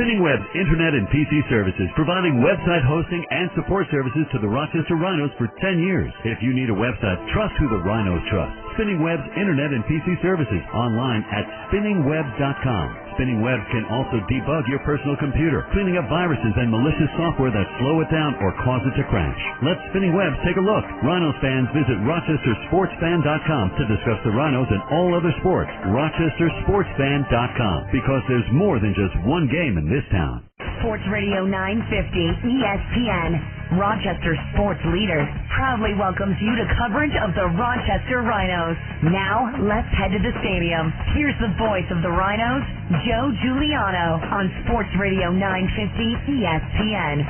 Spinning Web's Internet and PC services, providing website hosting and support services to the Rochester Rhinos for 10 years. If you need a website, trust who the Rhinos trust. Spinning Web's Internet and PC services, online at spinningweb.com. Spinning Web can also debug your personal computer, cleaning up viruses and malicious software that slow it down or cause it to crash. Let Spinning Web take a look. Rhinos fans visit RochesterSportsFan.com to discuss the Rhinos and all other sports. RochesterSportsFan.com, because there's more than just one game in this town. Sports Radio 950 ESPN, Rochester sports leader, proudly welcomes you to coverage of the Rochester Rhinos. Now, let's head to the stadium. Here's the voice of the Rhinos, Joe Giuliano, on Sports Radio 950 ESPN.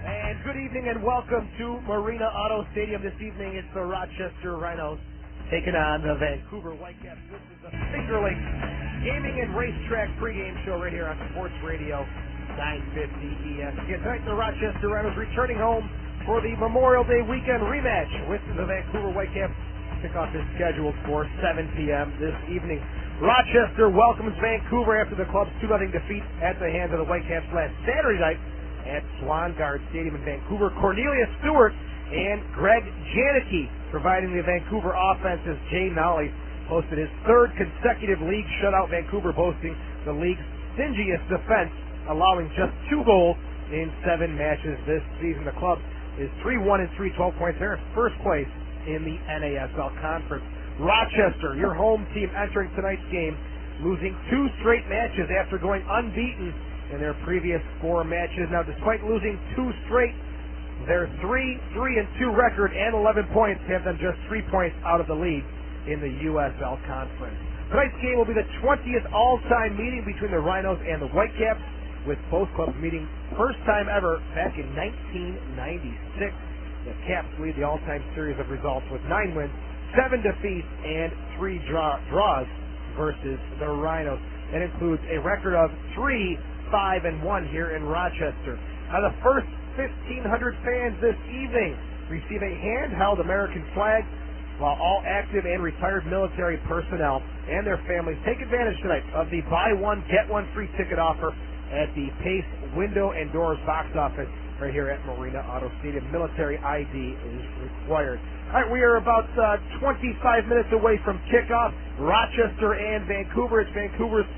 And good evening and welcome to Marina Auto Stadium. This evening it's the Rochester Rhinos taking on the Vancouver Whitecaps. This is the Finger Lakes Gaming and Racetrack pregame show right here on Sports Radio 950 ESPN. Tonight the Rochester Rhinos returning home for the Memorial Day weekend rematch with the Vancouver Whitecaps. Kickoff is scheduled for 7 p.m. this evening. Rochester welcomes Vancouver after the club's 2-0 defeat at the hands of the Whitecaps last Saturday night at Swangard Stadium in Vancouver. Cornelius Stewart and Greg Janicki providing the Vancouver offense as Jay Nolly posted his third consecutive league shutout. Vancouver boasting the league's stingiest defense, allowing just 2 goals in 7 matches this season. The club is 3-1-3, 12 points. They're in first place in the NASL Conference. Rochester, your home team, entering tonight's game, losing 2 straight matches after going unbeaten in their previous 4 matches. Now, despite losing 2 straight, their 3-3-2 record and 11 points have them just 3 points out of the lead in the USL Conference. Tonight's game will be the 20th all-time meeting between the Rhinos and the Whitecaps, with both clubs meeting first time ever back in 1996. The Caps lead the all-time series of results with 9 wins, 7 defeats, and 3 draws versus the Rhinos. That includes a record of 3-5-1 here in Rochester. Now, the first 1,500 fans this evening receive a handheld American flag, while all active and retired military personnel and their families take advantage tonight of the buy one, get one free ticket offer at the Pace Window and Doors box office right here at Marina Auto Stadium. Military ID is required. All right, we are about 25 minutes away from kickoff. Rochester and Vancouver. It's Vancouver's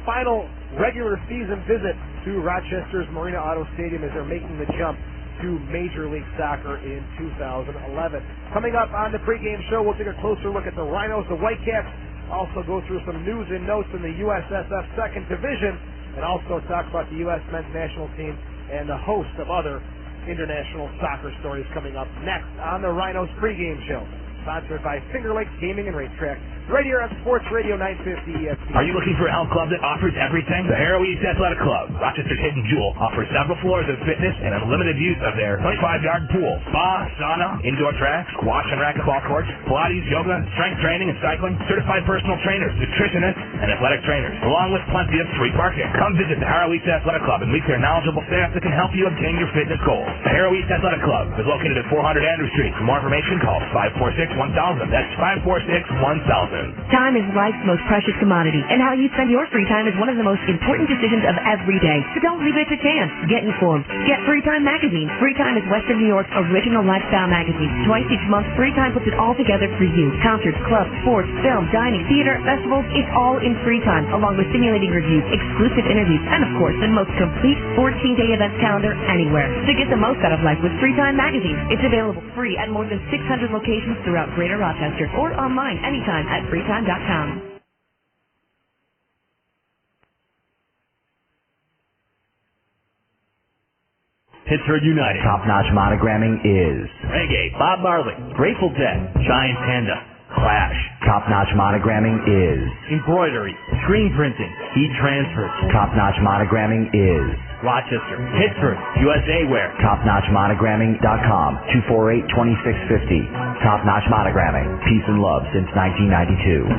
final regular season visit to Rochester's Marina Auto Stadium as they're making the jump to Major League Soccer in 2011. Coming up on the pregame show, we'll take a closer look at the Rhinos, the Whitecaps, also go through some news and notes in the USSF Second Division, and also talk about the U.S. men's national team and a host of other international soccer stories coming up next on the Rhinos pregame show. Sponsored by Finger Lakes Gaming and Racetrack, right here on Sports Radio 950 ESPN. Are you looking for a health club that offers everything? The Harrow East Athletic Club, Rochester's hidden jewel, offers several floors of fitness and unlimited use of their 25-yard pool, spa, sauna, indoor track, squash and racquetball courts, Pilates, yoga, strength training and cycling, certified personal trainers, nutritionists, and athletic trainers, along with plenty of free parking. Come visit the Harrow East Athletic Club and meet their knowledgeable staff that can help you obtain your fitness goals. The Harrow East Athletic Club is located at 400 Andrew Street. For more information, call 546-1000. That's 546-1000. Time is life's most precious commodity, and how you spend your free time is one of the most important decisions of every day. So don't leave it to chance. Get informed. Get Free Time Magazine. Free Time is Western New York's original lifestyle magazine. Twice each month, Free Time puts it all together for you. Concerts, clubs, sports, film, dining, theater, festivals, it's all in Free Time, along with stimulating reviews, exclusive interviews, and of course, the most complete 14-day events calendar anywhere. So get the most out of life with Free Time Magazine. It's available free at more than 600 locations throughout Greater Rochester, or online anytime at freetime.com. Pittsburgh United. Top-notch monogramming is Reggae, Bob Marley, Grateful Dead, Giant Panda, Clash. Top-notch monogramming is Embroidery, screen printing, e-transfers. Top-notch monogramming is Rochester, Pittsburgh, USA Wear. TopNotchMonogramming.com, 248-2650. Top-notch monogramming. Peace and love since 1992.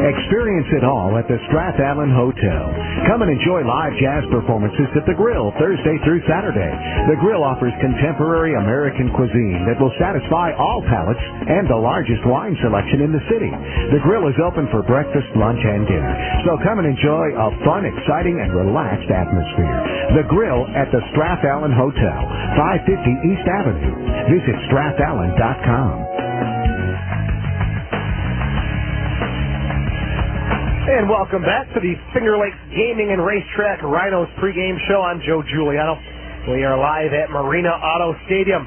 Experience it all at the Strath Allen Hotel. Come and enjoy live jazz performances at the Grill Thursday through Saturday. The Grill offers contemporary American cuisine that will satisfy all palates and the largest wine selection in the city. The Grill is open for breakfast, lunch, and dinner. So come and enjoy a fun, exciting, and relaxed atmosphere. The Grill at the Strath Allen Hotel, 550 East Avenue. Visit strathallen.com. And welcome back to the Finger Lakes Gaming and Racetrack Rhinos pregame show. I'm Joe Giuliano. We are live at Marina Auto Stadium.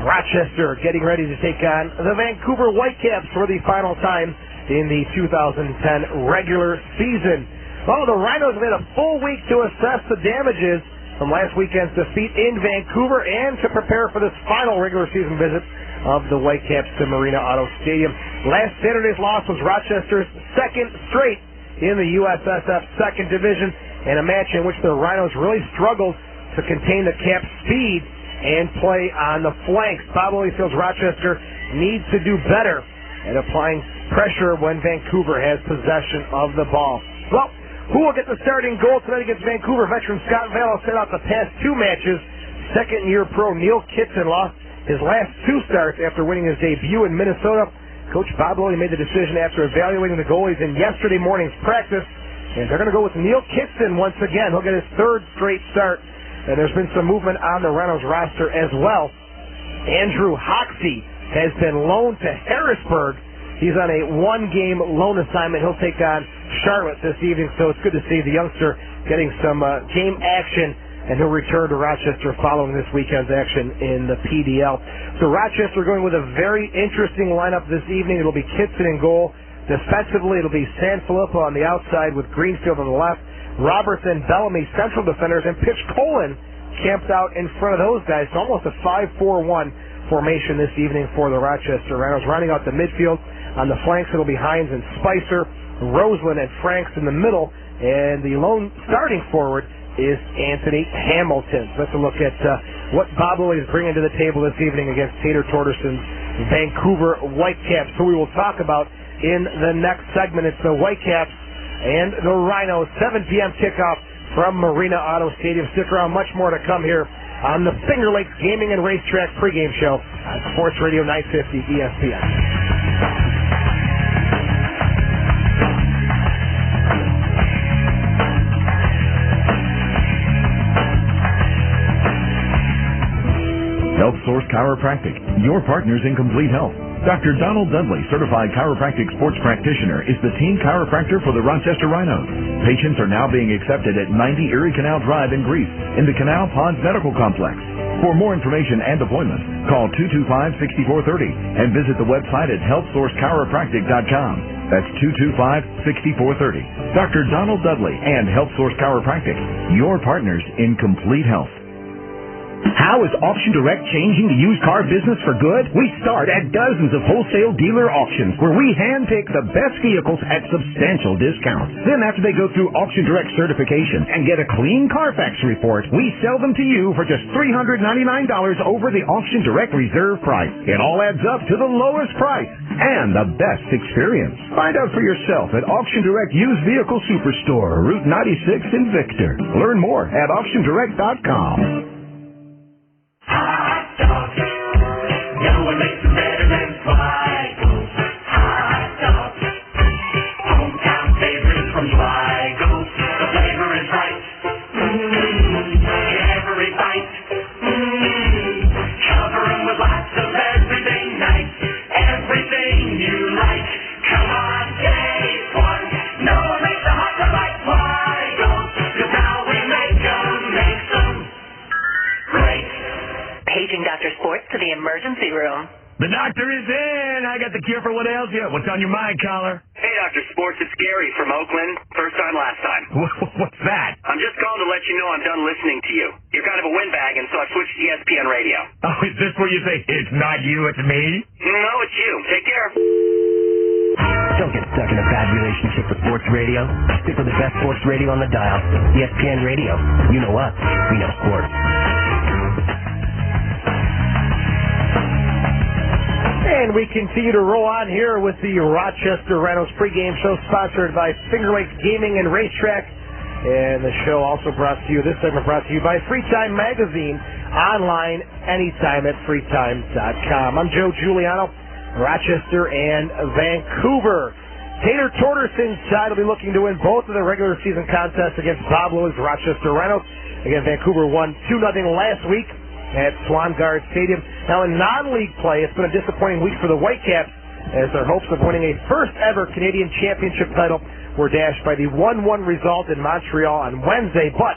Rochester getting ready to take on the Vancouver Whitecaps for the final time in the 2010 regular season. Well, the Rhinos have had a full week to assess the damages from last weekend's defeat in Vancouver and to prepare for this final regular season visit of the Whitecaps to Marina Auto Stadium. Last Saturday's loss was Rochester's second straight in the USSF second division, and a match in which the Rhinos really struggled to contain the Caps' speed and play on the flanks. Bob Lilly feels Rochester needs to do better at applying pressure when Vancouver has possession of the ball. Well, who will get the starting goal tonight against Vancouver? Veteran Scott Vallow set out the past two matches. Second-year pro Neil Kitson lost his last two starts after winning his debut in Minnesota. Coach Bob Lilly made the decision after evaluating the goalies in yesterday morning's practice, and they're going to go with Neil Kitson once again. He'll get his third straight start, and there's been some movement on the Rhinos roster as well. Andrew Hoxie has been loaned to Harrisburg. He's on a one-game loan assignment. He'll take on Charlotte this evening, so it's good to see the youngster getting some game action, and he'll return to Rochester following this weekend's action in the PDL. So Rochester going with a very interesting lineup this evening. It'll be Kitson in goal. Defensively, it'll be Sanfilippo on the outside with Greenfield on the left. Roberts and Bellamy central defenders, and Pitchkolan camped out in front of those guys. So almost a 5-4-1 formation this evening for the Rochester Rhinos. Rounding out the midfield, on the flanks it'll be Hines and Spicer, Roseland and Franks in the middle, and the lone starting forward is Anthony Hamilton. So let's look at what Bob Lilly is bringing to the table this evening against Tater Torderson's Vancouver Whitecaps, who we will talk about in the next segment. It's the Whitecaps and the Rhinos, 7 p.m. kickoff from Marina Auto Stadium. Stick around, much more to come here on the Finger Lakes Gaming and Racetrack pregame show on Sports Radio 950 ESPN. Health Source Chiropractic, your partners in complete health. Dr. Donald Dudley, certified chiropractic sports practitioner, is the team chiropractor for the Rochester Rhinos. Patients are now being accepted at 90 Erie Canal Drive in Greece in the Canal Ponds Medical Complex. For more information and appointments, call 225-6430 and visit the website at healthsourcechiropractic.com. That's 225-6430. Dr. Donald Dudley and Health Source Chiropractic, your partners in complete health. How is Auction Direct changing the used car business for good? We start at dozens of wholesale dealer auctions where we handpick the best vehicles at substantial discounts. Then after they go through Auction Direct certification and get a clean Carfax report, we sell them to you for just $399 over the Auction Direct reserve price. It all adds up to the lowest price and the best experience. Find out for yourself at Auction Direct Used Vehicle Superstore, Route 96 in Victor. Learn more at auctiondirect.com. Hot dogs. No one makes them better than Schweigels. Hot dogs. Hometown favorites from Schweigels. The flavor is right. Every bite. Cover them with lots of everything nice. Everything you like. Come on, taste one. No one makes a hot dog like Schweigels. 'Cause now we make them great. Paging Dr. Sports to the emergency room. The doctor is in. I got the cure for what ails you. What's on your mind, caller? Hey, Dr. Sports, it's Gary from Oakland. First time, last time. What's that? I'm just calling to let you know I'm done listening to you. You're kind of a windbag, and so I switched to ESPN Radio. Oh, is this where you say, it's not you, it's me? No, it's you. Take care. Don't get stuck in a bad relationship with sports radio. Stick with the best sports radio on the dial. ESPN Radio. You know us. We know sports. And we continue to roll on here with the Rochester Rhinos pregame show sponsored by Finger Lakes Gaming and Racetrack. And the show also brought to you, this segment brought to you by Free Time Magazine, online anytime at freetime.com. I'm Joe Giuliano, Rochester and Vancouver. Tater Torderson's side will be looking to win both of the regular season contests against Bob Lewis' Rochester Rhinos. Again, Vancouver won 2-0 last week at Swangard Stadium. Now in non-league play, it's been a disappointing week for the Whitecaps as their hopes of winning a first-ever Canadian championship title were dashed by the 1-1 result in Montreal on Wednesday. But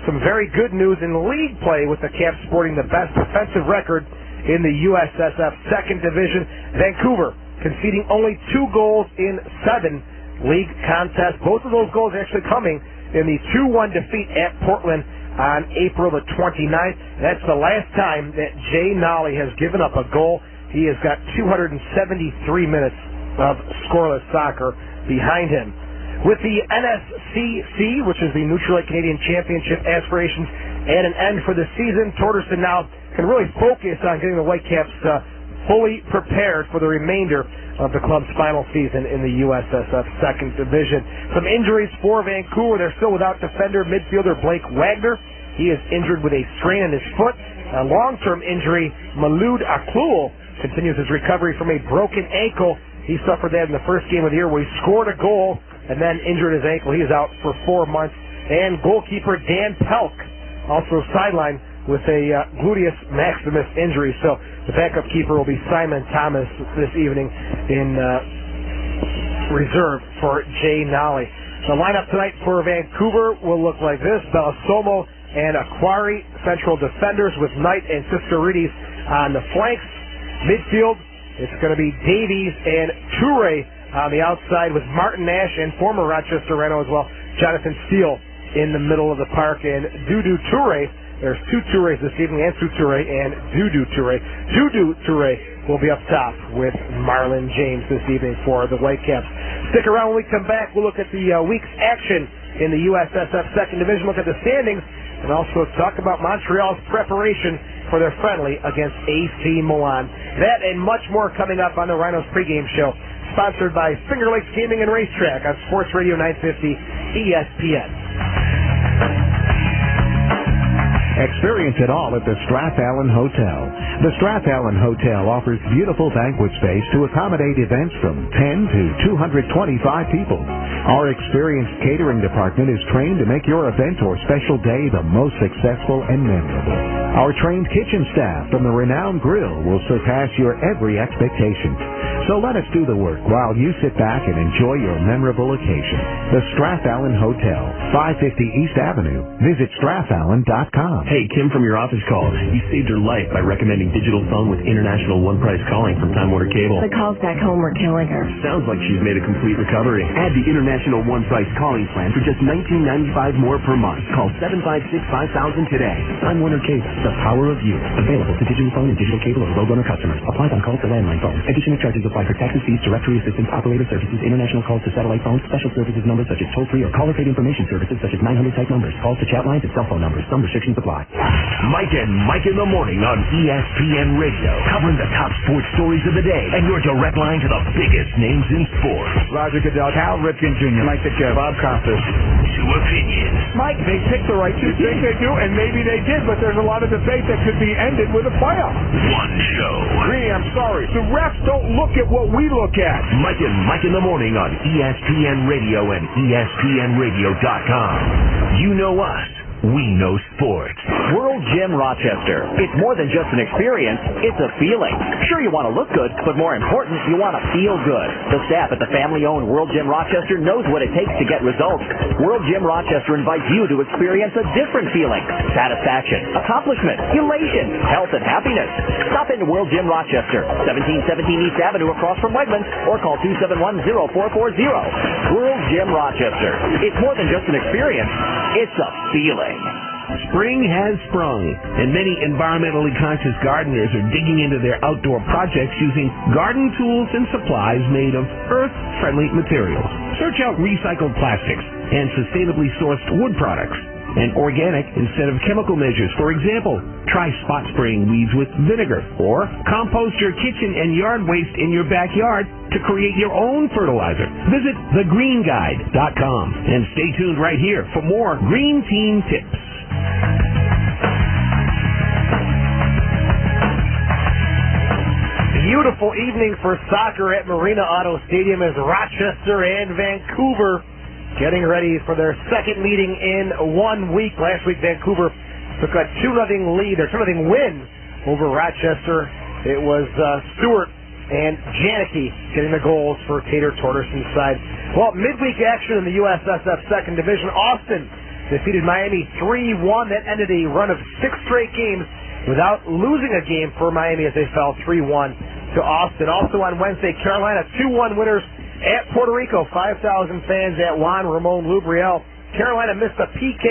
some very good news in league play with the Caps sporting the best defensive record in the USSF second division. Vancouver conceding only 2 goals in 7 league contests. Both of those goals actually coming in the 2-1 defeat at Portland on April the 29th. That's the last time that Jay Nolly has given up a goal. He has got 273 minutes of scoreless soccer behind him. With the NSCC, which is the Neutral Lake Canadian Championship aspirations, at an end for the season, Torderson now can really focus on getting the Whitecaps fully prepared for the remainder of the club's final season in the USSF second division. Some injuries for Vancouver. They're still without defender midfielder Blake Wagner. He is injured with a strain in his foot. A long-term injury, Maloud Aklul continues his recovery from a broken ankle. He suffered that in the first game of the year where he scored a goal and then injured his ankle. He is out for 4 months. And goalkeeper Dan Pelk also sidelined with a gluteus maximus injury. So the backup keeper will be Simon Thomas this evening in reserve for Jay Nolly. The lineup tonight for Vancouver will look like this. Belasomo and Aquari, central defenders, with Knight and Sistoridis on the flanks. Midfield, it's going to be Davies and Toure on the outside, with Martin Nash and former Rochester Rhino as well, Jonathan Steele in the middle of the park, and Dudu Toure. There's 2 Toures this evening, Ansu Toure and Dudu Toure. Dudu Toure will be up top with Marlon James this evening for the Whitecaps. Stick around when we come back. We'll look at the week's action in the USSF second division, look at the standings, and also talk about Montreal's preparation for their friendly against AC Milan. That and much more coming up on the Rhinos pregame show, sponsored by Finger Lakes Gaming and Racetrack on Sports Radio 950 ESPN. Experience it all at the Strathallan Hotel. The Strathallan Hotel offers beautiful banquet space to accommodate events from 10 to 225 people. Our experienced catering department is trained to make your event or special day the most successful and memorable. Our trained kitchen staff from the renowned grill will surpass your every expectation. So let us do the work while you sit back and enjoy your memorable occasion. The Strathallan Hotel, 550 East Avenue. Visit strathallan.com. Hey, Kim from your office called. You saved her life by recommending digital phone with international one-price calling from Time Warner Cable. The calls back home were killing her. Sounds like she's made a complete recovery. Add the international one-price calling plan for just $19.95 more per month. Call 756-5000 today. Time Warner Cable, the power of you. Available to digital phone and digital cable or Roadrunner customers. Applies on calls to landline phones. Additional charges apply for taxes, fees, directory assistance, operator services, international calls to satellite phones, special services numbers such as toll-free or caller paid information services such as 900-type numbers, calls to chat lines, and cell phone numbers. Some restrictions apply. Mike and Mike in the morning on ESPN Radio, covering the top sports stories of the day and your direct line to the biggest names in sports. Roger Goodell, Cal Ripken Jr., Mike Pitchkolan, Bob Costas. 2 opinions. Mike, they picked the right 2 things they do, and maybe they did, but there's a lot of debate that could be ended with a playoff. 1 show. Greeny, I'm sorry. The refs don't look at what we look at. Mike and Mike in the morning on ESPN Radio and ESPNRadio.com. You know us. We know sports. World Gym Rochester. It's more than just an experience, it's a feeling. Sure, you want to look good, but more important, you want to feel good. The staff at the family-owned World Gym Rochester knows what it takes to get results. World Gym Rochester invites you to experience a different feeling. Satisfaction, accomplishment, elation, health, and happiness. Stop into World Gym Rochester, 1717 East Avenue across from Wegmans, or call 271-0440. World Gym Rochester. It's more than just an experience, it's a feeling. Spring has sprung, and many environmentally conscious gardeners are digging into their outdoor projects using garden tools and supplies made of earth-friendly materials. Search out recycled plastics and sustainably sourced wood products. and organic instead of chemical measures. For example, try spot spraying weeds with vinegar, or compost your kitchen and yard waste in your backyard to create your own fertilizer. Visit thegreenguide.com and stay tuned right here for more Green Team tips. Beautiful evening for soccer at Marina Auto Stadium as Rochester and Vancouver getting ready for their second meeting in 1 week. Last week, Vancouver took a 2-0 lead, or 2-0 win over Rochester. It was Stewart and Janicki getting the goals for Tater Torderson's side. Well, midweek action in the USSF Second Division. Austin defeated Miami 3-1. That ended a run of 6 straight games without losing a game for Miami as they fell 3-1 to Austin. Also on Wednesday, Carolina 2-1 winners at Puerto Rico. 5,000 fans at Juan Ramon Lubriel. Carolina missed a PK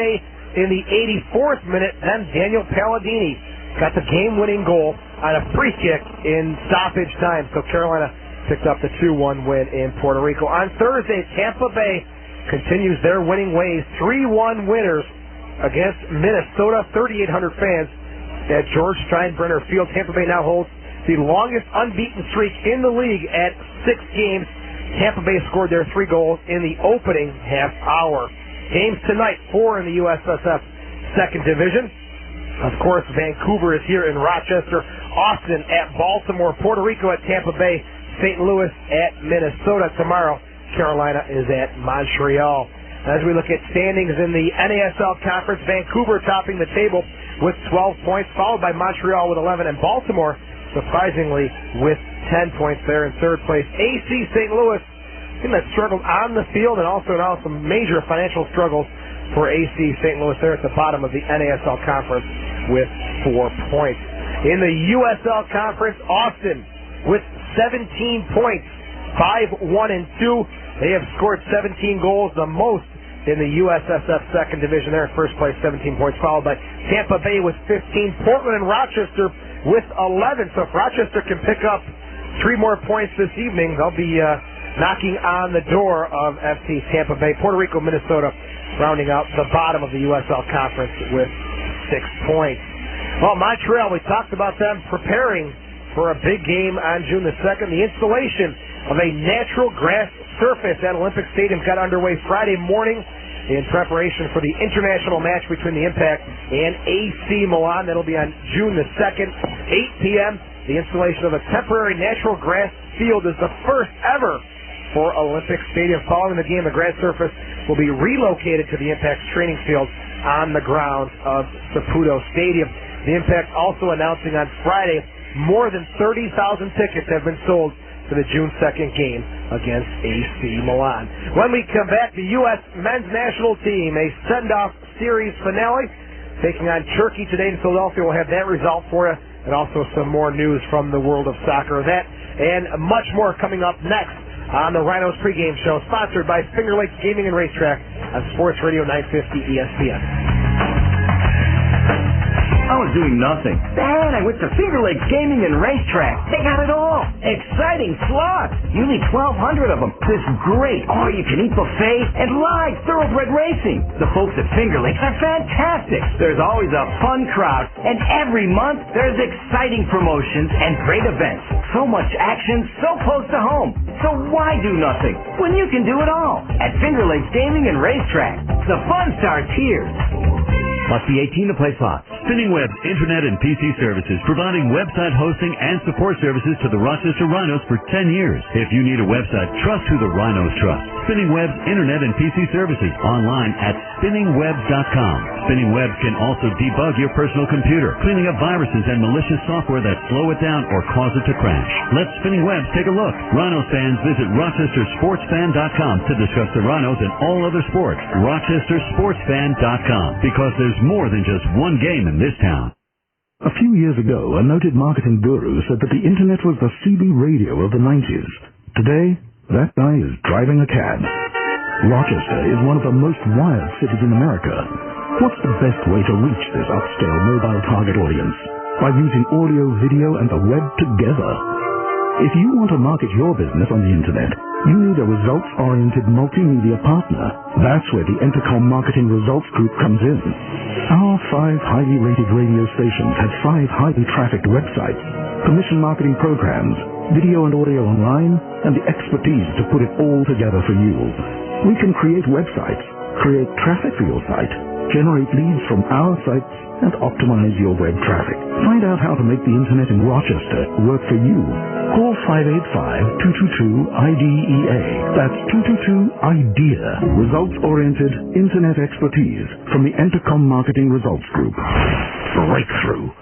in the 84th minute. Then Daniel Palladini got the game-winning goal on a free kick in stoppage time. So Carolina picked up the 2-1 win in Puerto Rico. On Thursday, Tampa Bay continues their winning ways. 3-1 winners against Minnesota. 3,800 fans at George Steinbrenner Field. Tampa Bay now holds the longest unbeaten streak in the league at 6 games. Tampa Bay scored their 3 goals in the opening half hour. Games tonight, 4 in the USSF Second Division. Of course, Vancouver is here in Rochester. Austin at Baltimore. Puerto Rico at Tampa Bay. St. Louis at Minnesota. Tomorrow, Carolina is at Montreal. As we look at standings in the NASL Conference, Vancouver topping the table with 12 points, followed by Montreal with 11, and Baltimore, surprisingly, with 10 points there in third place. AC St. Louis, team that struggled on the field, and also now some major financial struggles for AC St. Louis there at the bottom of the NASL Conference with 4 points. In the USL Conference, Austin with 17 points, 5-1-2. They have scored 17 goals, the most in the USSF Second Division. They're in first place, 17 points, followed by Tampa Bay with 15, Portland and Rochester with 11. So if Rochester can pick up 3 more points this evening, they'll be knocking on the door of FC Tampa Bay. Puerto Rico, Minnesota rounding out the bottom of the USL Conference with 6 points. Well, Montreal, we talked about them preparing for a big game on June the 2nd. The installation of a natural grass surface at Olympic Stadium got underway Friday morning in preparation for the international match between the Impact and AC Milan. That'll be on June the 2nd, 8 p.m. The installation of a temporary natural grass field is the first ever for Olympic Stadium. Following the game, the grass surface will be relocated to the Impact's training field on the grounds of Saputo Stadium. The Impact also announcing on Friday more than 30,000 tickets have been sold for the June 2nd game against AC Milan. When we come back, the U.S. men's national team, a send-off series finale, taking on Turkey today in Philadelphia. We'll have that result for you, and also some more news from the world of soccer. That and much more coming up next on the Rhinos pregame show, sponsored by Finger Lakes Gaming and Racetrack on Sports Radio 950 ESPN. I was doing nothing. Then I went to Finger Lakes Gaming and Racetrack. They got it all. Exciting slots. Nearly 1,200 of them. This great all-you-can-eat buffet and live thoroughbred racing. The folks at Finger Lakes are fantastic. There's always a fun crowd. And every month, there's exciting promotions and great events. So much action, so close to home. So why do nothing when you can do it all at Finger Lakes Gaming and Racetrack? The fun starts here. Must be 18 to play slots. Spinning Web's Internet and PC services, providing website hosting and support services to the Rochester Rhinos for 10 years. If you need a website, trust who the Rhinos trust. Spinning Web's Internet and PC services, online at spinningwebs.com. Spinning Webs can also debug your personal computer, cleaning up viruses and malicious software that slow it down or cause it to crash. Let Spinning Webs take a look. Rhinos fans visit RochesterSportsFan.com to discuss the Rhinos and all other sports. RochesterSportsFan.com, because there's more than just one game in this town. A few years ago, a noted marketing guru said that the internet was the CB radio of the 90s. Today, that guy is driving a cab. Rochester is one of the most wired cities in America. What's the best way to reach this upscale mobile target audience? By using audio, video, and the web together. If you want to market your business on the internet, You need a results-oriented multimedia partner. That's where the Intercom Marketing Results Group comes in. Our 5 highly rated radio stations have 5 highly trafficked websites, commission marketing programs, video and audio online, and the expertise to put it all together for you. We can create websites, create traffic for your site, generate leads from our sites, and optimize your web traffic. Find out how to make the internet in Rochester work for you. Call 585-222-IDEA. That's 222-IDEA. Results-oriented internet expertise from the Intercom Marketing Results Group. Breakthrough.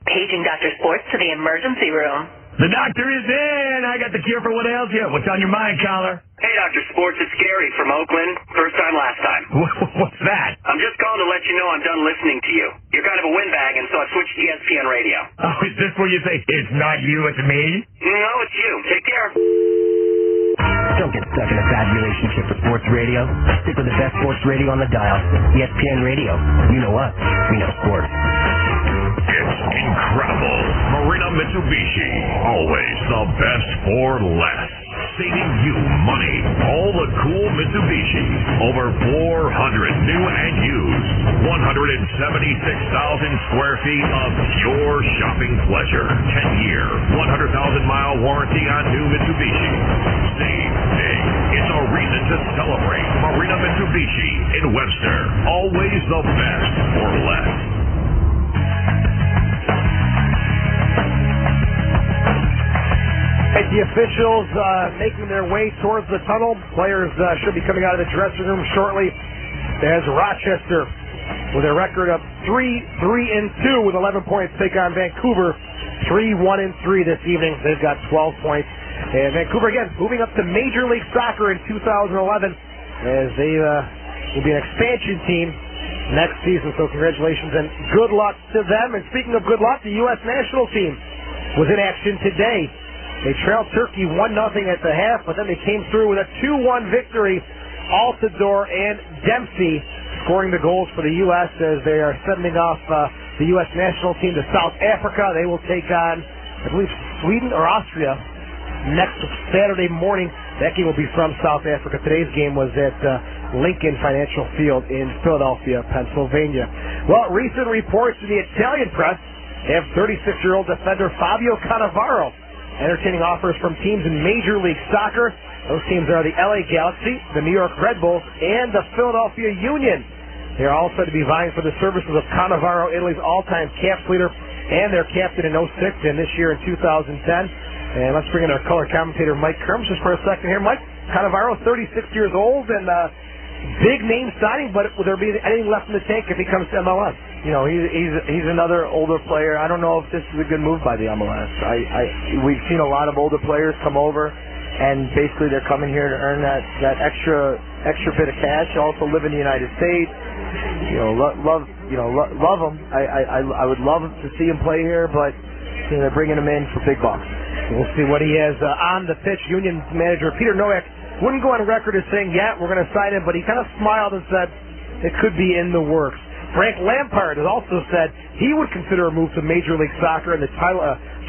Paging Dr. Sports to the emergency room. The doctor is in. I got the cure for what ails you. What's on your mind, caller? Hey, Dr. Sports, it's Gary from Oakland. First time, last time. What's that? I'm just calling to let you know I'm done listening to you. You're kind of a windbag, and so I switched to ESPN Radio. Oh, is this where you say, it's not you, it's me? No, it's you. Take care. Don't get stuck in a bad relationship with sports radio. Stick with the best sports radio on the dial. ESPN Radio. You know us. We know sports. It's incredible. Marina Mitsubishi. Always the best for less. Saving you money. All the cool Mitsubishi. Over 400 new and used. 176,000 square feet of pure shopping pleasure. 10-year, 100,000-mile warranty on new Mitsubishi. Save big. It's a reason to celebrate. Marina Mitsubishi in Webster. Always the best for less. The officials making their way towards the tunnel. Players should be coming out of the dressing room shortly. As Rochester, with a record of 3-2 with 11 points, take on Vancouver 3-1-3 this evening. They've got 12 points. And Vancouver, again, moving up to Major League Soccer in 2011 as they will be an expansion team next season. So congratulations and good luck to them. And speaking of good luck, the U.S. national team was in action today. They trailed Turkey 1-0 at the half, but then they came through with a 2-1 victory. Altidore and Dempsey scoring the goals for the U.S. as they are sending off the U.S. national team to South Africa. They will take on, I believe, Sweden or Austria next Saturday morning. That game will be from South Africa. Today's game was at Lincoln Financial Field in Philadelphia, Pennsylvania. Well, recent reports in the Italian press have 36-year-old defender Fabio Cannavaro entertaining offers from teams in Major League Soccer. Those teams are the LA Galaxy, the New York Red Bulls, and the Philadelphia Union. They are all said to be vying for the services of Cannavaro, Italy's all-time caps leader, and their captain in 06 and this year in 2010. And let's bring in our color commentator, Mike Kerms, just for a second here. Mike, Cannavaro, 36 years old, and big name signing, but will there be anything left in the tank if he comes to MLS? You know, he's another older player. I don't know if this is a good move by the MLS. We've seen a lot of older players come over, and basically they're coming here to earn that extra bit of cash. Also live in the United States. You know, love them. I would love to see him play here, but you know, they're bringing him in for big bucks. We'll see what he has on the pitch. Union manager Peter Nowak wouldn't go on record as saying, "Yeah, we're going to sign him," but he kind of smiled and said it could be in the works. Frank Lampard has also said he would consider a move to Major League Soccer in the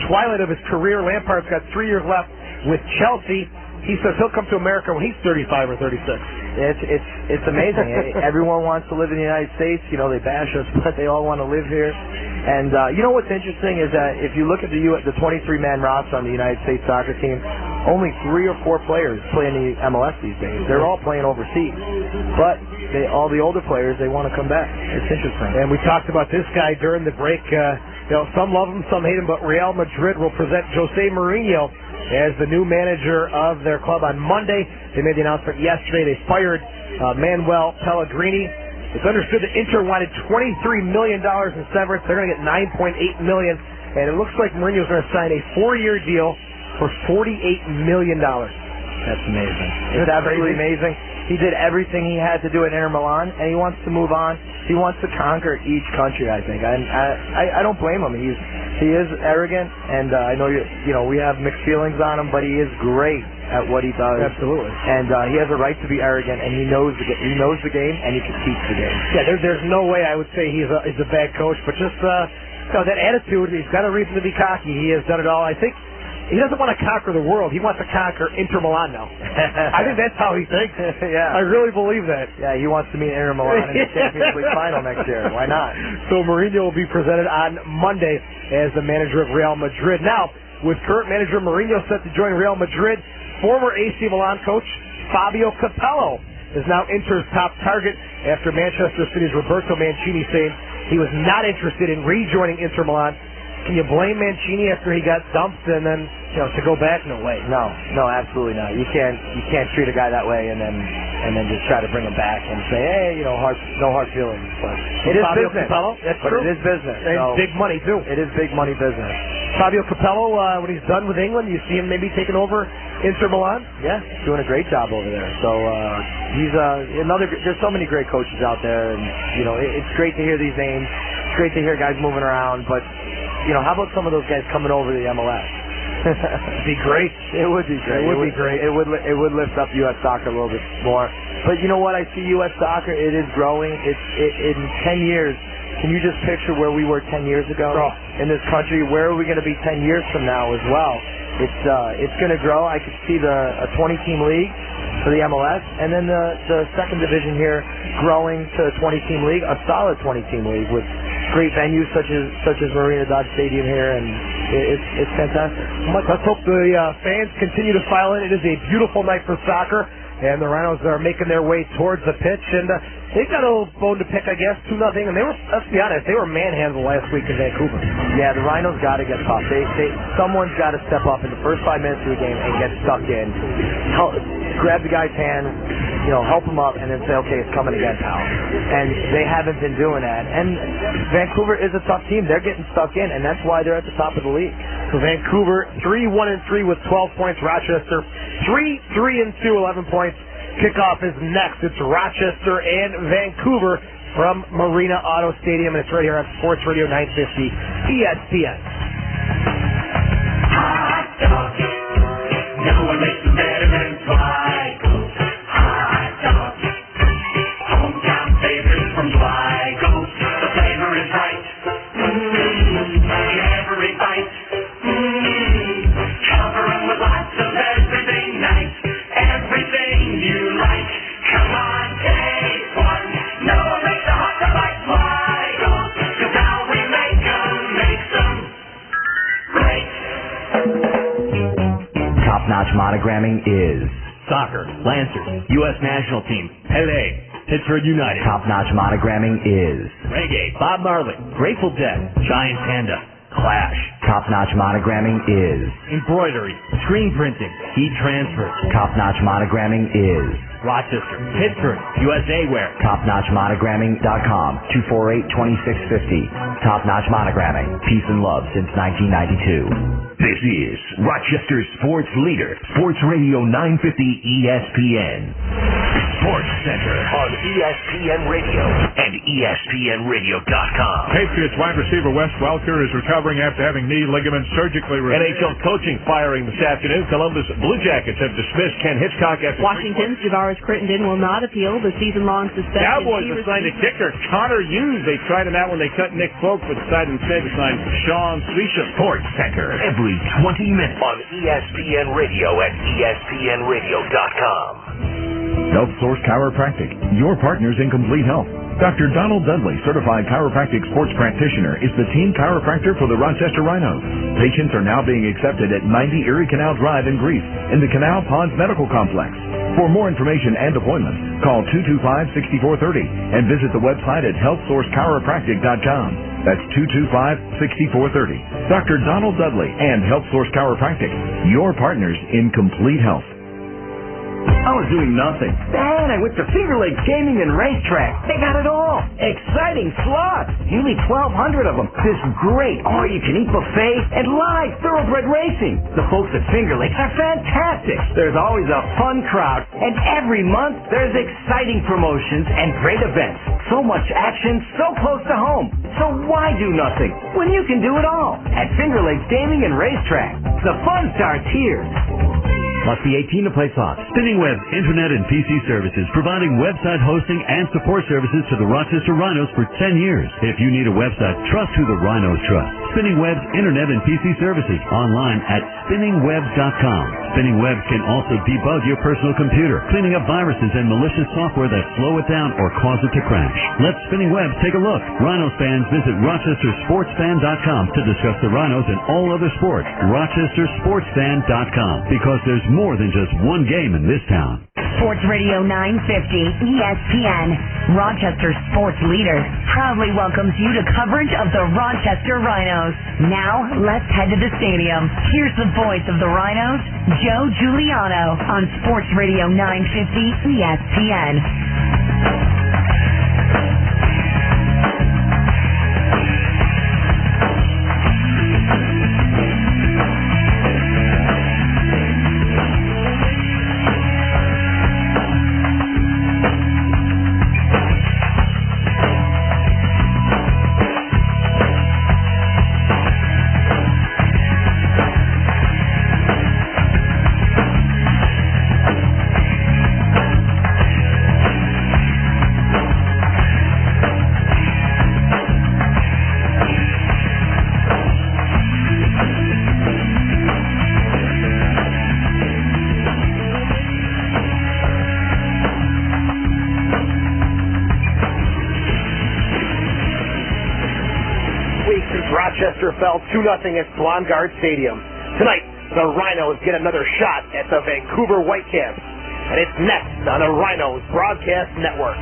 twilight of his career. Lampard's got 3 years left with Chelsea. He says he'll come to America when he's 35 or 36. It's amazing. Everyone wants to live in the United States. You know, they bash us, but they all want to live here. And you know what's interesting is that if you look at the 23-man roster on the United States soccer team, only 3 or 4 players play in the MLS these days. They're all playing overseas. But all the older players, they want to come back. It's interesting. And we talked about this guy during the break. Some love him, some hate him, but Real Madrid will present Jose Mourinho as the new manager of their club on Monday. They made the announcement yesterday. They fired Manuel Pellegrini. It's understood that Inter wanted $23 million in severance. They're going to get $9.8 million, and it looks like Mourinho's going to sign a 4-year deal for $48 million. That's amazing. It's absolutely amazing. He did everything he had to do at Inter Milan, and he wants to move on. He wants to conquer each country, I think. I don't blame him. He is arrogant, and I know we have mixed feelings on him, but he is great at what he does. Absolutely. And he has a right to be arrogant, and he knows the game, and he can teach the game. Yeah, there's no way I would say he's a bad coach, but just that attitude, he's got a reason to be cocky. He has done it all. I think he doesn't want to conquer the world. He wants to conquer Inter Milan now. I think that's how he thinks. Yeah. I really believe that. Yeah, he wants to meet Inter Milan in the Champions League final next year. Why not? So Mourinho will be presented on Monday as the manager of Real Madrid. Now, with current manager Mourinho set to join Real Madrid, former AC Milan coach Fabio Capello is now Inter's top target after Manchester City's Roberto Mancini saying he was not interested in rejoining Inter Milan. Can you blame Mancini after he got dumped and then to go back? No way. No, absolutely not. You can't treat a guy that way and then just try to bring him back and say, hey, no hard feelings. But it is Fabio business. Capello, that's but true. It is business. And so big money too. It is big money business. Fabio Capello, when he's done with England, you see him maybe taking over Inter Milan? Yeah, doing a great job over there. So he's another. There's so many great coaches out there, and it's great to hear these names. It's great to hear guys moving around, but how about some of those guys coming over to the MLS? It'd be great. It would be great. It would be great. It would lift up U.S. soccer a little bit more. But you know what? I see U.S. soccer. It is growing. In 10 years. Can you just picture where we were 10 years ago in this country? Where are we going to be 10 years from now as well? It's going to grow. I could see a 20-team league for the MLS, and then the second division here growing to a 20-team league, a solid 20-team league with great venues such as Marina Dodge Stadium here, and it's fantastic. Let's hope the fans continue to file in. It is a beautiful night for soccer, and the Rhinos are making their way towards the pitch, and they've got a little bone to pick, I guess, 2-0, and let's be honest, they were manhandled last week in Vancouver. Yeah, the Rhinos got to get tough. Someone's got to step up in the first 5 minutes of the game and get stuck in. Grab the guy's hand, help him up, and then say, okay, it's coming again, pal. And they haven't been doing that. And Vancouver is a tough team. They're getting stuck in, and that's why they're at the top of the league. So Vancouver, 3-1-3 with 12 points. Rochester, 3-3-2, 11 points. Kickoff is next. It's Rochester and Vancouver from Marina Auto Stadium, and it's right here on Sports Radio 950 ESPN. Hot dog. No one makes them better than Sligo's. Hot dog. Hometown favorite from Sligo's. The flavor is right. Every bite. Cover 'em with lots of everything nice. Everything you like. Come on, take one. No one makes a hot dog like Sligo's. 'Cause how we make 'em makes 'em great. Top-notch monogramming is Soccer, Lancers, U.S. National Team, Pele, Pittsburgh United. Top-notch monogramming is Reggae, Bob Marley, Grateful Dead, Giant Panda, Clash. Top-notch monogramming is Embroidery, screen printing, heat transfer. Top-notch monogramming is Rochester, Pittsburgh, USA Wear. TopNotchMonogramming.com, 248-2650. Top-notch monogramming, peace and love since 1992. This is Rochester Sports Leader, Sports Radio 950 ESPN. Sports Center on ESPN Radio and ESPNRadio.com. Patriots wide receiver Wes Welker is recovering after having knee ligament surgically repaired. NHL coaching firing this afternoon. Columbus Blue Jackets have dismissed Ken Hitchcock after Washington's Javaris Crittenden will not appeal the season-long suspension. Cowboys have signed a kicker, Connor Hughes. They tried him out when they cut Nick Folk, but decided instead to sign Sean Swisham. Sports Center every 20 minutes on ESPN Radio and ESPNRadio.com. Health Source Chiropractic, your partners in complete health. Dr. Donald Dudley, certified chiropractic sports practitioner, is the team chiropractor for the Rochester Rhinos. Patients are now being accepted at 90 Erie Canal Drive in Greece in the Canal Ponds Medical Complex. For more information and appointments, call 225-6430 and visit the website at healthsourcechiropractic.com. That's 225-6430. Dr. Donald Dudley and Health Source Chiropractic, your partners in complete health. I was doing nothing. Then I went to Finger Lakes Gaming and Racetrack. They got it all. Exciting slots. Nearly 1,200 of them. This great all-you-can-eat buffet and live thoroughbred racing. The folks at Finger Lakes are fantastic. There's always a fun crowd. And every month, there's exciting promotions and great events. So much action, so close to home. So why do nothing when you can do it all at Finger Lakes Gaming and Racetrack? The fun starts here. Must be 18 to play soft. Spinning Web's Internet and PC services, providing website hosting and support services to the Rochester Rhinos for 10 years. If you need a website, trust who the Rhinos trust. Spinning Web's Internet and PC services online at spinningwebs.com. Spinning Webs can also debug your personal computer, cleaning up viruses and malicious software that slow it down or cause it to crash. Let Spinning Webs take a look. Rhinos fans visit RochesterSportsFan.com to discuss the Rhinos and all other sports. RochesterSportsFan.com, because there's more than just one game in this town. Sports Radio 950 ESPN, Rochester sports leader, proudly welcomes you to coverage of the Rochester Rhinos. Now, let's head to the stadium. Here's the voice of the Rhinos, Joe Giuliano, on Sports Radio 950 ESPN. Rochester fell 2-0 at Swangard Stadium. Tonight, the Rhinos get another shot at the Vancouver Whitecaps, and it's next on the Rhinos Broadcast Network.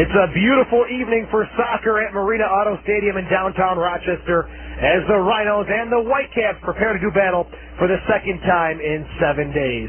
It's a beautiful evening for soccer at Marina Auto Stadium in downtown Rochester as the Rhinos and the Whitecaps prepare to do battle for the second time in 7 days.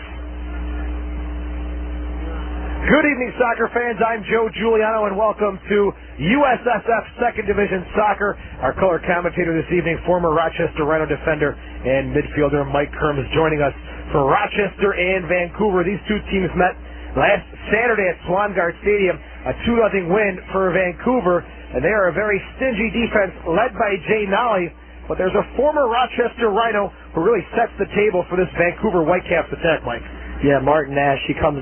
Good evening, soccer fans. I'm Joe Giuliano, and welcome to USSF Second Division Soccer. Our color commentator this evening, former Rochester Rhino defender and midfielder Mike Kerms, joining us for Rochester and Vancouver. These two teams met last Saturday at Swangard Stadium, a 2-0 win for Vancouver, and they are a very stingy defense led by Jay Nolly, but there's a former Rochester Rhino who really sets the table for this Vancouver Whitecaps attack, Mike. Yeah, Martin Nash, he comes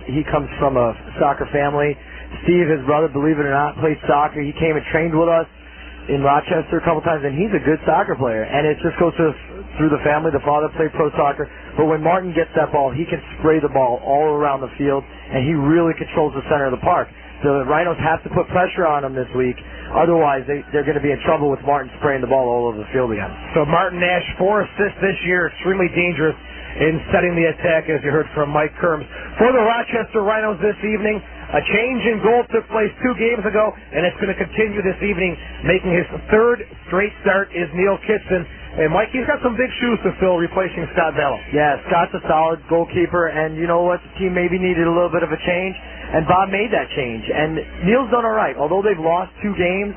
from a soccer family. Steve, his brother, believe it or not, plays soccer. He came and trained with us in Rochester a couple times, and he's a good soccer player, and it just goes through the family. The father played pro soccer, but when Martin gets that ball, he can spray the ball all around the field, and he really controls the center of the park. The Rhinos have to put pressure on him this week. Otherwise, they're going to be in trouble with Martin spraying the ball all over the field again. So Martin Nash, 4 assists this year, extremely dangerous in setting the attack, as you heard from Mike Kerms. For the Rochester Rhinos this evening, a change in goal took place 2 games ago, and it's going to continue this evening. Making his 3rd straight start is Neil Kitson. And Mike, he's got some big shoes to fill replacing Scott Vallow. Yeah, Scott's a solid goalkeeper, and you know what? The team maybe needed a little bit of a change, and Bob made that change. And Neil's done all right. Although they've lost 2 games,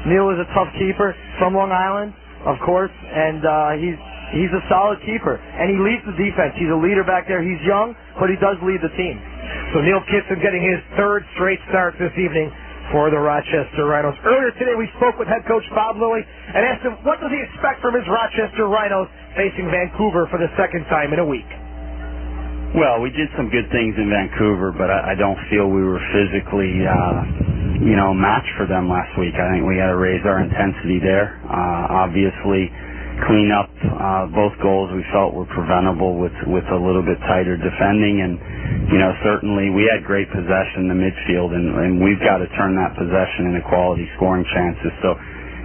Neil is a tough keeper from Long Island, of course, and he's a solid keeper. And he leads the defense. He's a leader back there. He's young, but he does lead the team. So Neil Kitson getting his 3rd straight start this evening for the Rochester Rhinos. Earlier today, we spoke with head coach Bob Lilly and asked him what does he expect from his Rochester Rhinos facing Vancouver for the 2nd time in a week. Well, we did some good things in Vancouver, but I don't feel we were physically, matched for them last week. I think we got to raise our intensity there. Obviously, clean up both goals we felt were preventable with a little bit tighter defending. And, certainly we had great possession in the midfield, and we've got to turn that possession into quality scoring chances. So,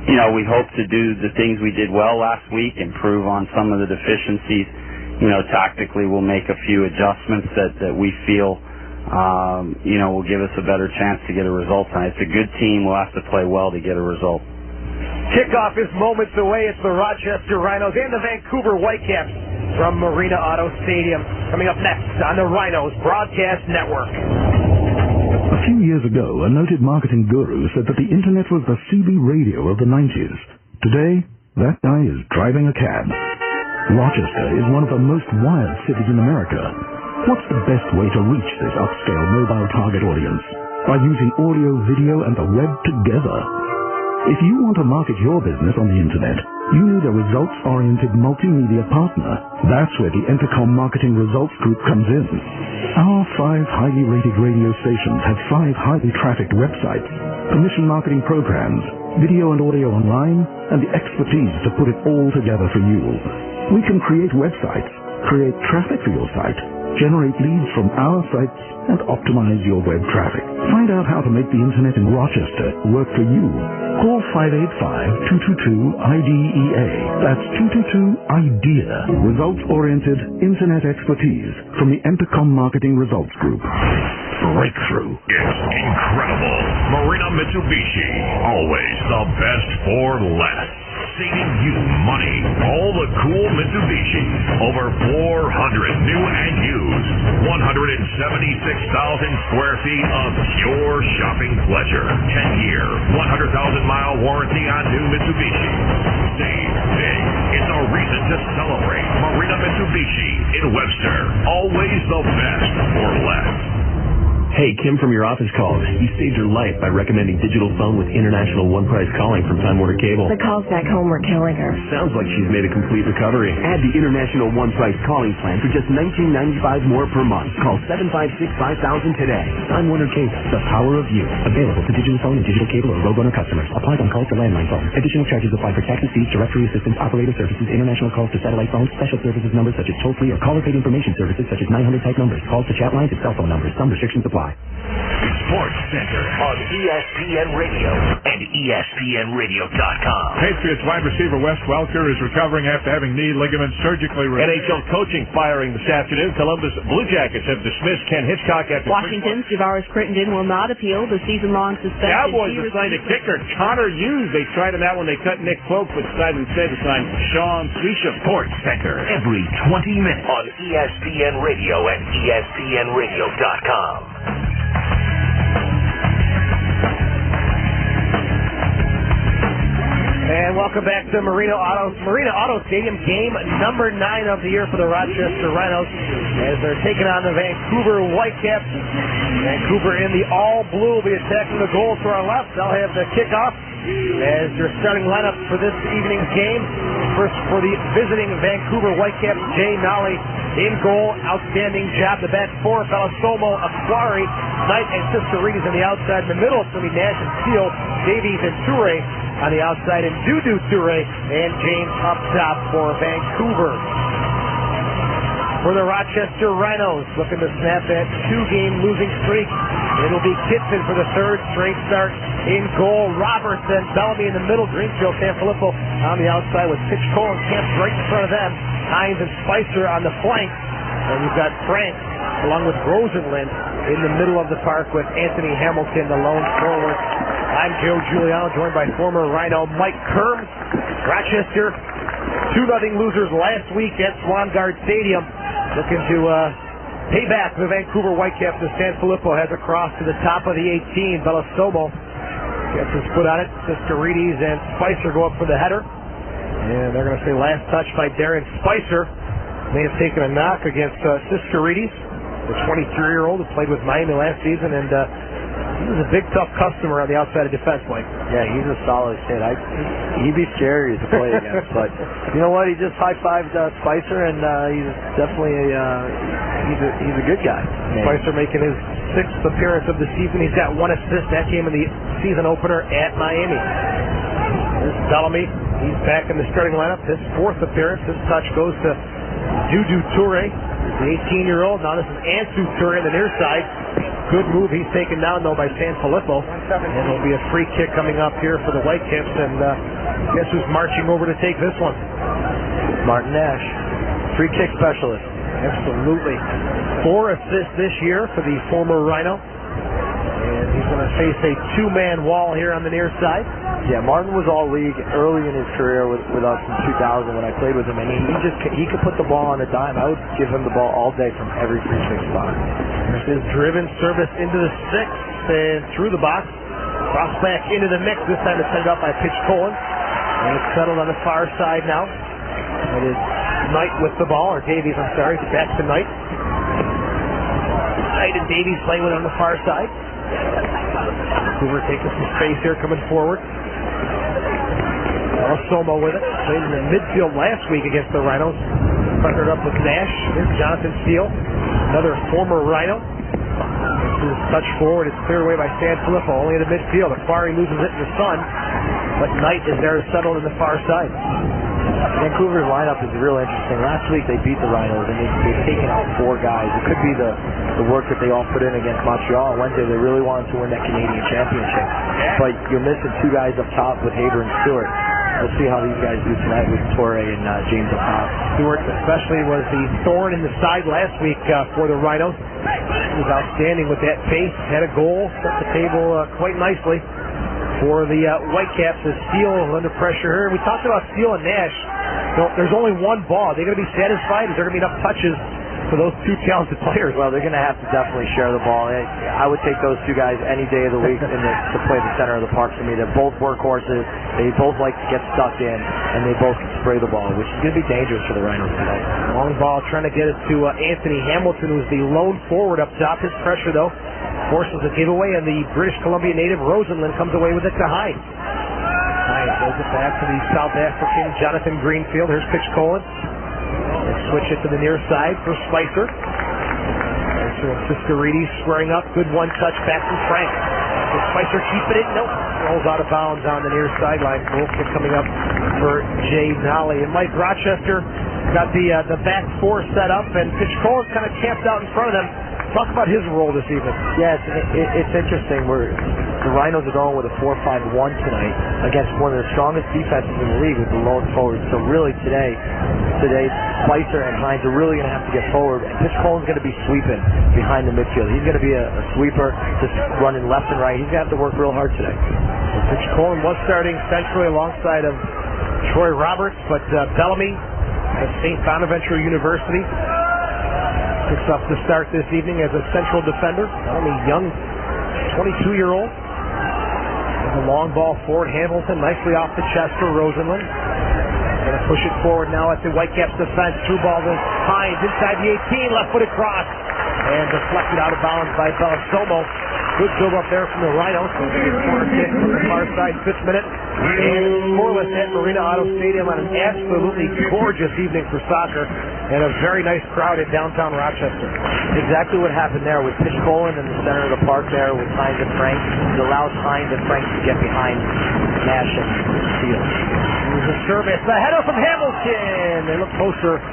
we hope to do the things we did well last week, improve on some of the deficiencies. Tactically we'll make a few adjustments that we feel, will give us a better chance to get a result tonight. It's a good team. We'll have to play well to get a result. Kickoff is moments away. It's the Rochester Rhinos and the Vancouver Whitecaps from Marina Auto Stadium. Coming up next on the Rhinos Broadcast Network. A few years ago, a noted marketing guru said that the internet was the CB radio of the 90s. Today, that guy is driving a cab. Rochester is one of the most wired cities in America. What's the best way to reach this upscale mobile target audience? By using audio, video, and the web together. If you want to market your business on the internet, you need a results-oriented multimedia partner. That's where the Intercom Marketing Results Group comes in. Our 5 highly rated radio stations have 5 highly trafficked websites, commission marketing programs, video and audio online, and the expertise to put it all together for you. We can create websites, create traffic for your site, generate leads from our sites, and optimize your web traffic. Find out how to make the internet in Rochester work for you. Call 585-222-IDEA. That's 222-IDEA. Results-oriented internet expertise from the Intercom Marketing Results Group. Breakthrough. It's incredible. Marina Mitsubishi. Always the best for less. Saving you money. All the cool Mitsubishi. Over 400 new and used. 176,000 square feet of pure shopping pleasure. 10-year, 100,000-mile warranty on new Mitsubishi. Save big. It's a reason to celebrate. Marina Mitsubishi in Webster. Always the best for less. Hey, Kim from your office called. You saved her life by recommending digital phone with international one-price calling from Time Warner Cable. The calls back home were killing her. Sounds like she's made a complete recovery. Add the international one-price calling plan for just $19.95 more per month. Call 756-5000 today. Time Warner Cable, the power of you. Available to digital phone and digital cable or Roadrunner customers. Applies on calls to landline phone. Additional charges apply for tax and fees, directory assistance, operator services, international calls to satellite phones, special services numbers such as toll-free or caller-paid information services such as 900-type numbers, calls to chat lines and cell phone numbers. Some restrictions apply. Sports Center on ESPN Radio and ESPNRadio.com. Patriots wide receiver Wes Welker is recovering after having knee ligament surgically removed. NHL coaching firing this afternoon. Columbus Blue Jackets have dismissed Ken Hitchcock after Washington's Javaris Crittenden will not appeal the season-long suspension. Cowboys have signed a kicker, Connor Hughes. They tried him out when they cut Nick Folk, but decided instead to sign Sean Swisham. Sports Center every 20 minutes on ESPN Radio and ESPNRadio.com. And welcome back to Marina Auto Stadium, game number 9 of the year for the Rochester Rhinos as they're taking on the Vancouver Whitecaps. Vancouver in the all-blue will be attacking the goal to our left. They'll have the kickoff as their starting lineup for this evening's game. First for the visiting Vancouver Whitecaps, Jay Nolly in goal. Outstanding job. The back four, Belasomo, Aquari, Knight, and Siskarides on the outside. In the middle, it's going to be Nash and Steele, Davies and Toure on the outside, and Dudu Toure and James up top for Vancouver. For the Rochester Rhinos, looking to snap that 2-game losing streak. It'll be Kitson for the 3rd straight start in goal. Robertson, Bellamy in the middle, Greenfield, Sanfilippo on the outside with Pitchkolan camped right in front of them. Hines and Spicer on the flank. And you've got Frank along with Rosenlund in the middle of the park with Anthony Hamilton, the lone forward. I'm Joe Giuliano, joined by former Rhino Mike Kerms. Rochester, 2-0 losers last week at Swangard Stadium. Looking to pay back the Vancouver Whitecaps as Sanfilippo has a cross to the top of the 18. Belasomo gets his foot on it. Siskarides and Spicer go up for the header. And they're going to say last touch by Darren Spicer. May have taken a knock against Siskarides, the 23-year-old who played with Miami last season, and he was a big, tough customer on the outside of defense, Mike. Yeah, he's a solid kid. He'd be scary to play against, but you know what? He just high-fived Spicer, and he's definitely he's a good guy. Spicer making his 6th appearance of the season. He's got 1 assist. That came in the season opener at Miami. Here's Bellamy He's back in the starting lineup. His fourth appearance. His touch goes to Dudu Toure, the 18-year-old. Now this is Ansu Toure on the near side. Good move. He's taken down, though, by Sanfilippo. And there'll be a free kick coming up here for the Whitecaps. And guess who's marching over to take this one? Martin Nash, free kick specialist. Absolutely. 4 assists this year for the former Rhino. And he's going to face a two-man wall here on the near side. Yeah, Martin was all league early in his career with us in 2000 when I played with him, and he could put the ball on a dime. I would give him the ball all day from every free kick spot. This is driven service into the 6th and through the box. Cross back into the mix. This time it's headed up by Pitchkolan. And it's settled on the far side now. It is Knight with the ball, or Davies, I'm sorry. Back to Knight. Knight and Davies playing with it on the far side. Vancouver taking some space here coming forward. Somo with it. Played in the midfield last week against the Rhinos. Partnered up with Nash. Here's Jonathan Steele, another former Rhino. This is touch forward. It's cleared away by Sanfilippo, only in the midfield. Aquari loses it in the sun, but Knight is there settled in the far side. Vancouver's lineup is real interesting. Last week they beat the Rhinos, and they've taken out 4 guys. It could be the work that they all put in against Montreal on Wednesday. They really wanted to win that Canadian championship. But you're missing 2 guys up top with Haber and Stewart. We'll see how these guys do tonight with Torre and James up top. Stewart especially was the thorn in the side last week for the Rhinos. He was outstanding with that pace, had a goal, set the table quite nicely for the Whitecaps as Steele under pressure here. We talked about Steele and Nash. There's only one ball. Are they going to be satisfied? Is there going to be enough touches for those 2 talented players? Well, they're going to have to definitely share the ball. I would take those 2 guys any day of the week to play the center of the park for me. They're both workhorses. They both like to get stuck in, and they both can spray the ball, which is going to be dangerous for the Rhinos tonight. Long ball trying to get it to Anthony Hamilton, who's the lone forward up top. His pressure, though, forces a giveaway, and the British Columbia native Rosenlund comes away with it to Hyde. Hyde goes it back to the South African Jonathan Greenfield. Here's Pitchkolan. Switch it to the near side for Spicer. Spicer and Siskarides squaring up. Good one touch back from Frank. Will Spicer keep it in? Nope. Rolls out of bounds on the near sideline. Goal kick coming up for Jay Nolly. And Mike Rochester got the back 4 set up, and Pitchkolan's kind of camped out in front of them. Talk about his role this evening. Yeah, it's interesting. The Rhinos are going with a 4-5-1 tonight against one of the strongest defenses in the league with the lone forward. So really today, Spicer and Hines are really going to have to get forward. And Pitchkolan's going to be sweeping behind the midfield. He's going to be a sweeper, just running left and right. He's going to have to work real hard today. Pitchkolan was starting centrally alongside of Troy Roberts, but Bellamy at St. Bonaventure University picks up the start this evening as a central defender. Bellamy, young 22-year-old. With a long ball forward. Hamilton nicely off the chest for Rosenlund. Going to push it forward now at the Whitecaps defense. Through ball to Hines inside the 18. Left-footed cross. And deflected out of bounds by Belsomo. Good build up there from the Rhinos. Corner kick from the far side, 5th minute. And scoreless at Marina Auto Stadium on an absolutely gorgeous evening for soccer. And a very nice crowd in downtown Rochester. Exactly what happened there with Pitchkolan in the center of the park there with Hines and Frank. It allows Hines and Frank to get behind Nash and Steele. Here's a service. The header from Hamilton. They look closer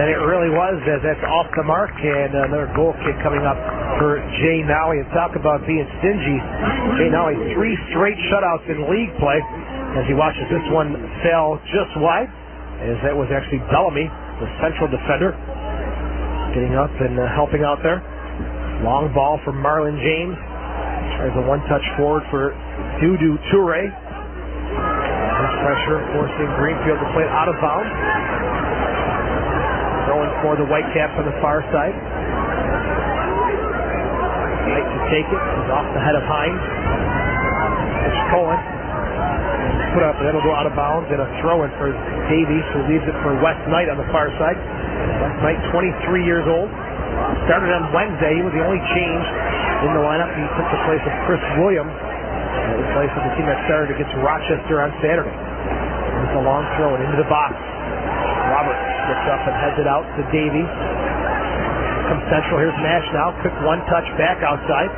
than it really was, as that's off the mark. And another goal kick coming up for Jay Nolly. And talk about being stingy. Jay Nolly, 3 straight shutouts in league play as he watches this one sail just wide, as that was actually Bellamy, the central defender, getting up and helping out there. Long ball from Marlon James. Tries a one-touch forward for Dudu Toure. His pressure forcing Greenfield to play it out of bounds. Going for the Whitecaps on the far side. Knight to take it. He's off the head of Hines. Pitchkolan. Put up, and that'll go out of bounds, and a throw-in for Davies, who leaves it for Wes Knight on the far side. Wes Knight, 23 years old. Started on Wednesday. He was the only change in the lineup. He took the place of Chris Williams, in place of the team that started against Rochester on Saturday. It's a long throw and into the box. Roberts gets up and heads it out to Davies. Comes central. Here's Nash now. Quick one-touch back outside.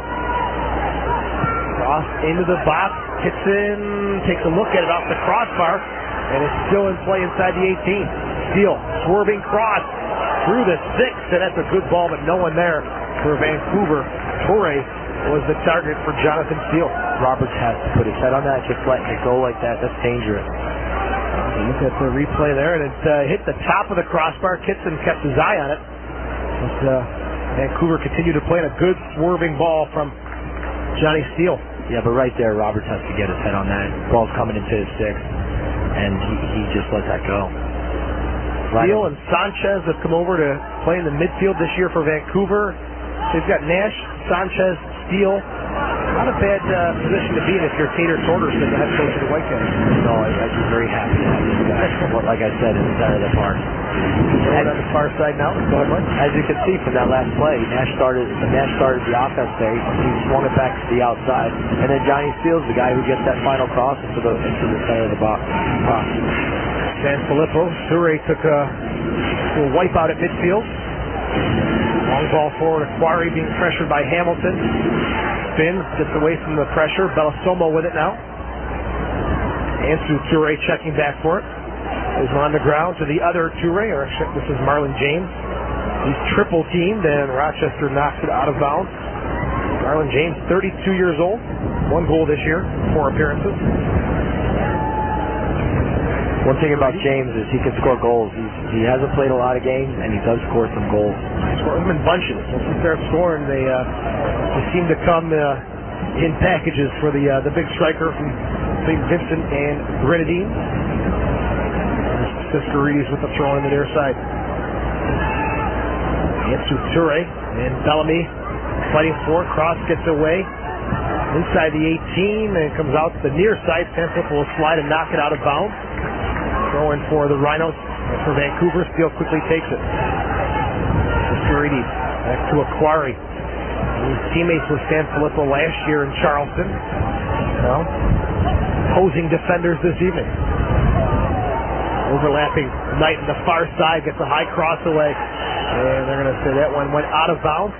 Cross into the box. Kitson takes a look at it off the crossbar, and it's still in play inside the 18. Steele, swerving cross through the 6, and that's a good ball, but no one there for Vancouver. Torre was the target for Jonathan Steele. Roberts has to put his head on that. Just letting it go like that, that's dangerous. Look at the replay there, and it hit the top of the crossbar. Kitson kept his eye on it. But, Vancouver continued to play in a good swerving ball from Johnny Steele. Yeah, but right there, Roberts has to get his head on that. Ball's coming into his 6, and he just let that go. Steele and Sanchez have come over to play in the midfield this year for Vancouver. They've got Nash, Sanchez, Steele. Not a bad position to be in if you're Tater Torgerson, the head coach of the Whitecaps. No, I'd be very happy to have this guy. Like I said, in the center of the park. And on the far side now. As you can see from that last play, Nash started the offense there. He swung it back to the outside, and then Johnny Steele's the guy who gets that final cross into the center of the box. San Filippo. Toure took a little wipeout at midfield. Long ball forward. Aquari being pressured by Hamilton. Spins, gets away from the pressure. Bellosomo with it now. Ansu Toure checking back for it. Is on the ground to the other Toure, or this is Marlon James. He's triple teamed, and Rochester knocks it out of bounds. Marlon James, 32 years old, 1 goal this year, 4 appearances. One thing about James is he can score goals. He hasn't played a lot of games, and he does score some goals. He scores them in bunches. Once they start scoring, they seem to come in packages for the big striker from St. Vincent and Grenadine. Siskarides with the throw on the near side. Ansu Toure and Bellamy fighting for it. Cross gets away inside the 18 and comes out to the near side. Sanfilip will slide and knock it out of bounds. Throw in for the Rhinos for Vancouver. Steele quickly takes it. Siskarides back to Aquari. His teammates with Sanfilippo last year in Charleston. Well, posing defenders this evening. Overlapping Knight on the far side, gets a high cross away, and they're going to say that one went out of bounds.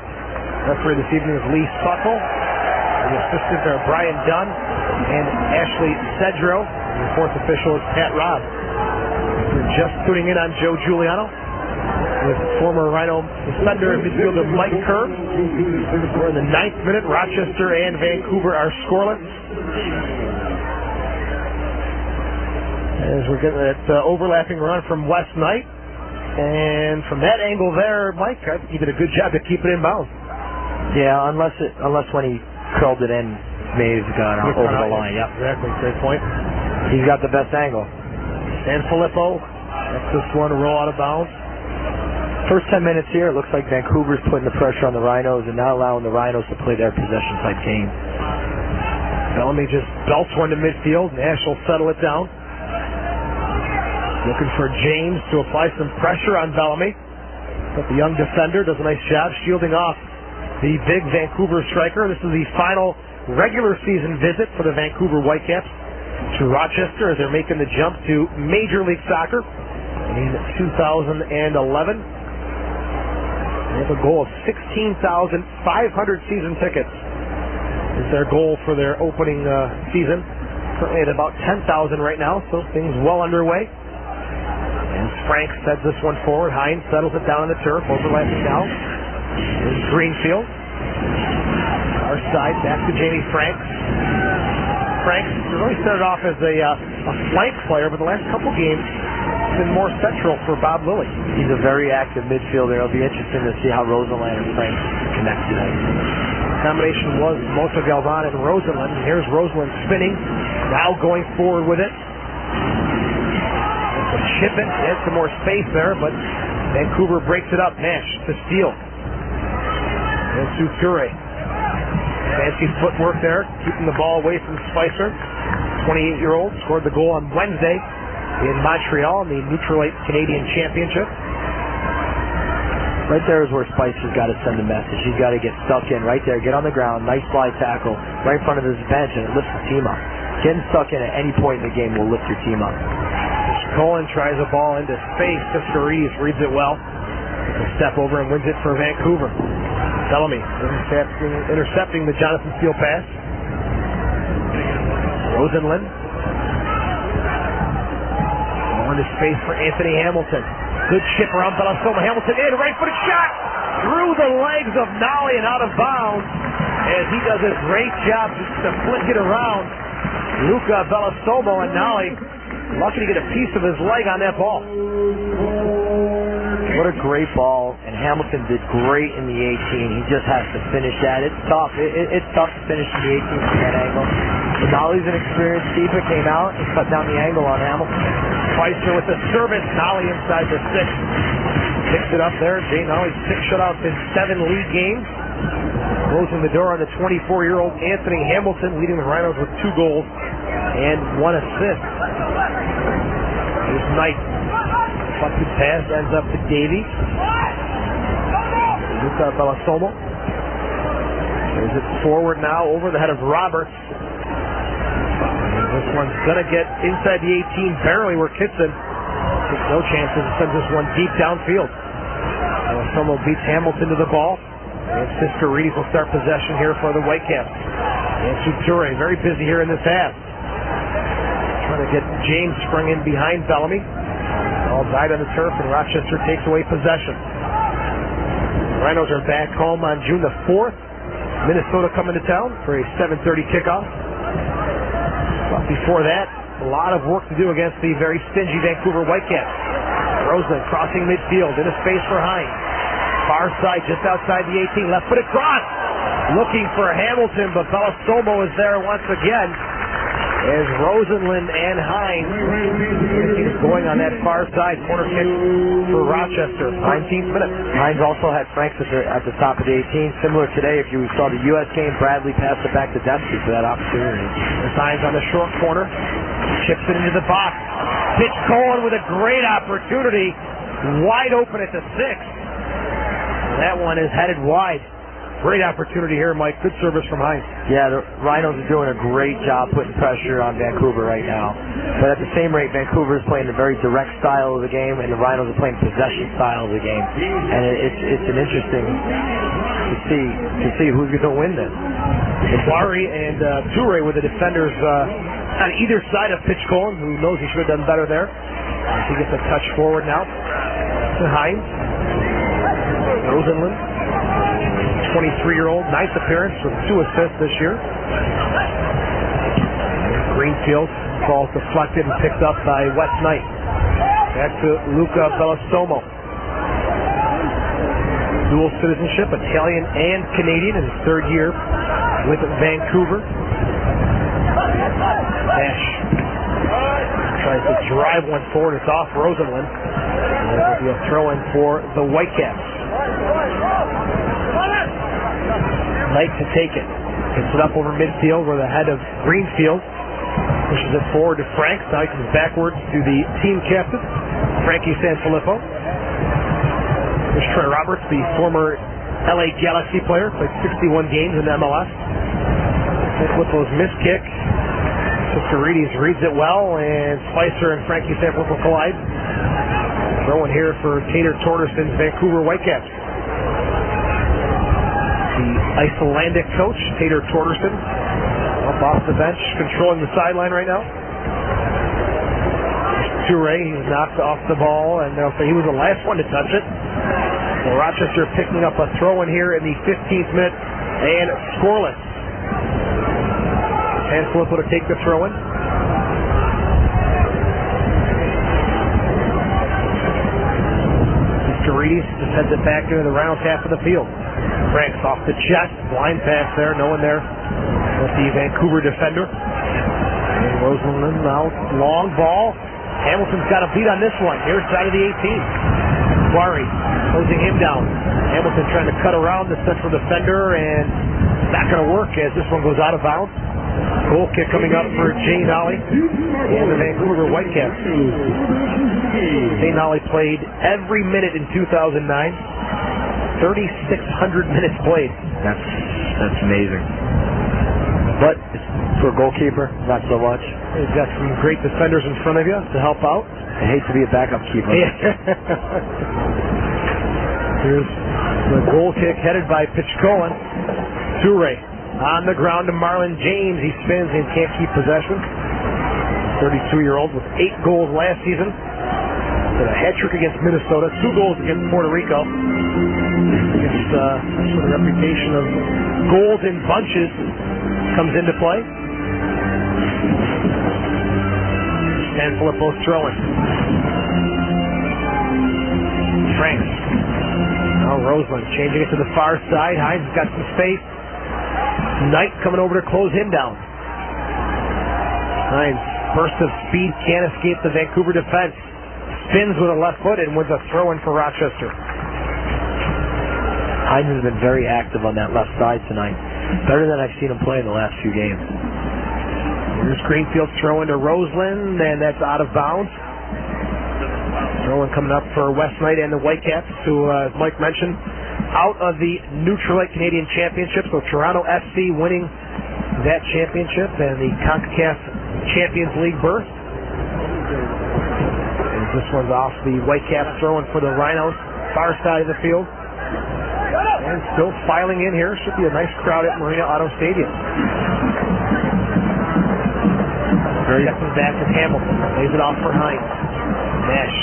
Referee this evening is Lee Suckle. The assistants are Brian Dunn and Ashley Cedro. The fourth official is Pat Robb. We're just tuning in on Joe Giuliano with former Rhino defender and midfielder Mike Kerr. We're in the 9th minute. Rochester and Vancouver are scoreless. As we're getting that overlapping run from Wes Knight. And from that angle there, Mike, he did a good job to keep it in bounds. Yeah, unless when he curled it in, may have gone over the line. Yep. Exactly, great point. He's got the best angle. San Filippo, that's this one roll out of bounds. First 10 minutes here, it looks like Vancouver's putting the pressure on the Rhinos and not allowing the Rhinos to play their possession-type game. Bellamy just belts one to midfield. Nash will settle it down. Looking for James to apply some pressure on Bellamy. But the young defender does a nice job shielding off the big Vancouver striker. This is the final regular season visit for the Vancouver Whitecaps to Rochester as they're making the jump to Major League Soccer in 2011. They have a goal of 16,500 season tickets. Is their goal for their opening season. Currently at about 10,000 right now, so things well underway. And Frank sends this one forward. Hines settles it down on the turf, overlapping now. Here's Greenfield. Our side, back to Jamie Franks. Franks really started off as a flank player, but the last couple games has been more central for Bob Lilly. He's a very active midfielder. It'll be interesting to see how Rosenland and Franks connect tonight. The combination was Moto Galvan and Rosenland. Here's Rosenland spinning, now going forward with it. Chip it, has some more space there, but Vancouver breaks it up. Nash to Steele. And Toure. Fancy footwork there, keeping the ball away from Spicer. 28-year-old, scored the goal on Wednesday in Montreal in the Neutralite Canadian Championship. Right there is where Spicer's got to send a message. He's got to get stuck in right there, get on the ground, nice slide tackle right in front of his bench, and it lifts the team up. Getting stuck in at any point in the game will lift your team up. Pitchkolan tries a ball into space. Siskarides reads it well. Takes a step over and wins it for Vancouver. Bellamy intercepting the Jonathan Steele pass. Rosenlund. More into space for Anthony Hamilton. Good chip around Bellosomo. Hamilton in, right-footed shot through the legs of Nolly and out of bounds. As he does a great job just to flick it around. Luca Bellosomo and Nolly lucky to get a piece of his leg on that ball. What a great ball, and Hamilton did great in the 18. He just has to finish that. It's tough. It's tough to finish in the 18 from that angle. But Nolly's an experienced keeper, came out and cut down the angle on Hamilton. Spicer with the service. Nolly inside the 6. Picks it up there. Jay Nolly's 6 shutouts in 7 league games. Closing the door on the 24-year-old Anthony Hamilton, leading the Rhinos with 2 goals and 1 assist. Here's Knight. Deflected pass ends up to Davies. Luca Bellosomo. There's it forward now over the head of Roberts. This one's going to get inside the 18 barely where Kitson takes no chances and sends this one deep downfield. Bellosomo beats Hamilton to the ball. And Siskarides will start possession here for the Whitecaps. And Suture very busy here in this half. Trying to get James sprung in behind Bellamy. All died on the turf, and Rochester takes away possession. The Rhinos are back home on June the 4th. Minnesota coming to town for a 7:30 kickoff. But before that, a lot of work to do against the very stingy Vancouver Whitecaps. Roseland crossing midfield into space for Hines. Far side, just outside the 18, left-footed cross. Looking for Hamilton, but Bellosomo is there once again. As Rosenlund and Hines going on that far side. Corner kick for Rochester. 19th minute. Hines also had Franks at the top of the 18. Similar today, if you saw the U.S. game, Bradley passed it back to Dempsey for that opportunity. There's Hines on the short corner. Chips it into the box. Pitchkolan with a great opportunity. Wide open at the 6. That one is headed wide. Great opportunity here, Mike. Good service from Hines. Yeah, the Rhinos are doing a great job putting pressure on Vancouver right now. But at the same rate, Vancouver is playing a very direct style of the game, and the Rhinos are playing possession style of the game. And it's an interesting to see who's going to win this. Barry and Toure were the defenders on either side of Pitchkolan, who knows he should have done better there. He gets a touch forward now to Hines. Rosenlund. 23-year-old, nice appearance with 2 assists this year. Greenfield, ball deflected and picked up by Wes Knight. Back to Luca Bellosomo. Dual citizenship, Italian and Canadian, in his 3rd year with Vancouver. Dash tries to drive one forward. It's off Rosenlund. And it will be a throw-in for the Whitecaps. Knight to take it. Gets it up over midfield where the head of Greenfield pushes it forward to Franks. Now he comes backwards to the team captain, Frankie Sanfilippo. There's Trey Roberts, the former LA Galaxy player, played 61 games in MLS. Sanfilippo's missed kick. Siskarides reads it well, and Spicer and Frankie Sanfilippo collide. Throwing here for Tater Torderson's Vancouver Whitecaps. The Icelandic coach, Tater Torderson, up off the bench, controlling the sideline right now. Toure, he's knocked off the ball, and they'll say he was the last one to touch it. So Rochester picking up a throw-in here in the 15th minute, and scoreless. Sanfilippo to take the throw-in. Siskarides just heads it back into the Rhinos half of the field. Franks off the chest, blind pass there, no one there with the Vancouver defender. And Rosenlund now, long ball. Hamilton's got a beat on this one, near side of the 18. Quarry closing him down. Hamilton trying to cut around the central defender, and not going to work as this one goes out of bounds. Goal kick coming up for Jay Nolly and the Vancouver Whitecaps. Jay Nolly played every minute in 2009. 3,600 minutes played. That's amazing. But for a goalkeeper, not so much. He's got some great defenders in front of you to help out. I hate to be a backup keeper. Here's the goal kick headed by Pitchkolan. Toure On the ground to Marlon James. He spins and can't keep possession. 32-year-old with 8 goals last season. Did a hat trick against Minnesota, 2 goals against Puerto Rico. His sort of reputation of goals in bunches comes into play. Sanfilippo's throwing. Franks. Now Roseland changing it to the far side. Hines has got some space. Knight coming over to close him down. Hines, burst of speed, can't escape the Vancouver defense. Spins with a left foot and wins a throw-in for Rochester. Hines has been very active on that left side tonight. Better than I've seen him play in the last few games. Here's Greenfield's throw into Roseland, and that's out of bounds. Throw-in coming up for West Knight and the Whitecaps, who, as Mike mentioned, out of the Nutrilite Canadian Championship. So Toronto FC winning that championship and the CONCACAF Champions League berth. And this one's off the Whitecaps throwing for the Rhinos, far side of the field. And still filing in here. Should be a nice crowd at Marina Auto Stadium. Stepping back with Hamilton. Lays it off for Hines. Nash.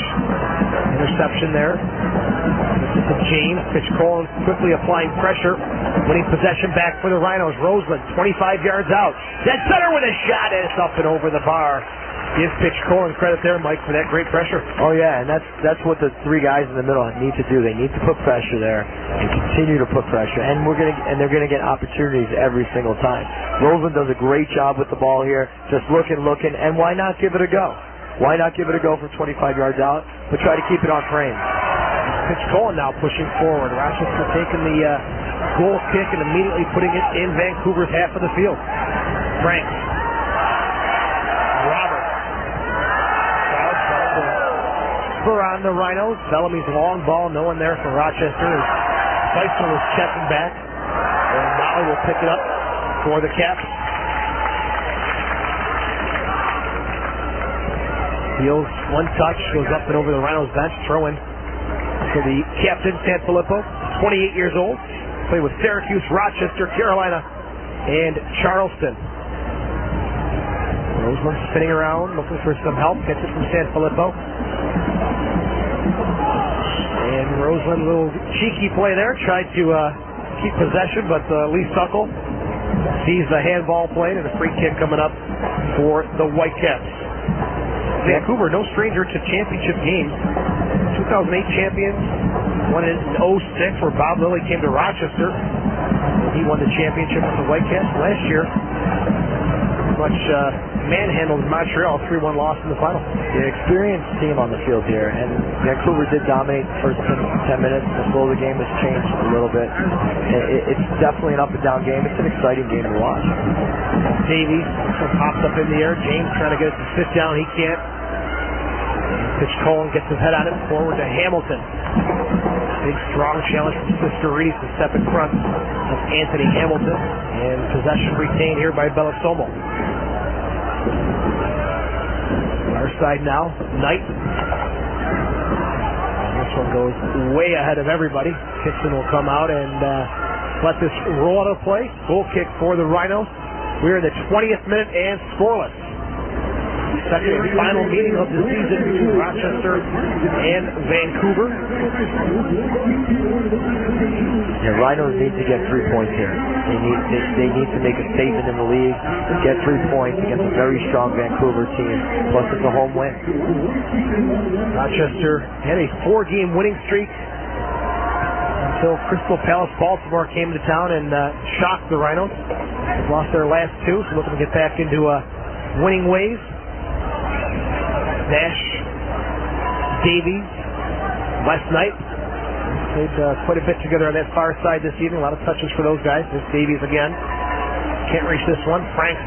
Interception there. This is to James. Pitchkolan quickly applying pressure. Winning possession back for the Rhinos. Roseland, 25 yards out. Dead center with a shot, and it's up and over the bar. Give Pitchkolan credit there, Mike, for that great pressure. Oh yeah, and that's what the 3 guys in the middle need to do. They need to put pressure there and continue to put pressure. And they're gonna get opportunities every single time. Roseland does a great job with the ball here, just looking, and why not give it a go? Why not give it a go from 25 yards out, but try to keep it on frame? Pitchkolan now pushing forward. Rochester taking the goal kick and immediately putting it in Vancouver's half of the field. Franks. Roberts. For on the Rhinos. Bellamy's long ball, no one there for Rochester. Spicer was checking back. And Molly will pick it up for the Caps. Feels one touch, goes up and over the Rhinos bench, throw in to the captain, Sanfilippo, 28 years old, played with Syracuse, Rochester, Carolina, and Charleston. Roseland spinning around, looking for some help, gets it from Sanfilippo. And Roseland, a little cheeky play there, tried to keep possession, but Lee Suckle sees the handball played and a free kick coming up for the Whitecaps. Vancouver, no stranger to championship games. 2008 champions, won it in 06 where Bob Lilly came to Rochester. He won the championship with the Whitecaps last year. Much manhandled Montreal, 3-1 loss in the final. The experienced team on the field here, and Vancouver did dominate the first 10 minutes. The flow of the game has changed a little bit. It's definitely an up and down game. It's an exciting game to watch. Davies pops up in the air. James trying to get it to sit down. He can't. Pitchkolan gets his head on it. Forward to Hamilton. Big strong challenge from Sister Reese to step in front of Anthony Hamilton. And possession retained here by Bellosomo. Our side now, Knight. And this one goes way ahead of everybody. Kitson will come out and let this roll out of play. Goal kick for the Rhinos. We're in the 20th minute and scoreless. Second and final meeting of the season between Rochester and Vancouver. Yeah, Rhinos need to get 3 points here. They need to make a statement in the league, get 3 points against a very strong Vancouver team. Plus, it's a home win. Rochester had a 4-game winning streak until Crystal Palace Baltimore came to town and shocked the Rhinos. They've lost their last 2, so looking to get back into winning ways. Nash, Davies, West Knight played quite a bit together on that far side this evening. A lot of touches for those guys. This Davies again. Can't reach this one. Franks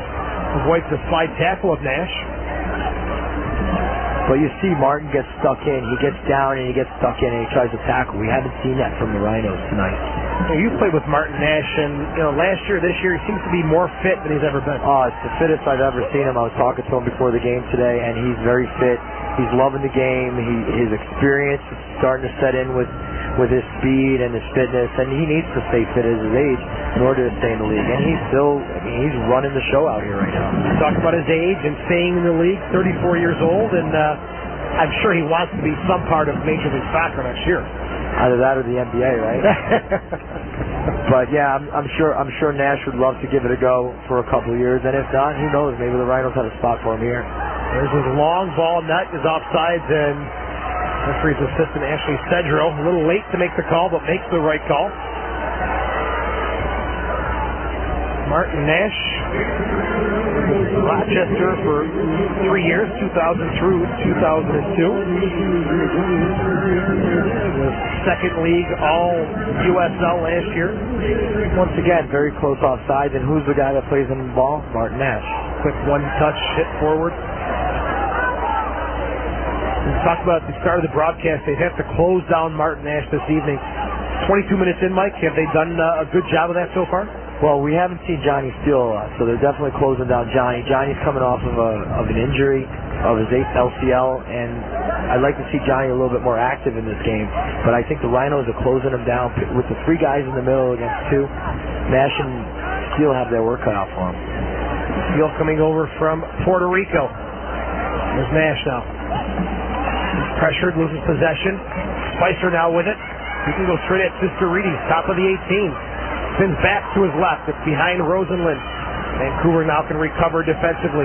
avoids the slide tackle of Nash. But you see Martin gets stuck in. He gets down and he gets stuck in and he tries to tackle. We haven't seen that from the Rhinos tonight. You played with Martin Nash, and last year, this year, he seems to be more fit than he's ever been. Oh, it's the fittest I've ever seen him. I was talking to him before the game today, and he's very fit. He's loving the game. His experience is starting to set in with with his speed and his fitness, and he needs to stay fit at his age in order to stay in the league. And he's running the show out here right now. Talk about his age and staying in the league, 34 years old, and I'm sure he wants to be some part of Major League Soccer next year. Either that or the NBA, right? But yeah, I'm sure Nash would love to give it a go for a couple of years, and if not, who knows? Maybe the Rhinos have a spot for him here. There's his long ball, nut is offsides, and referee's assistant Ashley Cedro a little late to make the call, but makes the right call. Martin Nash, Rochester for 3 years, 2000 through 2002. Was second league All-USL last year. Once again, very close offside. And who's the guy that plays in the ball? Martin Nash. Quick one-touch hit forward. We talked about at the start of the broadcast, they'd have to close down Martin Nash this evening. 22 minutes in, Mike. Have they done a good job of that so far? Well, we haven't seen Johnny steal a lot, so they're definitely closing down Johnny. Johnny's coming off of an injury of his 8th LCL, and I'd like to see Johnny a little bit more active in this game. But I think the Rhinos are closing him down with the 3 guys in the middle against 2. Nash and Steele have their work cut out for him. Steele coming over from Puerto Rico. There's Nash now. He's pressured, loses possession. Spicer now with it. He can go straight at Sisterides, top of the 18. Spins back to his left. It's behind Rosenlund. Vancouver now can recover defensively.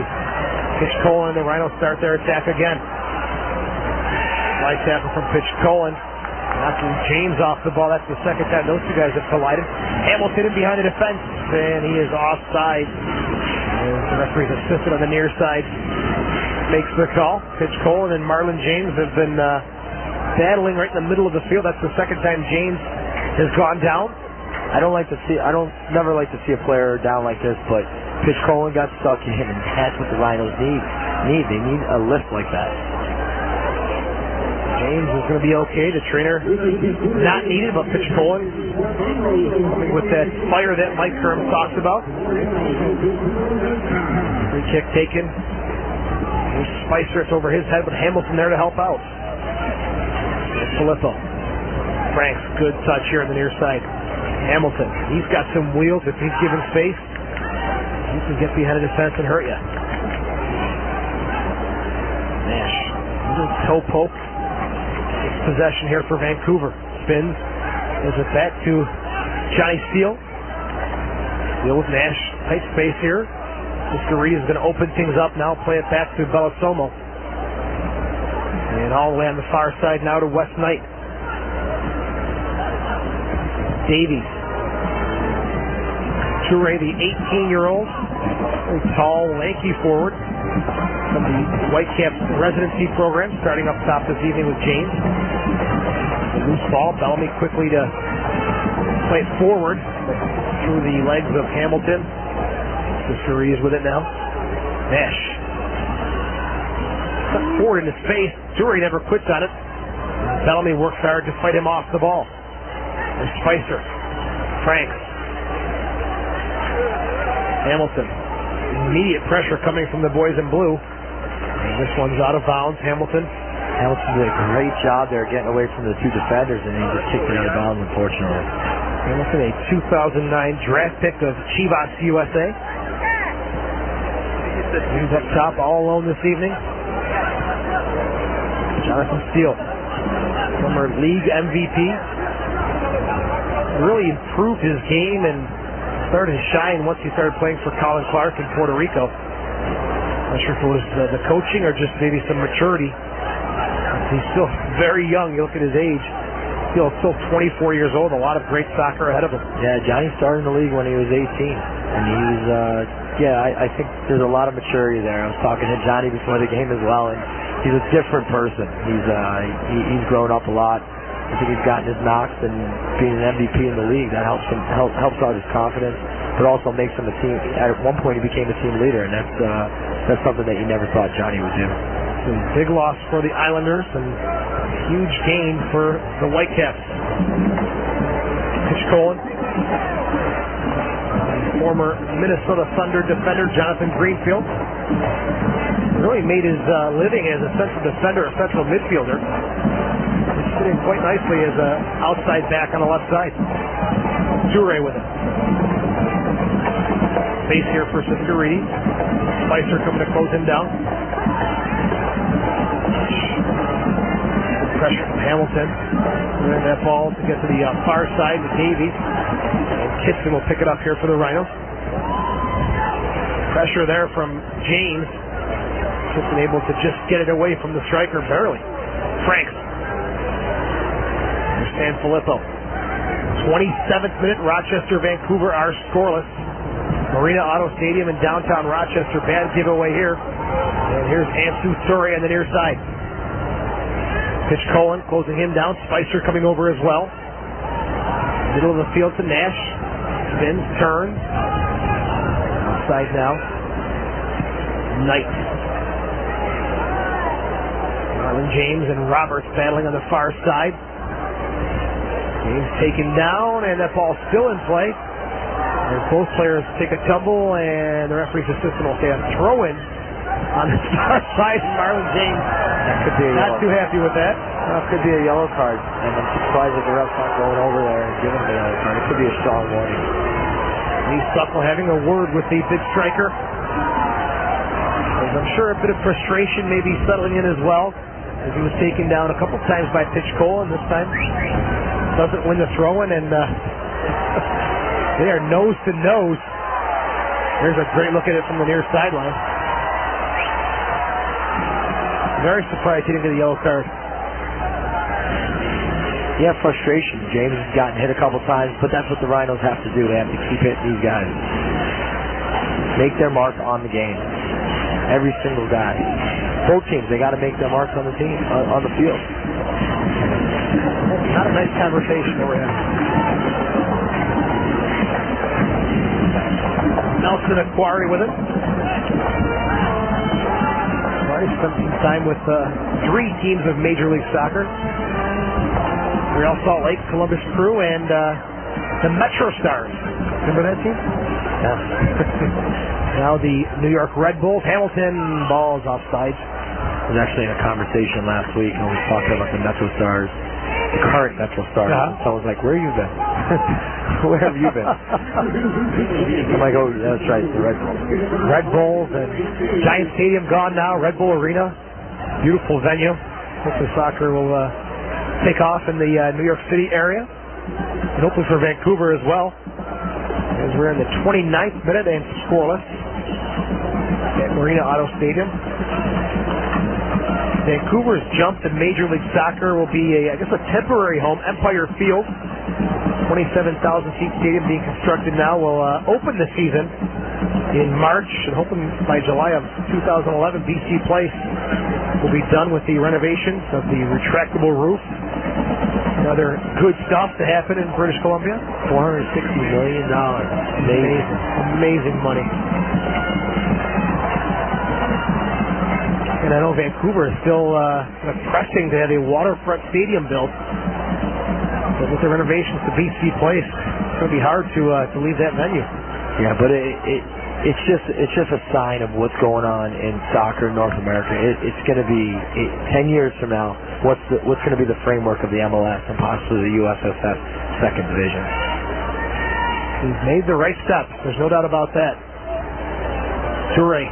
Pitchkolan and the Rhinos start their attack again. Light tackle from Pitchkolan. Knocking James off the ball. That's the second time those 2 guys have collided. Hamilton in behind the defense, and he is offside. And the referee's assistant on the near side makes the call. Pitchkolan and Marlon James have been battling right in the middle of the field. That's the second time James has gone down. I don't never like to see a player down like this, but Pitchkolan got stuck in, and that's what the Rhinos need. They need a lift like that. James is going to be okay. The trainer not needed, but Pitchkolan coming with that fire that Mike Kerm talks about. Free kick taken. Here's Spicer. It's over his head, but Hamilton there to help out. Filippo. Franks, good touch here on the near side. Hamilton, he's got some wheels. If he's given space, he can get behind the defense and hurt you. Nash, little toe poke. Takes possession here for Vancouver. Spins, gives it back to Johnny Steele. Steele with Nash, tight space here. Mr. Reed is going to open things up now, play it back to Bellasomo. And all the way on the far side now to West Knight. Davies. Toure, the 18-year-old, very tall, lanky forward from the Whitecaps residency program, starting up top this evening with James. The loose ball, Bellamy quickly to play it forward through the legs of Hamilton. Toure is with it now. Nash. Cut forward into space. Toure never quits on it. Bellamy works hard to fight him off the ball. And Spicer. Franks. Hamilton. Immediate pressure coming from the boys in blue. And this one's out of bounds. Hamilton did a great job there getting away from the 2 defenders, and he just kicked it out of bounds, unfortunately. Hamilton, a 2009 draft pick of Chivas USA. He's up top all alone this evening. Jonathan Steele, former league MVP. Really improved his game and started to shine once he started playing for Colin Clark in Puerto Rico. Not sure if it was the coaching or just maybe some maturity. He's still very young. You look at his age. Still 24 years old. A lot of great soccer ahead of him. Yeah, Johnny started in the league when he was 18. And he's, I think there's a lot of maturity there. I was talking to Johnny before the game as well, and he's a different person. He's grown up a lot. I think he's gotten his knocks, and being an MVP in the league, that helps out his confidence, but also makes him a team. At one point, he became a team leader, and that's something that you never thought Johnny would do. So big loss for the Islanders, and huge gain for the Whitecaps. Pitchkolan, former Minnesota Thunder defender Jonathan Greenfield, really made his living as a central defender, a central midfielder. His Fit in quite nicely as an outside back on the left side. Toure with it. Space here for Security. Spicer coming to close him down. Pressure from Hamilton. And that ball to get to the far side to Davies. And Kitson will pick it up here for the Rhinos. Pressure there from James. Kitson able to just get it away from the striker barely. Franks. There's San Filippo. 27th minute, Rochester, Vancouver are scoreless. Marina Auto Stadium in downtown Rochester. Bad giveaway here. And here's Ansu Toure on the near side. Pitchkolan closing him down. Spicer coming over as well. Middle of the field to Nash. Spins, turns. Outside now. Knight. Marlon James and Roberts battling on the far side. James taken down, and that ball still in play. As both players take a tumble, and the referee's assistant will say a throw-in on the far side. Marlon James that could be not too happy with that. That could be a yellow card, and I'm surprised that the ref's not going over there and giving him a yellow card. It could be a strong warning. Lee Suckle having a word with the big striker. As I'm sure a bit of frustration may be settling in as well, as he was taken down a couple times by Pitchkolan. This time doesn't win the throw-in, and they are nose to nose. There's a great look at it from the near sideline. Very surprised he didn't get a yellow card. Yeah, frustration. James has gotten hit a couple times, but that's what the Rhinos have to do. They have to keep hitting these guys. Make their mark on the game. Every single guy. Both teams, they got to make their marks on the team, on the field. Not a nice conversation that we're having. Nelson Aquari with it. Aquari spent some time with 3 teams of Major League Soccer. Real Salt Lake, Columbus Crew, and the Metro Stars. Remember that team? Yeah. Now the New York Red Bulls. Hamilton, balls offside. I was actually in a conversation last week, and we was talking about the Metro Stars, the current Metro Stars. Uh-huh. So I was like, where have you been? Where have you been? I'm like, oh, that's right, the Red Bulls. Red Bulls and Giant Stadium gone now. Red Bull Arena. Beautiful venue. Hopefully soccer will take off in the New York City area. And hopefully for Vancouver as well. As we're in the 29th minute and scoreless at Marina Auto Stadium. Vancouver's jump to Major League Soccer will be a temporary home. Empire Field, 27,000-seat stadium being constructed now, will open the season in March, and hoping by July of 2011, BC Place will be done with the renovations of the retractable roof. Other good stuff to happen in British Columbia. $460 million. Amazing money. And I know Vancouver is still pressing to have a waterfront stadium built. But with the renovations to BC Place, it's going to be hard to leave that venue. Yeah, but it's just a sign of what's going on in soccer in North America. It's going to be 10 years from now. What's going to be the framework of the MLS and possibly the USSF second division? He's made the right steps. There's no doubt about that. Toure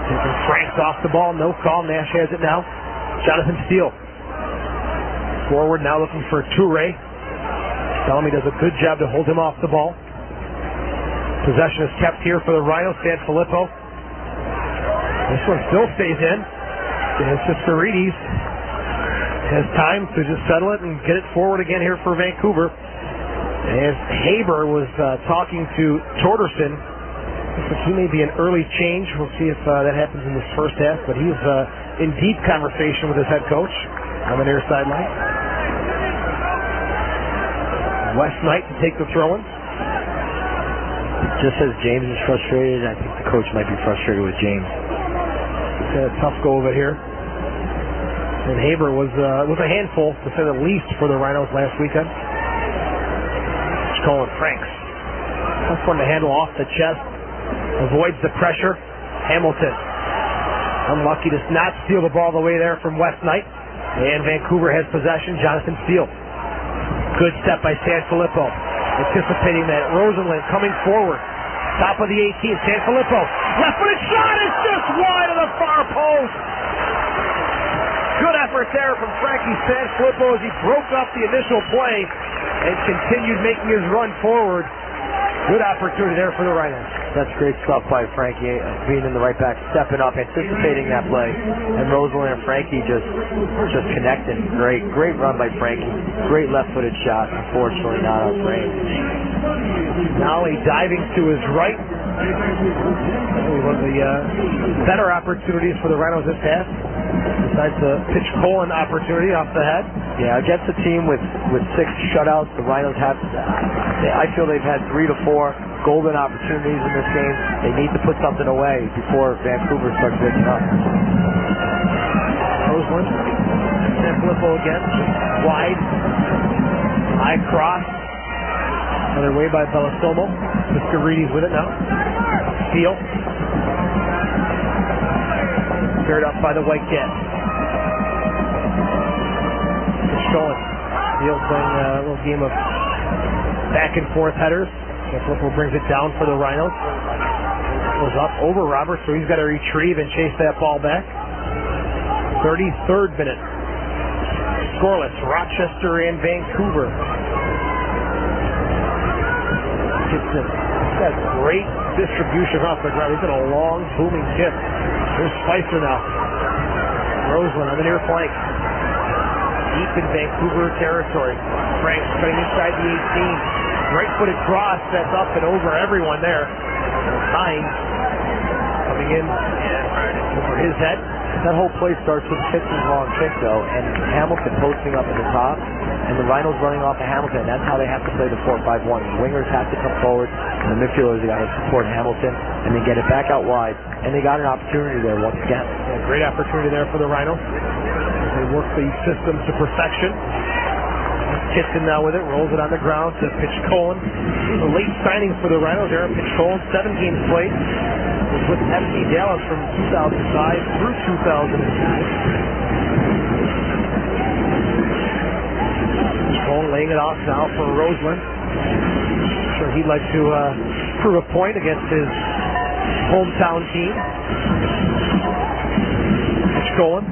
taking Franks off the ball. No call. Nash has it now. Jonathan Steele. Forward now looking for Toure. Bellamy does a good job to hold him off the ball. Possession is kept here for the Rhinos. San Filippo. This one still stays in. And it's just Sarides has time to just settle it and get it forward again here for Vancouver. As Haber was talking to Torderson, looks like he may be an early change. We'll see if that happens in this first half. But he's in deep conversation with his head coach on the near sideline. West Knight to take the throw-in. Just as James is frustrated, I think the coach might be frustrated with James. He's had a tough go of it here. And Haber was a handful, to say the least, for the Rhinos last weekend. Pitchkolan Franks. Tough one to handle off the chest. Avoids the pressure. Hamilton. Unlucky to not steal the ball the way there from West Knight. And Vancouver has possession. Jonathan Steele. Good step by Sanfilippo. Anticipating that. Rosenlund coming forward. Top of the 18. Sanfilippo. Left-footed shot is just wide of the far post. Good effort there from Frankie Sanfilippo as he broke up the initial play and continued making his run forward. Good opportunity there for the Rhinos. That's great stuff by Frankie, being in the right back, stepping up, anticipating that play, and Rosenlund and Frankie just connecting. Great run by Frankie. Great left-footed shot. Unfortunately, not on frame. Now a diving to his right. One of the better opportunities for the Rhinos this half, besides the Pitchkolan opportunity off the head. Yeah, against a team with 6 shutouts, the Rhinos have, I feel they've had 3 to 4 golden opportunities in this game. They need to put something away before Vancouver starts waking up. Roseland, Sanfilippo again, wide, high cross, another way by Bellasomo. Piscarides with it now. Steele. Cleared up by the Whitecaps. Pitchkolan. Steele playing a little game of back and forth headers. Sanfilippo brings it down for the Rhinos. Goes up over Roberts, so he's got to retrieve and chase that ball back. 33rd minute. Scoreless, Rochester and Vancouver. Gibson. He's got great distribution off the ground. He's got a long, booming kick. Here's Spicer now. Roseland on the near flank. Deep in Vancouver territory. Franks cutting inside the 18. Right-footed cross sets up and over everyone there. Hines coming in over his head. That whole play starts with Pittson's long kick, though, and Hamilton posting up at the top, and the Rhinos running off of Hamilton. That's how they have to play the 4-5-1. The wingers have to come forward, and the midfielders have got to support Hamilton, and they get it back out wide. And they got an opportunity there once again. Yeah, great opportunity there for the Rhinos. They work the system to perfection. Kitson now with it, rolls it on the ground to Pitchkolan. A late signing for the Rhinos there. Pitchkolan, 7 games played. Was with FC Dallas from 2005 through 2009. Pitchkolan laying it off now for Roseland. Sure he'd like to prove a point against his hometown team. Pitchkolan.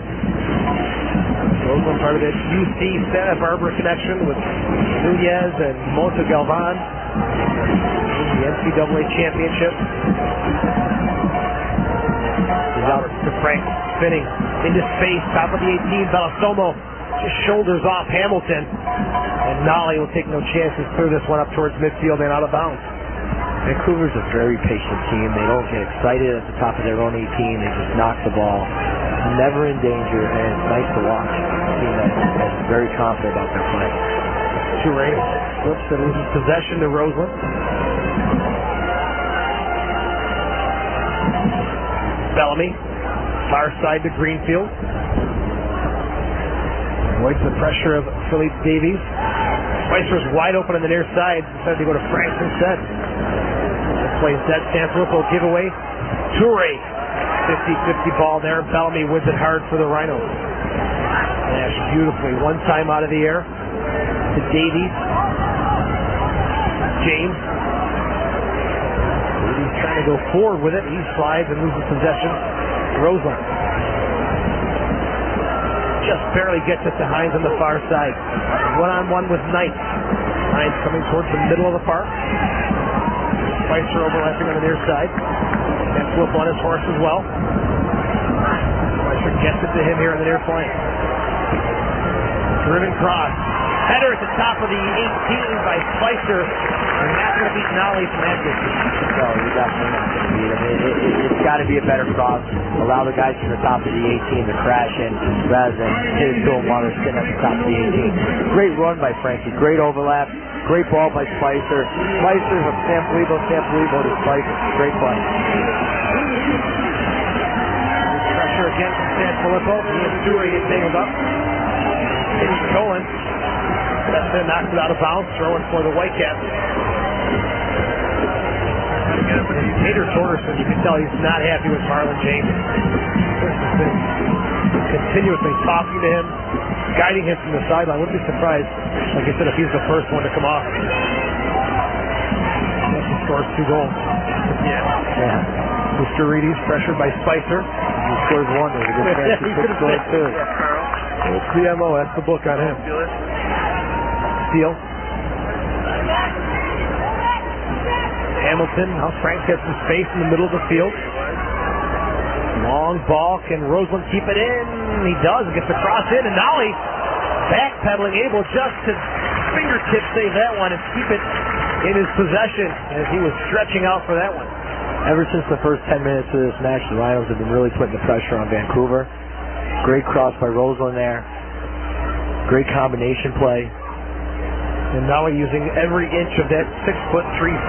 Roseland part of the UC Santa Barbara connection with Nunez and Mota Galvan in the NCAA championship. He's out to Frank, spinning into space, top of the 18. Bellasomo just shoulders off Hamilton, and Nolly will take no chances, clear this one up towards midfield and out of bounds. Vancouver's a very patient team. They don't get excited at the top of their own 18. They just knock the ball. Never in danger, and it's nice to watch. A team that's very confident about their play. Toure flips and loses possession to Roseland. Bellamy, far side to Greenfield. Avoids the pressure of Philippe Davies. Spicer's wide open on the near side. Decided to go to Franks instead. Plays that Sanfilippo giveaway. Toure, 50-50 ball there. Bellamy wins it hard for the Rhinos. Nash beautifully. One time out of the air to Davies. James. Davies trying to go forward with it. He slides and loses possession. Roseland. Just barely gets it to Hines on the far side. One-on-one with Knight. Hines coming towards the middle of the park. Spicer overlapping on the near side. And flip on his horse as well. Spicer gets it to him here on the near flank. Driven cross. Header at the top of the 18 by Spicer. And not going to beat Nolly from that distance. No, you're definitely not going to beat him. It's got to be a better cross. Allow the guys from the top of the 18 to crash in rather than hit it to him while they're sitting at the top of the 18. Great run by Frankie. Great overlap. Great ball by Spicer. Spicer from Sanfilippo to Spicer. Great play. Pressure again from Sanfilippo. He and Toure get tangled up. Pitchkolan. That's it, knocks it out of bounds. Throwing for the Whitecaps. Tater Torgerson, you can tell he's not happy with Marlon James. Has been continuously talking to him, guiding him from the sideline. Wouldn't be surprised, like I said, if he's the first one to come off. He scores 2 goals. Yeah. Mr. Reedy's pressured by Spicer. He scores 1. There's a good chance he could score 2. It's the MO. That's the book on him. Steal. Hamilton. Now Frank gets some space in the middle of the field. Long ball. Can Roseland keep it in? He does. Gets the cross in, and now he's backpedaling, able just to fingertip save that one and keep it in his possession as he was stretching out for that one. Ever since the first 10 minutes of this match, the Rhinos have been really putting the pressure on Vancouver. Great cross by Roseland there. Great combination play. And now he's using every inch of that 6'3"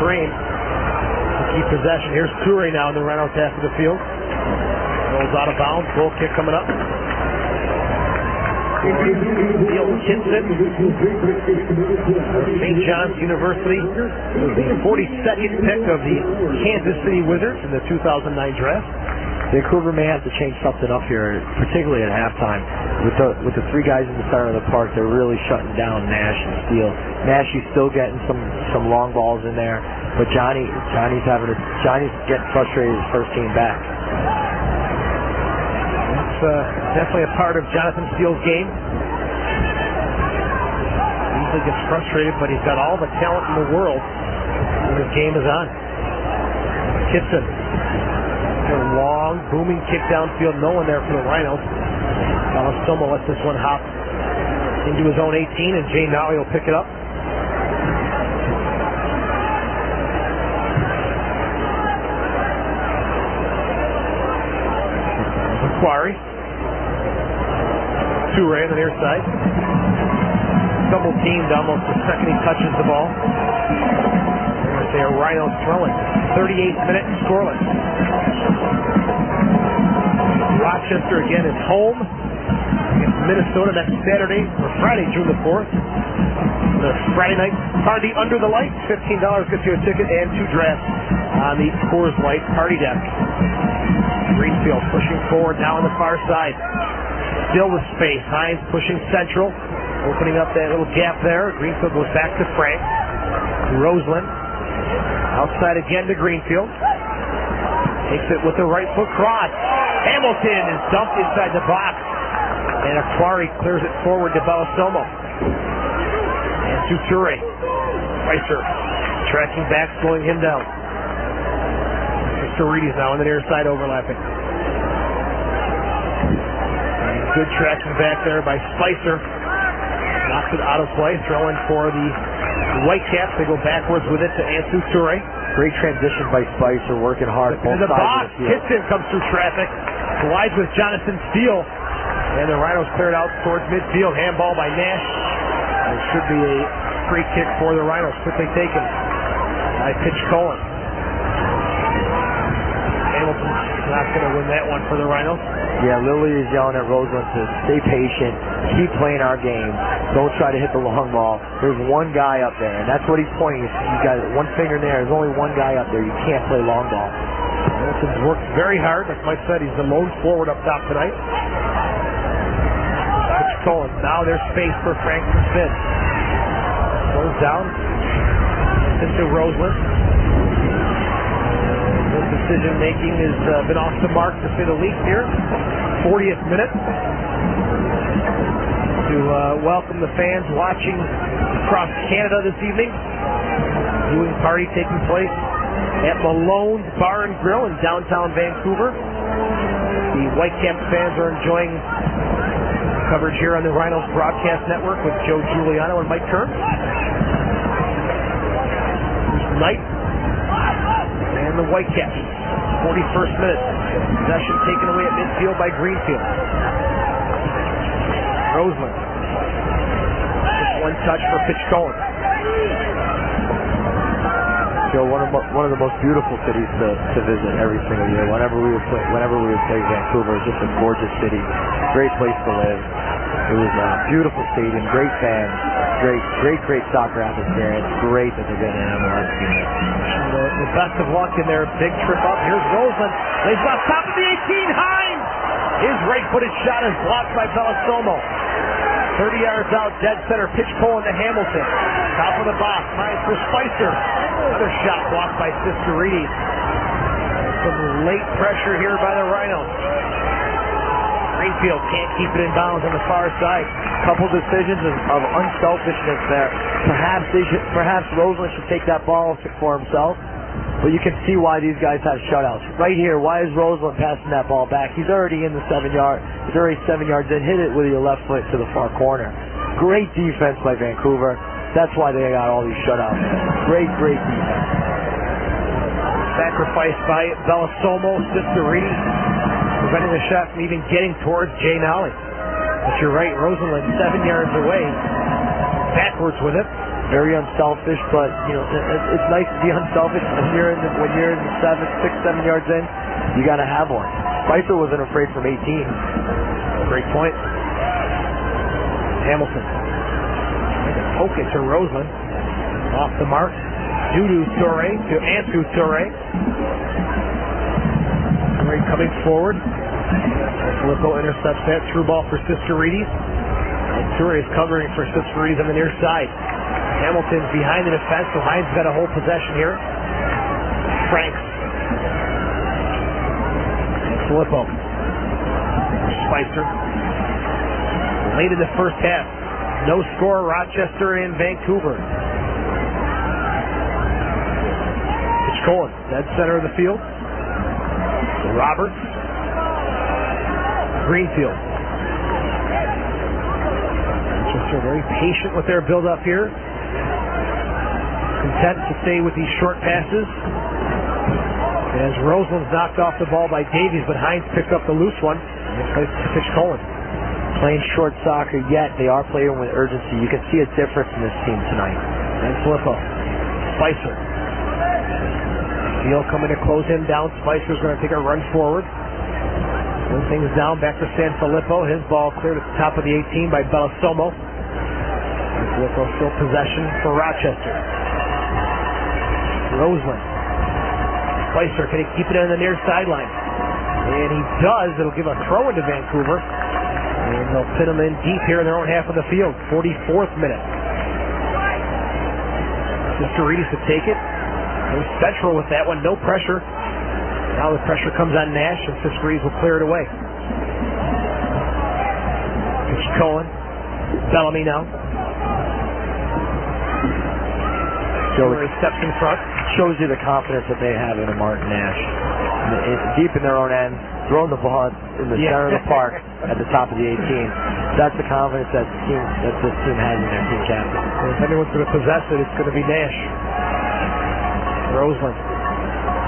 frame to keep possession. Here's Toure now in the Rhinos half of the field. Rolls out of bounds. Goal kick coming up. Neil Kinson, St. John's University, was the 42nd pick of the Kansas City Wizards in the 2009 draft. Vancouver may have to change something up here, particularly at halftime. With the 3 guys in the center of the park, they're really shutting down Nash and Steele. Nash, he's still getting some long balls in there, but Johnny's getting frustrated his first team back. Definitely a part of Jonathan Steele's game. Usually gets frustrated, but he's got all the talent in the world when his game is on. Kitson. A long, booming kick downfield. No one there for the Rhinos. Balastomo lets this one hop into his own 18, and Jay Nolly will pick it up. Quarry. Toure on the near side. Double teamed almost the second he touches the ball. They are Rhinos throwing. 38th minute scoreless. Rochester again is home against Minnesota next Saturday or Friday, June the 4th. The Friday night party under the lights. $15 gets you a ticket and 2 drafts on the Coors Light party deck. Greenfield pushing forward now on the far side. Still with space. Hines pushing central. Opening up that little gap there. Greenfield goes back to Frank. Roseland. Outside again to Greenfield. Takes it with the right foot cross. Hamilton is dumped inside the box. And Aquari clears it forward to Balastomo. And to Toure. Spicer tracking back, slowing him down. Reedy's now on the near side overlapping. And good tracking back there by Spicer. Knocks it out of play. Throwing for the Whitecaps. They go backwards with it to Ansu Toure. Great transition by Spicer, working hard. In the box, Kitson comes through traffic. Collides with Jonathan Steele. And the Rhinos cleared out towards midfield. Handball by Nash. It should be a free kick for the Rhinos. Quickly taken by Pitchkolan. Hamilton's not going to win that one for the Rhinos. Yeah, Lily is yelling at Roseland to stay patient, keep playing our game, don't try to hit the long ball. There's one guy up there, and that's what he's pointing. You got one finger in there. There's only one guy up there. You can't play long ball. Hamilton's worked very hard. Like Mike said, he's the lone forward up top tonight. Pitchkolan. Now there's space for Frank to spin. Goes down into Roseland. Decision making has been off the mark to say the least here. 40th minute to welcome the fans watching across Canada this evening. Viewing party taking place at Malone's Bar and Grill in downtown Vancouver. The Whitecaps fans are enjoying coverage here on the Rhinos Broadcast Network with Joe Giuliano and Mike Kern. Knight and the Whitecaps. 41st minute. Possession taken away at midfield by Greenfield. Roseland. Just one touch for Pitchkolan. One of the most beautiful cities to visit every single year. Whenever we would play Vancouver, it's just a gorgeous city. Great place to live. It was a beautiful stadium, great fans, great soccer atmosphere. It's great that they're getting an MLS game. The best of luck in their big trip up. Here's Roseland. Lays off top of the 18. Hines! His right-footed shot is blocked by Balastomo. 30 yards out, dead center. Pitchkolan to Hamilton. Top of the box. Finds for Spicer. Another shot blocked by Sisterides. Some late pressure here by the Rhinos. Greenfield can't keep it in bounds on the far side. Couple decisions of unselfishness there. Perhaps Roseland should take that ball for himself. But you can see why these guys have shutouts. Right here, why is Roseland passing that ball back? He's already in the 7 yard. He's already 7 yards in. Hit it with your left foot to the far corner. Great defense by Vancouver. That's why they got all these shutouts. Great defense. Sacrifice by Belasomo. Sisterides preventing the shot from even getting towards Jay Nolly. But you're right, Roseland 7 yards away. Backwards with it. Very unselfish, but it's nice to be unselfish when you're in the 6-7 yards in. You got to have one. Spicer wasn't afraid from 18. Great point. Hamilton. Poke it to Roseland. Off the mark. Dudu Toure to Ansu Toure. Toure coming forward. Filippo intercepts that. Through ball for Sisterides. Toure is covering for Sisterides on the near side. Hamilton's behind the defense, so Hines got a hold possession here. Franks. Filippo. Spicer. Late in the first half. No score, Rochester and Vancouver. Pitchkolan, dead center of the field. Roberts. Greenfield. Rochester very patient with their build-up here. Content to stay with these short passes. As Roseland's knocked off the ball by Davies, but Hines picked up the loose one. And plays to Pitchkolan. Playing short soccer, yet they are playing with urgency. You can see a difference in this team tonight. And Filippo. Spicer. Steele coming to close him down. Spicer's going to take a run forward. Slow things down. Back to San Filippo. His ball cleared at the top of the 18 by Belasomo. Filippo still possession for Rochester. Roseland. Spicer, can he keep it on the near sideline? And he does. It'll give a throw into Vancouver. And they'll pin him in deep here in their own half of the field. 44th minute. Sisterides to take it. Goes central with that one. No pressure. Now the pressure comes on Nash, and Sisterides will clear it away. Pitchkolan. Bellamy now. Joey steps in front. Shows you the confidence that they have in a Martin Nash. Deep in their own end, throwing the ball in the center of the park at the top of the 18. That's the confidence that this team has in their team captain. And if anyone's going to possess it, it's going to be Nash. Roseland.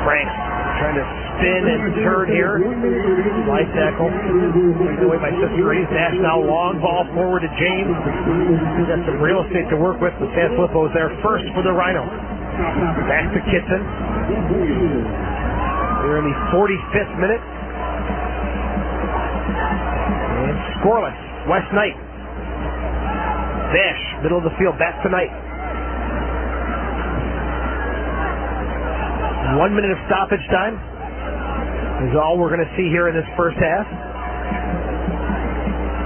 Franks trying to spin and turn here. Light tackle. Taken away by Sisterides. Nash now long ball forward to James. He's got some real estate to work with. The San Filippo is there first for the Rhinos. Back to Kitson. We're in the 45th minute. And scoreless. West Knight. Nash, middle of the field, back to Knight. 1 minute of stoppage time is all we're going to see here in this first half.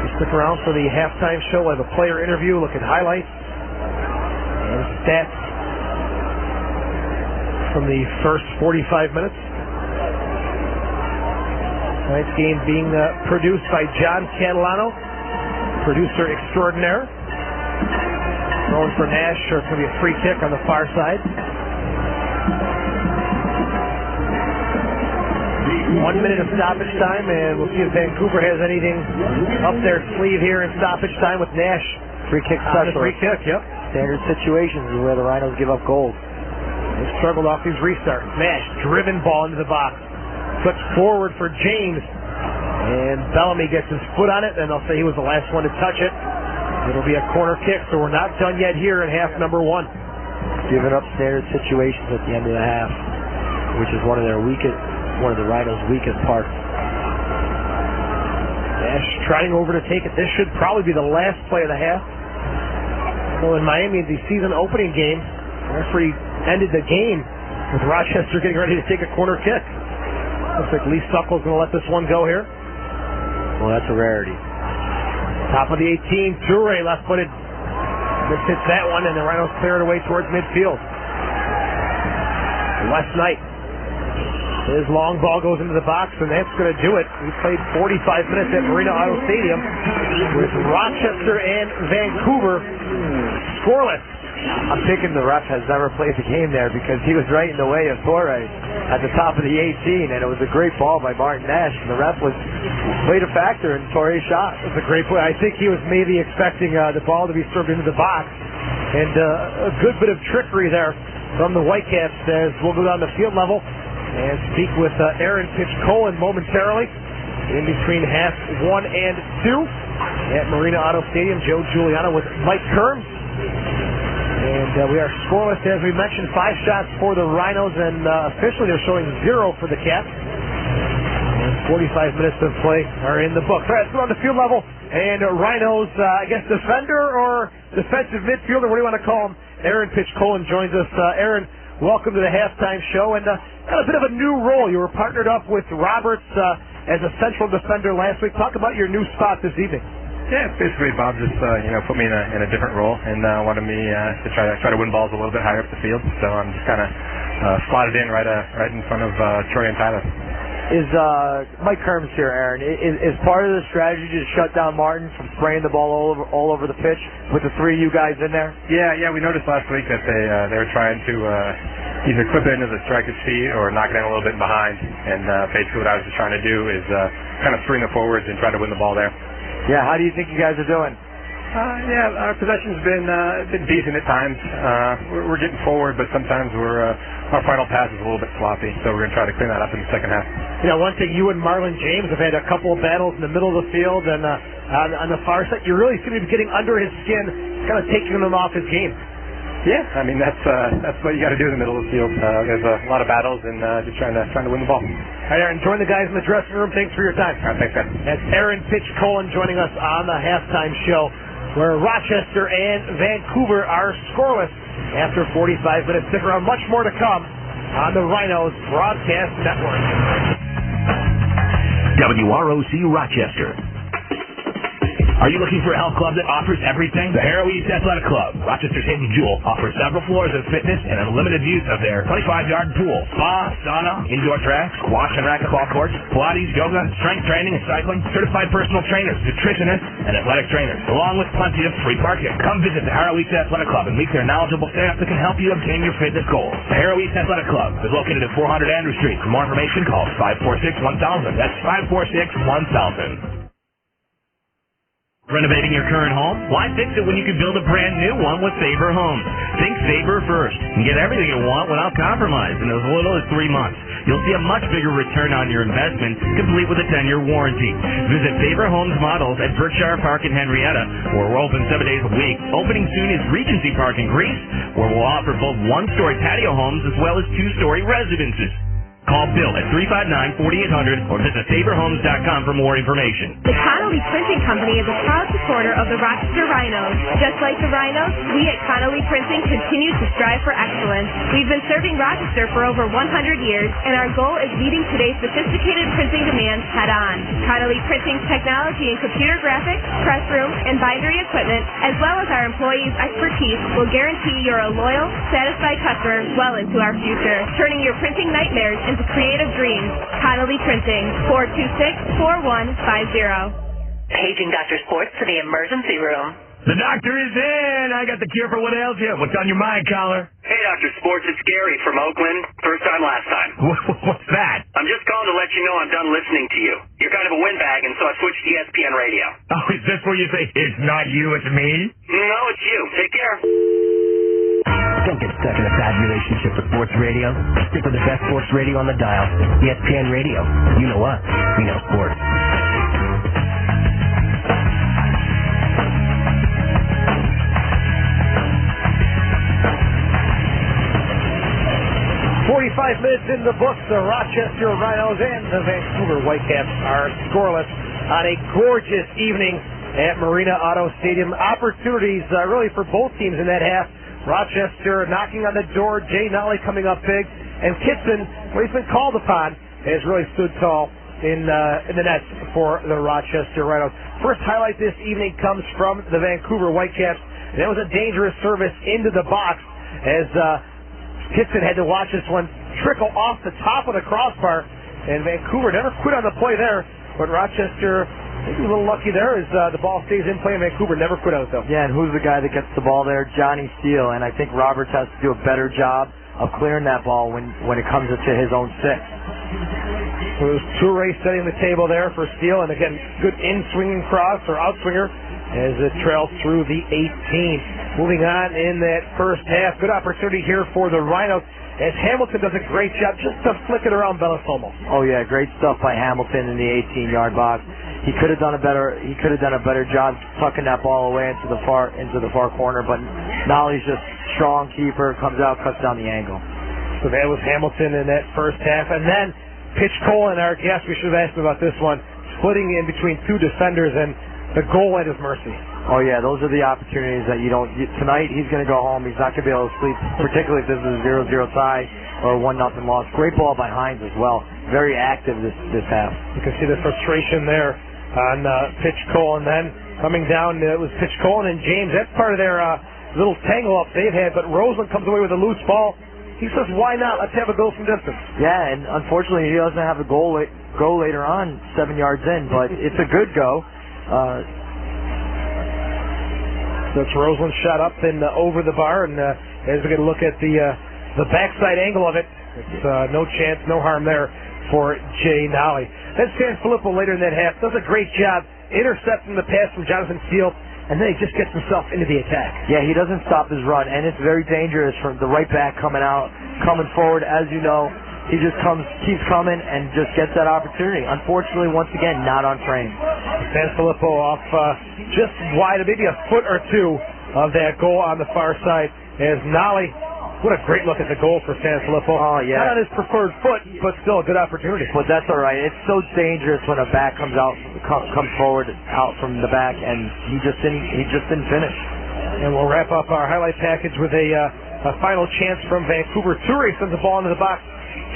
You stick around for the halftime show. We'll have a player interview, look at highlights and stats from the first 45 minutes. Tonight's game being produced by John Catalano, producer extraordinaire. Throwing for Nash, sure it's going to be a free kick on the far side. 1 minute of stoppage time, and we'll see if Vancouver has anything up their sleeve here in stoppage time with Nash. Free kick special. Free kick, yep. Standard situations is where the Rhinos give up goals. They struggled off these restarts. Nash, driven ball into the box. Flips forward for James. And Bellamy gets his foot on it, and they'll say he was the last one to touch it. It'll be a corner kick, so we're not done yet here in half number one. Giving up standard situations at the end of the half, which is one of the Rhinos' weakest parts. Nash trotting over to take it. This should probably be the last play of the half. So in Miami, the season opening game, the referee ended the game with Rochester getting ready to take a corner kick. Looks like Lee Suckle's going to let this one go here. Well, that's a rarity. Top of the 18, Toure left-footed. Hits that one, and the Rhinos clear it away towards midfield. Wes Knight. His long ball goes into the box, and that's going to do it. We played 45 minutes at Marina Auto Stadium with Rochester and Vancouver scoreless. I'm thinking the ref has never played the game there because he was right in the way of Torre at the top of the 18, and it was a great ball by Martin Nash, and the ref played a factor in Torre's shot. It was a great play. I think he was maybe expecting the ball to be served into the box, and a good bit of trickery there from the Whitecaps as we'll go down to field level and speak with Aaron Pitchkolan momentarily in between half 1 and 2 at Marina Auto Stadium. Joe Giuliano with Mike Kerms. And we are scoreless, as we mentioned. 5 shots for the Rhinos, and officially they're showing 0 for the Caps. And 45 minutes of play are in the books. All right, let's go on the field level. And Rhinos, I guess, defender or defensive midfielder, what do you want to call him? Aaron Pitchkolan joins us. Aaron, welcome to the halftime show. And got a bit of a new role. You were partnered up with Roberts as a central defender last week. Talk about your new spot this evening. Yeah, basically Bob just put me in a different role and wanted me to try to win balls a little bit higher up the field. So I'm just kind of slotted in right in front of Troy and Tyler. Is Mike Kerms here, Aaron? Is part of the strategy to shut down Martin from spraying the ball all over the pitch with the 3 of you guys in there? Yeah. We noticed last week that they were trying to either clip it into the striker's feet or knock it in a little bit behind. And basically what I was just trying to do is kind of screen the forwards and try to win the ball there. Yeah, how do you think you guys are doing? Our possession's been decent at times. We're getting forward, but sometimes our final pass is a little bit sloppy, so we're going to try to clean that up in the second half. You know, one thing, you and Marlon James have had a couple of battles in the middle of the field and on the far side. You really seem to be getting under his skin, kind of taking him off his game. Yeah, I mean that's what you got to do in the middle of the field. There's a lot of battles and just trying to win the ball. All right, Aaron, join the guys in the dressing room. Thanks for your time. All right, thanks, guys. That's Aaron Pitchkolan joining us on the halftime show, where Rochester and Vancouver are scoreless after 45 minutes. Stick around, much more to come on the Rhinos Broadcast Network. WROC Rochester. Are you looking for a health club that offers everything? The Harrow East Athletic Club, Rochester's hidden jewel, offers several floors of fitness and unlimited use of their 25-yard pool, spa, sauna, indoor track, squash and racquetball courts, Pilates, yoga, strength training and cycling, certified personal trainers, nutritionists, and athletic trainers, along with plenty of free parking. Come visit the Harrow East Athletic Club and meet their knowledgeable staff that can help you obtain your fitness goals. The Harrow East Athletic Club is located at 400 Andrew Street. For more information, call 546-1000. That's 546-1000. Renovating your current home? Why fix it when you can build a brand new one with Faber Homes? Think Faber first and get everything you want without compromise in as little as 3 months. You'll see a much bigger return on your investment, complete with a 10-year warranty. Visit Faber Homes Models at Berkshire Park in Henrietta, where we're open 7 days a week. Opening soon is Regency Park in Greece, where we'll offer both one-story patio homes as well as two-story residences. Call Bill at 359-4800 or visit faberhomes.com for more information. The Connolly Printing Company is a proud supporter of the Rochester Rhinos. Just like the Rhinos, we at Connolly Printing continue to strive for excellence. We've been serving Rochester for over 100 years, and our goal is meeting today's sophisticated printing demands head-on. Connolly Printing's technology in computer graphics, press room, and bindery equipment, as well as our employees' expertise, will guarantee you're a loyal, satisfied customer well into our future, turning your printing nightmares into creative dreams. Connolly Printing, 426-4150. Paging Dr. Sports to the emergency room. The doctor is in. I got the cure for what ails you. What's on your mind, caller? Hey, Dr. Sports, it's Gary from Oakland. First time, last time. What's that? I'm just calling to let you know I'm done listening to you. You're kind of a windbag, and so I switched to ESPN Radio. Oh, is this where you say, it's not you, it's me? No, it's you. Take care. Don't get stuck in a bad relationship with sports radio. Stick with the best sports radio on the dial. ESPN Radio. You know us. We know sports. 45 minutes in the books. The Rochester Rhinos and the Vancouver Whitecaps are scoreless on a gorgeous evening at Marina Auto Stadium. Opportunities really for both teams in that half. Rochester knocking on the door, Jay Nolly coming up big, and Kitson, when he's been called upon, has really stood tall in the net for the Rochester Rhinos. First highlight this evening comes from the Vancouver Whitecaps. That was a dangerous service into the box as Kitson had to watch this one trickle off the top of the crossbar, and Vancouver never quit on the play there, but Rochester maybe a little lucky there as the ball stays in play, and Vancouver never quit on it though. Yeah, and who's the guy that gets the ball there? Johnny Steele, and I think Roberts has to do a better job of clearing that ball when it comes to his own six. So it was Toure setting the table there for Steele, and again, good in-swinging cross or outswinger as it trails through the 18. Moving on in that first half, good opportunity here for the Rhinos as Hamilton does a great job just to flick it around Belasomo. Oh yeah, great stuff by Hamilton in the 18-yard box. He could have done a better job tucking that ball away into the far corner, but Nolly's just strong keeper, comes out, cuts down the angle. So that was Hamilton in that first half, and then Pitchkolan, our guest, we should have asked him about this one, splitting in between two defenders and the goal at his mercy. Oh yeah, those are the opportunities that tonight he's going to go home. He's not going to be able to sleep, particularly if this is a 0-0 tie or a 1-0 loss. Great ball by Hines as well. Very active this half. You can see the frustration there on Pitchkolan. Then coming down, it was Pitchkolan and James. That's part of their little tangle-up they've had, but Roseland comes away with a loose ball. He says, why not? Let's have a go from distance. Yeah, and unfortunately he doesn't have a go later on 7 yards in, but it's a good go. That's Roseland shot up and over the bar, and as we get a look at the backside angle of it, it's no chance, no harm there for Jay Nolly. Then Sanfilippo later in that half does a great job intercepting the pass from Jonathan Steele, and then he just gets himself into the attack. Yeah, he doesn't stop his run, and it's very dangerous from the right back coming forward. As you know, he just keeps coming and just gets that opportunity. Unfortunately, once again, not on frame. Sanfilippo off just wide, maybe a foot or two of that goal on the far side as Nolly. What a great look at the goal for Sanfilippo. Oh, yeah. Not on his preferred foot, but still a good opportunity. But that's all right. It's so dangerous when a back comes forward out from the back, and he just didn't finish. And we'll wrap up our highlight package with a final chance from Vancouver. Toure sends the ball into the box.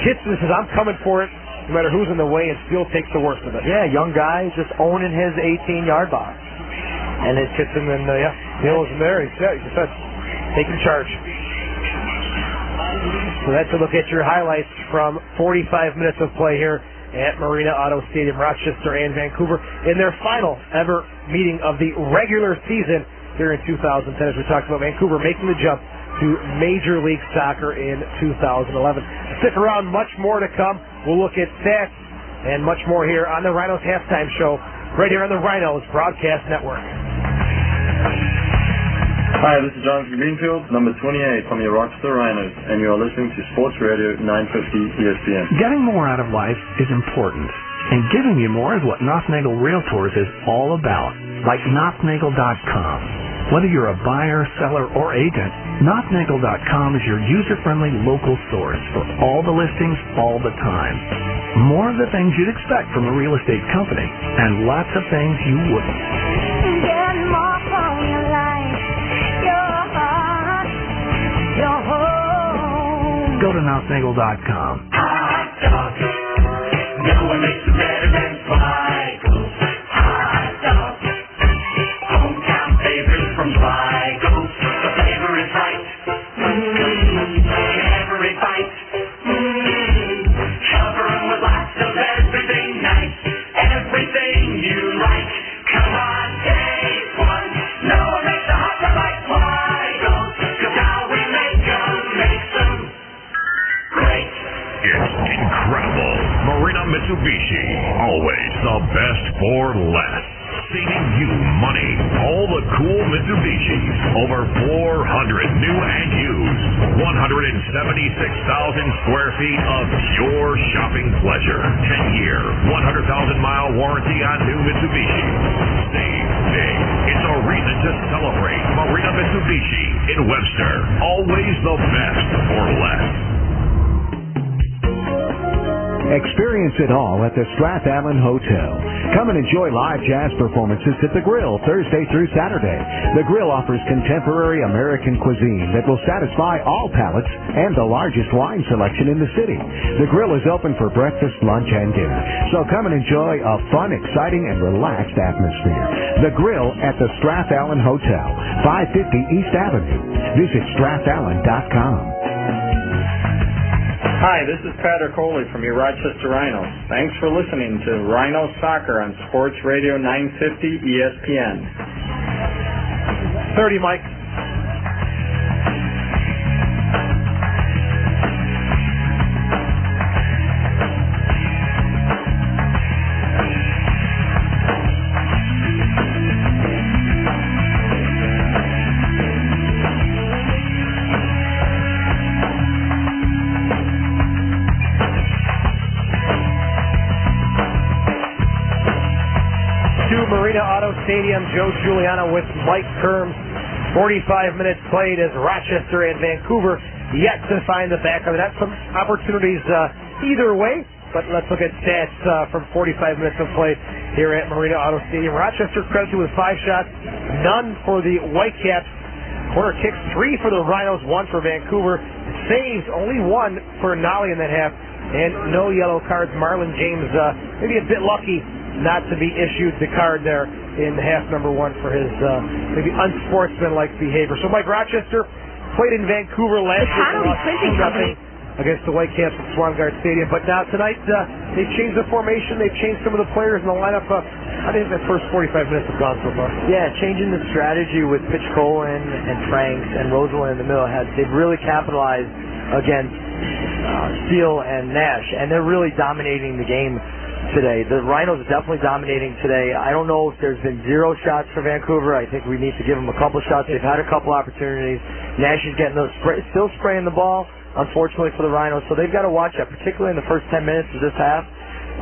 Kitson says, I'm coming for it, no matter who's in the way, and Steele takes the worst of it. Yeah, young guy just owning his 18-yard box. And it's Kitson, and Steele isn't there. He's just taking charge. So that's a look at your highlights from 45 minutes of play here at Marina Auto Stadium, Rochester and Vancouver in their final ever meeting of the regular season here in 2010. As we talked about, Vancouver making the jump to Major League Soccer in 2011. Stick around, much more to come. We'll look at stats and much more here on the Rhinos Halftime Show right here on the Rhinos Broadcast Network. Hi, this is Jonathan Greenfield, number 28 from your Rochester Rhinos, and you are listening to Sports Radio 950 ESPN. Getting more out of life is important, and giving you more is what Nothnagel Realtors is all about, like Nothnagel.com. Whether you're a buyer, seller, or agent, Nothnagel.com is your user-friendly local source for all the listings all the time. More of the things you'd expect from a real estate company, and lots of things you wouldn't. Get more from your life, your heart, your home. Go to Nothnagel.com. Hot dog. No one makes it better than Sligo's. Hot dog. Hometown favorite from Sligo's. The flavor is right. Every bite. Cover 'em with lots of everything nice. Everything you like. Come on, take one. No one makes a hot dog like Sligo's. 'Cause how we make 'em makes 'em great. It's incredible. Marina Mitsubishi, always the best for less. Saving you money. All the cool Mitsubishis. Over 400 new and used. 176,000 square feet of pure shopping pleasure. 10-year, 100,000-mile warranty on new Mitsubishi. Save big. It's a reason to celebrate. Marina Mitsubishi in Webster. Always the best for less. Experience it all at the Strath Allen Hotel. Come and enjoy live jazz performances at the Grill Thursday through Saturday. The Grill offers contemporary American cuisine that will satisfy all palates and the largest wine selection in the city. The Grill is open for breakfast, lunch, and dinner. So come and enjoy a fun, exciting, and relaxed atmosphere. The Grill at the Strath Allen Hotel, 550 East Avenue. Visit strathallen.com. Hi, this is Pat Coley from your Rochester Rhinos. Thanks for listening to Rhino Soccer on Sports Radio 950 ESPN. 30, Mike. Marina Auto Stadium, Joe Giuliano with Mike Kerms. 45 minutes played as Rochester and Vancouver yet to find the back of it. That's some opportunities either way, but let's look at stats from 45 minutes of play here at Marina Auto Stadium. Rochester credited with 5 shots, none for the Whitecaps. Corner kicks, 3 for the Rhinos, 1 for Vancouver. Saves, only 1 for Nolly in that half, and no yellow cards. Marlon James maybe a bit lucky not to be issued the card there in half number 1 for his maybe unsportsmanlike behavior. So Mike, Rochester played in Vancouver last year against the Whitecaps at Swangard Stadium, but now tonight they've changed the formation, they've changed some of the players in the lineup. I think the first 45 minutes have gone so far. Yeah, changing the strategy with Pitchkolan and Franks and Rosalind in the middle, they've really capitalized against Steele and Nash, and they're really dominating the game today. The Rhinos are definitely dominating today. I don't know if there's been 0 shots for Vancouver. I think we need to give them a couple shots. They've had a couple opportunities. Nash is getting those still spraying the ball, unfortunately for the Rhinos. So they've got to watch that, particularly in the first 10 minutes of this half,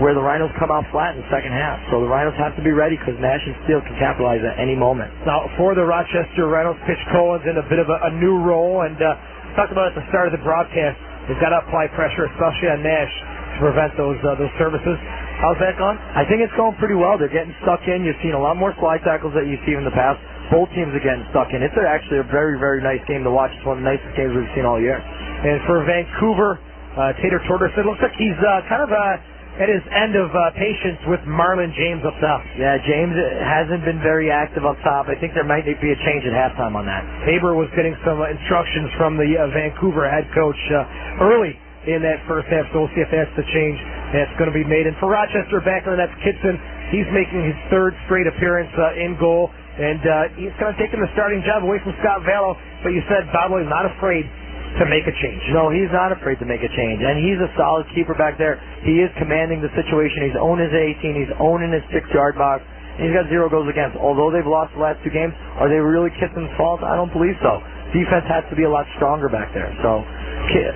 where the Rhinos come out flat in the second half. So the Rhinos have to be ready because Nash and Steele can capitalize at any moment. Now, for the Rochester Rhinos, Pitchkolan's in a bit of a new role, and talked about at the start of the broadcast, they've got to apply pressure, especially on Nash, to prevent those services. How's that going? I think it's going pretty well. They're getting stuck in. You've seen a lot more slide tackles that you've seen in the past. Both teams are getting stuck in. It's actually a very, very nice game to watch. It's one of the nicest games we've seen all year. And for Vancouver, Tater Tortor said, looks like he's kind of at his end of patience with Marlon James up top. Yeah, James hasn't been very active up top. I think there might be a change at halftime on that. Haber was getting some instructions from the Vancouver head coach early in that first half, so we'll see if that's the change that's going to be made. And for Rochester, back in the net's Kitson. He's making his 3rd straight appearance in goal, and he's kind of taking the starting job away from Scott Vallow. But you said Bobley is not afraid to make a change. No, he's not afraid to make a change, and he's a solid keeper back there. He is commanding the situation. He's owning his 18. He's owning his 6-yard box. And he's got 0 goals against. Although they've lost the last 2 games, are they really Kitson's fault? I don't believe so. Defense has to be a lot stronger back there. So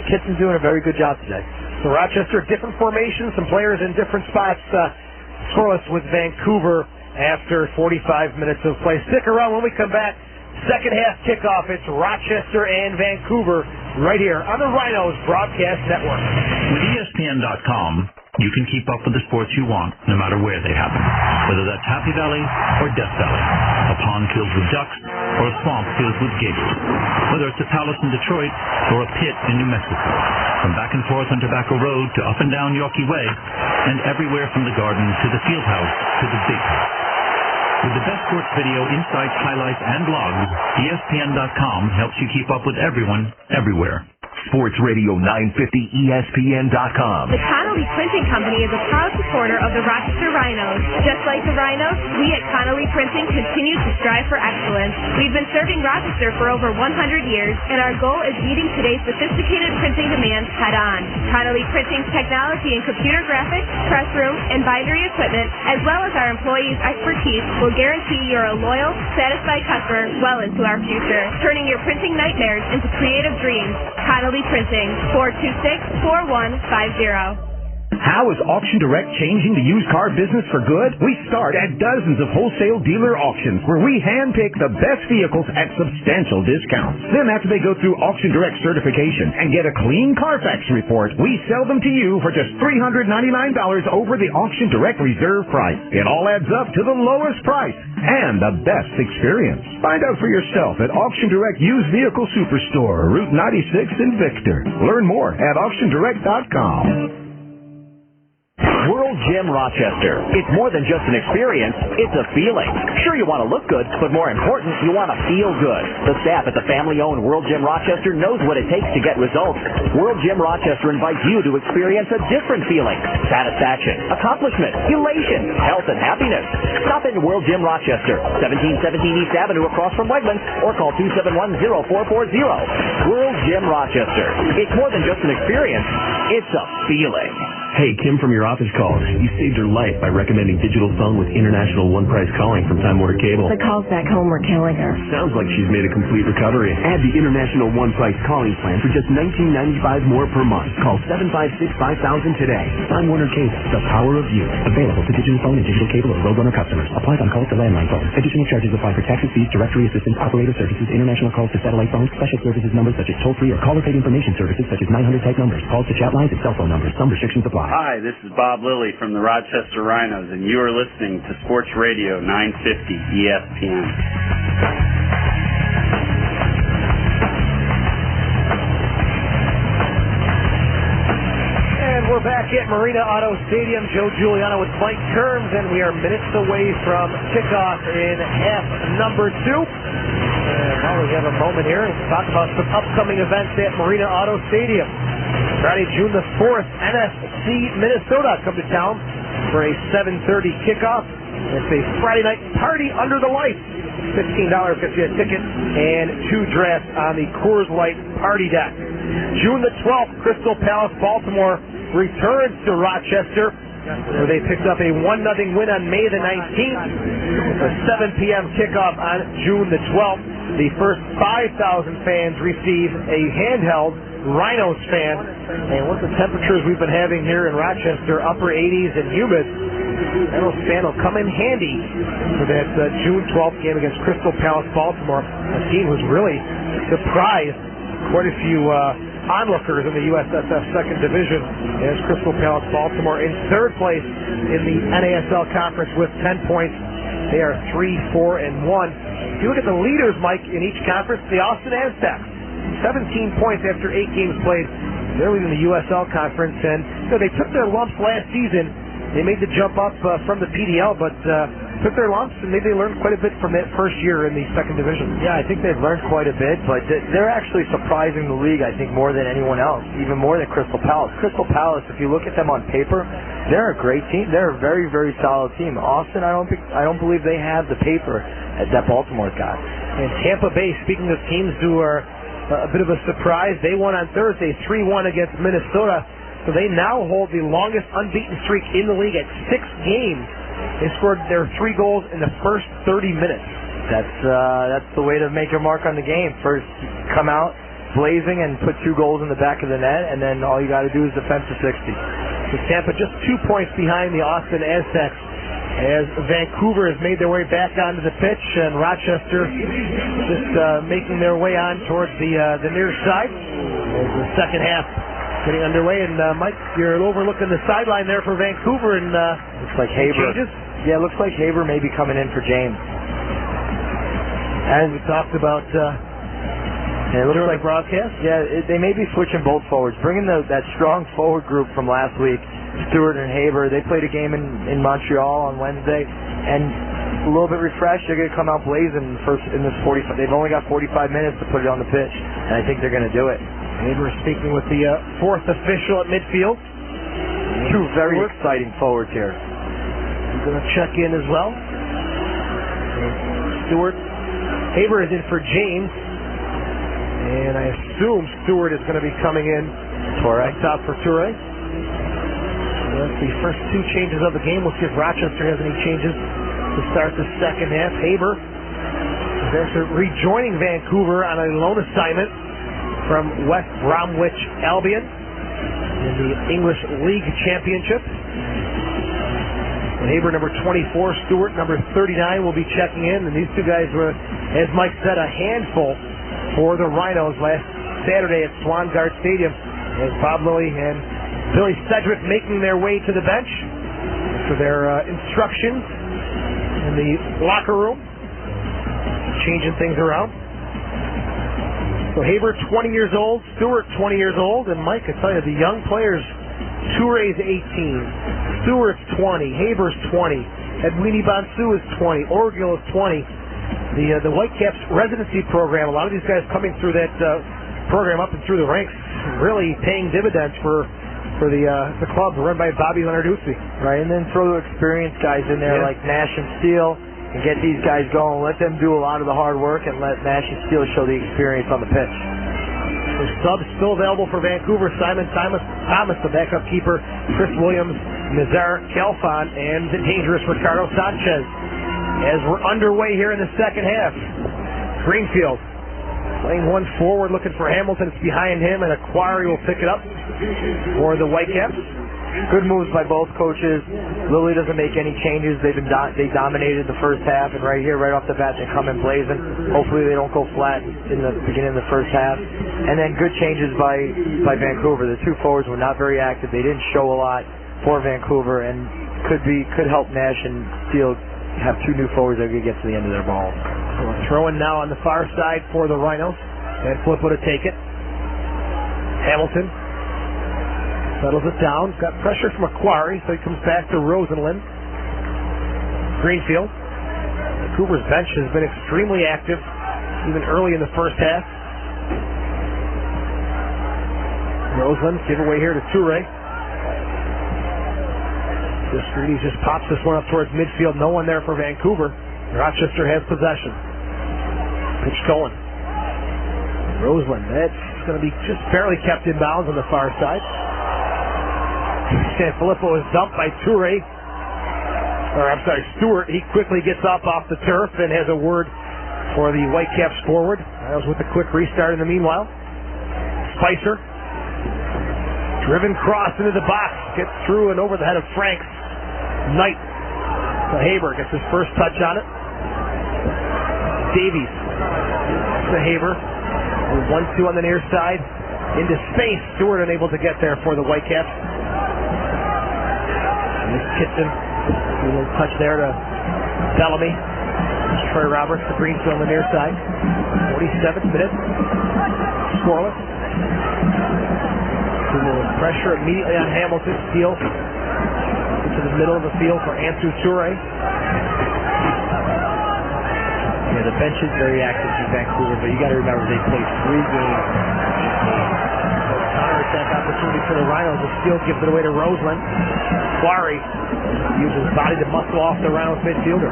Kitson's doing a very good job today. So Rochester, different formations, some players in different spots. Scoreless with Vancouver after 45 minutes of play. Stick around when we come back. Second half kickoff. It's Rochester and Vancouver right here on the Rhinos Broadcast Network. With ESPN.com, you can keep up with the sports you want, no matter where they happen. Whether that's Happy Valley or Death Valley, a pond filled with ducks or a swamp filled with gators. Whether it's a palace in Detroit or a pit in New Mexico. From back and forth on Tobacco Road to up and down Yorkie Way, and everywhere from the garden to the field house to the big house. With the best sports video, insights, highlights, and blogs, ESPN.com helps you keep up with everyone, everywhere. Sports Radio 950 ESPN.com. The Connolly Printing Company is a proud supporter of the Rochester Rhinos. Just like the Rhinos, we at Connolly Printing continue to strive for excellence. We've been serving Rochester for over 100 years, and our goal is meeting today's sophisticated printing demands head-on. Connolly Printing's technology in computer graphics, press room, and bindery equipment, as well as our employees' expertise, will guarantee you're a loyal, satisfied customer well into our future, turning your printing nightmares into creative dreams. Connolly Printing, 426-4150. How is Auction Direct changing the used car business for good? We start at dozens of wholesale dealer auctions where we handpick the best vehicles at substantial discounts. Then after they go through Auction Direct certification and get a clean Carfax report, we sell them to you for just $399 over the Auction Direct reserve price. It all adds up to the lowest price and the best experience. Find out for yourself at Auction Direct Used Vehicle Superstore, Route 96 in Victor. Learn more at auctiondirect.com. World Gym Rochester. It's more than just an experience, it's a feeling. Sure, you want to look good, but more important, you want to feel good. The staff at the family-owned World Gym Rochester knows what it takes to get results. World Gym Rochester invites you to experience a different feeling. Satisfaction, accomplishment, elation, health, and happiness. Stop in World Gym Rochester, 1717 East Avenue across from Wegmans, or call 271-0440. World Gym Rochester. It's more than just an experience, it's a feeling. Hey, Kim from your office called. You saved her life by recommending digital phone with international one-price calling from Time Warner Cable. The calls back home were killing her. Sounds like she's made a complete recovery. Add the international one-price calling plan for just $19.95 more per month. Call 756-5000 today. Time Warner Cable, the power of you. Available to digital phone and digital cable or Roadrunner customers. Applies on calls to landline phones. Additional charges apply for taxes, fees, directory assistance, operator services, international calls to satellite phones, special services numbers such as toll-free or caller paid information services such as 900 type numbers, calls to chat lines and cell phone numbers. Some restrictions apply. Hi, this is Bob Lilly from the Rochester Rhinos, and you are listening to Sports Radio 950 ESPN. And we're back at Marina Auto Stadium. Joe Giuliano with Mike Kerms, and we are minutes away from kickoff in half number 2. And while we have a moment here, let's talk about some upcoming events at Marina Auto Stadium. Friday, June the 4th, NFC Minnesota come to town for a 7:30 kickoff. It's a Friday night party under the lights. $15 gets you a ticket and 2 drafts on the Coors Light party deck. June the 12th, Crystal Palace, Baltimore returns to Rochester, where they picked up a 1-0 win on May the 19th. It's a 7 p.m. kickoff on June the 12th. The first 5,000 fans receive a handheld Rhinos fan. And with the temperatures we've been having here in Rochester, upper 80s and humid, Rhinos fan will come in handy for that June 12th game against Crystal Palace, Baltimore. A team who's really surprised quite a few onlookers in the USSF second division, as Crystal Palace, Baltimore in third place in the NASL conference with 10 points. They are 3-4-1. If you look at the leaders, Mike, in each conference, the Austin Aztecs, 17 points after 8 games played. They're leading the USL conference, and they took their lumps last season. They made the jump up from the PDL, but took their lumps, and maybe they learned quite a bit from that first year in the second division. Yeah, I think they've learned quite a bit, but they're actually surprising the league, I think, more than anyone else, even more than Crystal Palace. Crystal Palace, if you look at them on paper, they're a great team. They're a very, very solid team. Austin, I don't believe they have the paper that Baltimore's got. And Tampa Bay, speaking of teams who are a bit of a surprise, they won on Thursday 3-1 against Minnesota. So they now hold the longest unbeaten streak in the league at 6 games. They scored their 3 goals in the first 30 minutes. That's the way to make your mark on the game. First, come out blazing and put 2 goals in the back of the net, and then all you got to do is defend to 60. So Tampa just 2 points behind the Austin Aztecs, as Vancouver has made their way back onto the pitch, and Rochester just making their way on towards the near side as the second half getting underway. And Mike, you're overlooking the sideline there for Vancouver, and looks like Haber. Changes? Yeah, it looks like Haber may be coming in for James. As we talked about it looks like broadcast. Yeah, they may be switching both forwards, bringing that strong forward group from last week. Stewart and Haber, they played a game in Montreal on Wednesday, and a little bit refreshed. They're going to come out blazing in this 45. They've only got 45 minutes to put it on the pitch, and I think they're going to do it. Haber speaking with the fourth official at midfield. 2 very exciting forwards here. He's going to check in as well. Stewart. Haber is in for James, and I assume Stewart is going to be coming in on top for Toure. That's the first 2 changes of the game. We'll see if Rochester has any changes to start the second half. Haber is actually rejoining Vancouver on a loan assignment from West Bromwich Albion. in the English League Championship. Haber, number 24, Stewart, number 39, will be checking in. And these two guys were, as Mike said, a handful for the Rhinos last Saturday at Swangard Stadium. As Bob Lilly and Billy Sedgwick making their way to the bench for their instructions in the locker room, changing things around. So Haber, 20 years old, Stewart, 20 years old, and Mike, I tell you, the young players, Touré's 18. Stewart's 20, Haber's 20, Edwini Bonsu is 20, Orgil is 20. The Whitecaps residency program, a lot of these guys coming through that program up and through the ranks, really paying dividends for the club run by Bobby Leonarduzzi. Right, and then throw the experienced guys in there like Nash and Steele and get these guys going. Let them do a lot of the hard work and let Nash and Steele show the experience on the pitch. There's subs still available for Vancouver. Simon Thomas, the backup keeper, Chris Williams, Nazar Calfon, and the dangerous Ricardo Sanchez. As we're underway here in the second half, Greenfield playing one forward, looking for Hamilton. It's behind him, and Aquari will pick it up for the Whitecaps. Good moves by both coaches. Lilly doesn't make any changes. They dominated the first half, and right here, right off the bat, they come in blazing. Hopefully they don't go flat in the beginning of the first half. And then good changes by Vancouver. The two forwards were not very active. They didn't show a lot for Vancouver, and could help Nash and Steele have two new forwards that could get to the end of their ball. So we're throwing now on the far side for the Rhinos. And Flippo to take it. Hamilton settles it down. Got pressure from Aquari, so he comes back to Rosenlund. Greenfield. Vancouver's bench has been extremely active, even early in the first half. Rosenlund, giveaway here to Touré. He just pops this one up towards midfield. No one there for Vancouver. Rochester has possession. Pitchkolan. Rosenlund. That's going to be just barely kept in bounds on the far side. Sanfilippo is dumped by Stewart. He quickly gets up off the turf and has a word for the Whitecaps forward. That was with a quick restart in the meanwhile. Spicer. Driven cross into the box. Gets through and over the head of Franks. Knight. So Haber gets his first touch on it. Davies. To Haber. 1-2 on the near side. Into space. Stewart unable to get there for the Whitecaps. Kitson, a little touch there to Bellamy. Troy Roberts to Greenfield on the near side. 47th minute. Scoreless. A little pressure immediately on Hamilton. Steele into the middle of the field for Ansu Touré. Yeah, the bench is very active in Vancouver, but you got to remember they played 3 games. Counterattack opportunity for the Rhinos. The Steele gives it away to Roseland. Quarry uses his body to muscle off the Rhinos midfielder.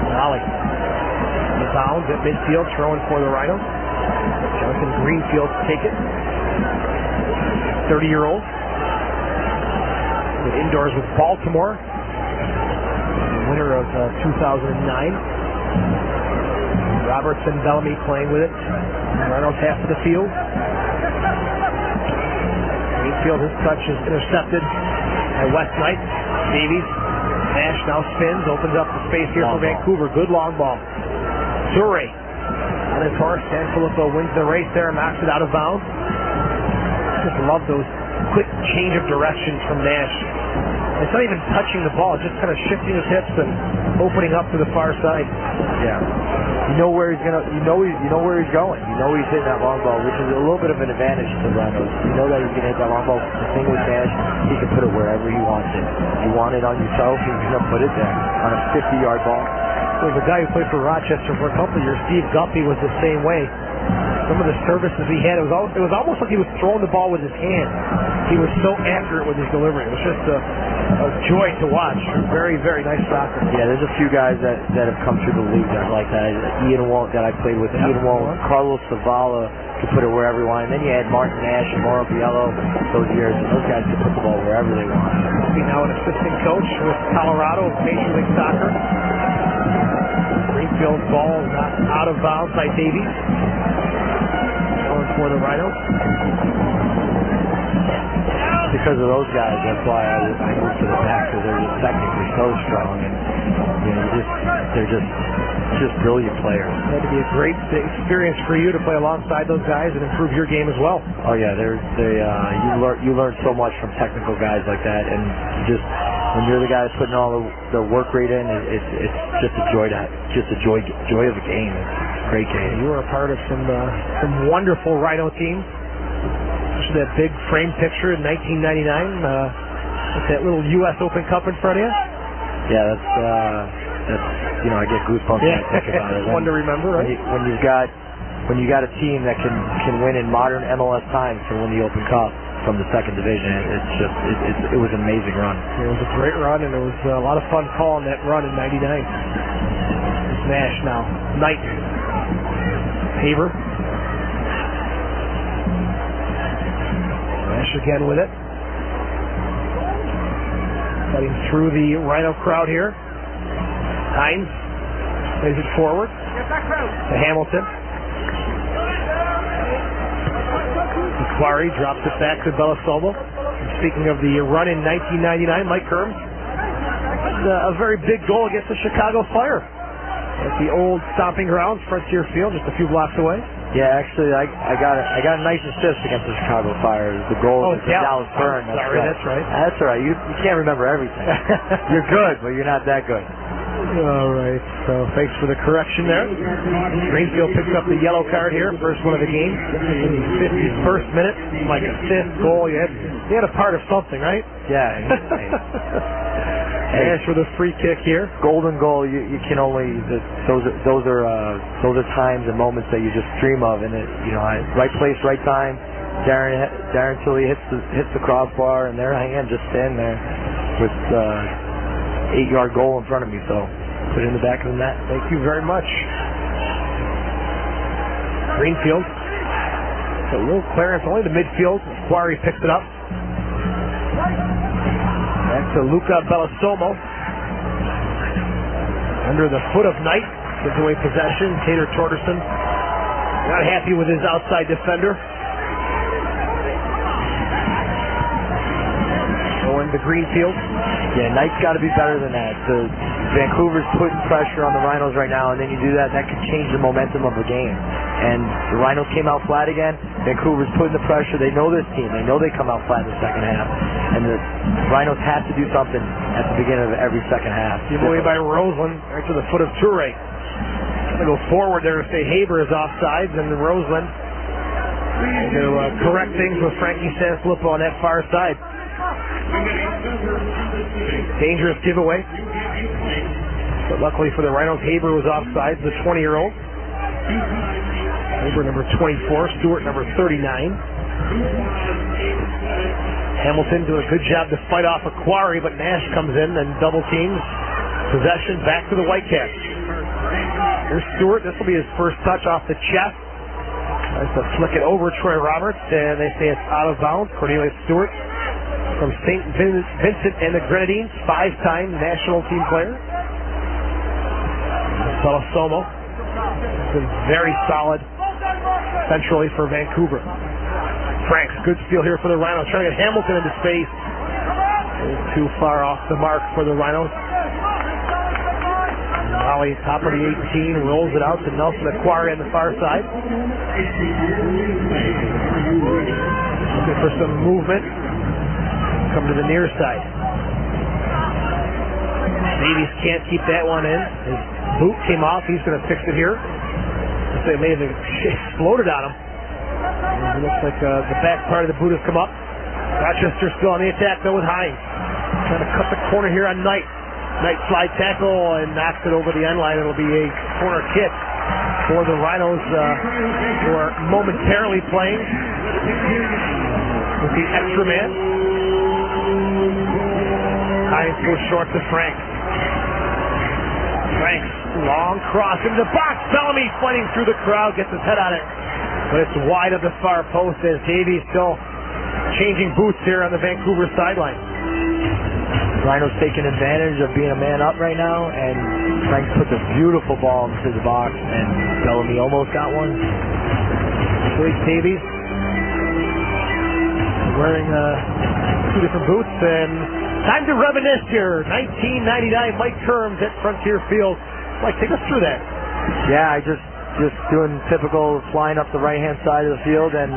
Raleigh. The bounds at midfield, throwing for the Rhinos. Jonathan Greenfield to take it. 30-year-old. Indoors with Baltimore. The winner of 2009. Roberts and Bellamy playing with it. Rhinos half of the field. Greenfield, his touch is intercepted by West Knight. Davies. Nash now spins, opens up the space here for Vancouver. Good long ball. Touré on his horse. Sanfilippo wins the race there and knocks it out of bounds. Just love those quick change of directions from Nash. It's not even touching the ball, just kind of shifting his hips and opening up to the far side. Yeah. You know where he's gonna. You know where he's going. You know he's hitting that long ball, which is a little bit of an advantage to Rhinos. You know that he's gonna hit that long ball. The thing with Nash, he can put it wherever he wants it. You want it on yourself, he's gonna put it there on a 50-yard ball. There's a guy who played for Rochester for a couple of years. Steve Guppy was the same way. Some of the services he had, it was almost like he was throwing the ball with his hand. He was so accurate with his delivery. It was just a joy to watch. Very, very nice soccer. Yeah, there's a few guys that have come through the league that like that. Ian Wall that I played with. Ian Wall, Carlos Zavala could put it wherever he wanted. And then you had Martin Nash and Mauro Biello those years. And those guys could put the ball wherever they want. He's now an assistant coach with Colorado Major League Soccer. Greenfield's ball is knocked out of bounds by Davies. For the Rhinos. because of those guys, that's why I moved to the back, because they're just technically so strong, and they're just brilliant players. It had to be a great experience for you to play alongside those guys and improve your game as well. Oh yeah, you learn so much from technical guys like that, and just when you're the guy that's putting all the work rate in, it's just a joy joy of a game. It's a great game. You were a part of some wonderful Rhino teams. Especially that big frame picture in 1999 with that little U.S. Open Cup in front of you. Yeah, that's I get goosebumps when I think about it. It's one to remember, right? When you got a team that can win in modern MLS times to win the Open Cup from the second division, it was an amazing run. It was a great run, and it was a lot of fun calling that run in '99. It's Nash now. Knight. Haber. Nash again with it. Cutting through the Rhino crowd here. Hines plays it forward to Hamilton. Quarry drops it back to Bellasomo. Speaking of the run in 1999, Mike Kerms, a very big goal against the Chicago Fire at the old stomping grounds, Frontier Field, just a few blocks away. Yeah, actually, I got a nice assist against the Chicago Fire. The goal was the Dallas Burn. That's right. That's all right. You can't remember everything. You're good, but you're not that good. All right. So thanks for the correction there. Greenfield picks up the yellow card here, first one of the game. In the 51st minute, like a fifth goal. You had a part of something, right? Yeah. As for the free kick here, golden goal. You can only those are times and moments that you just dream of, and right place, right time. Darren Tilly hits the crossbar, and their hand just standing there with 8-yard goal in front of me. So put it in the back of the net. Thank you very much. Greenfield. A little clearance only to midfield. Quarry picks it up. Back to Luca Bellasomo. Under the foot of Knight. Gives away possession. Tater Torderson not happy with his outside defender. Going to Greenfield. Yeah, Knight's got to be better than that. Vancouver's putting pressure on the Rhinos right now, and then you do that could change the momentum of the game. And the Rhinos came out flat again. Vancouver's putting the pressure. They know this team. They know they come out flat in the second half. And the Rhinos have to do something at the beginning of every second half. Give away by Roseland, right to the foot of Toure. Going to go forward there to say Haber is offsides, and Roseland to correct things with Frankie Sanfilippo on that far side. Dangerous giveaway. But luckily for the Rhinos, Haber was offsides, the 20-year-old. Haber number 24, Stewart number 39. Hamilton doing a good job to fight off a Quarry, but Nash comes in and double teams. Possession back to the Whitecaps. Here's Stewart. This will be his first touch off the chest. Tries to flick it over Troy Roberts, and they say it's out of bounds. Cornelius Stewart from St. Vincent and the Grenadines, 5-time national team player. Bellasomo has been very solid centrally for Vancouver. Franks, good steal here for the Rhinos. Trying to get Hamilton into space. Too far off the mark for the Rhinos. Molly, top of the 18, rolls it out to Nelson Aquari on the far side. Looking for some movement. Come to the near side. Davies can't keep that one in. His boot came off. He's going to fix it here. They may have exploded on him. It looks like the back part of the boot has come up. Rochester still on the attack, though, with Hines. Trying to cut the corner here on Knight. Knight slide tackle and knocks it over the end line. It'll be a corner kick for the Rhinos, who are momentarily playing with the extra man. Hines goes short to Franks. Franks, long cross into the box. Bellamy fighting through the crowd, gets his head on it. But it's wide of the far post as Davies still changing boots here on the Vancouver sideline. Rhinos taking advantage of being a man up right now, and Franks puts a beautiful ball into the box, and Bellamy almost got one. Blake Davies wearing two different boots. And time to reminisce here. 1999 Mike Terms at Frontier Field. Mike, take us through that. Yeah, I just doing typical flying up the right-hand side of the field, and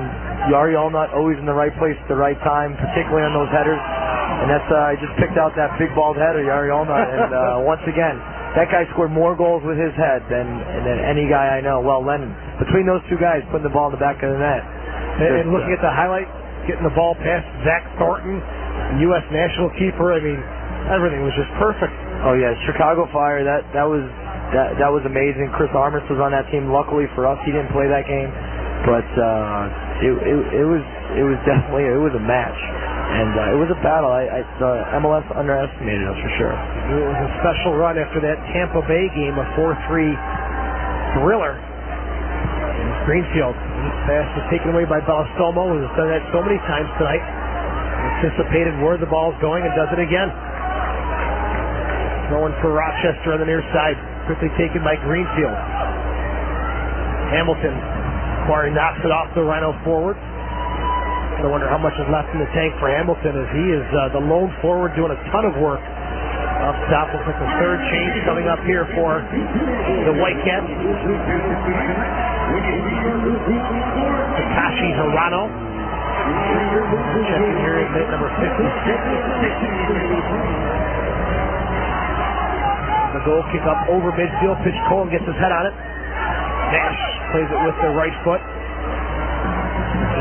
Yari Allnut always in the right place at the right time, particularly on those headers. And that's I just picked out that big bald header, Yari Allnut, and once again, that guy scored more goals with his head than any guy I know. Well, Lennon, between those two guys, putting the ball in the back of the net. And looking at the highlight, getting the ball past Zach Thornton, U.S. national keeper, I mean, everything was just perfect. Oh yeah, Chicago Fire, that was amazing. Chris Armas was on that team. Luckily for us, he didn't play that game, but it was definitely a match, and it was a battle. MLS underestimated us for sure. It was a special run after that Tampa Bay game, a 4-3 thriller. Greenfield, this pass was taken away by Balastomo, who has done that so many times tonight. Anticipated where the ball's going and does it again. Going for Rochester on the near side. Quickly taken by Greenfield. Hamilton, Quarry knocks it off the Rhino forward. I wonder how much is left in the tank for Hamilton, as he is the lone forward doing a ton of work. Up top, looks like the third change coming up here for the Whitecaps. Takashi Hirano. Checking here is minute number 56. The goal kick up over midfield. Pitchkolan gets his head on it. Nash plays it with the right foot.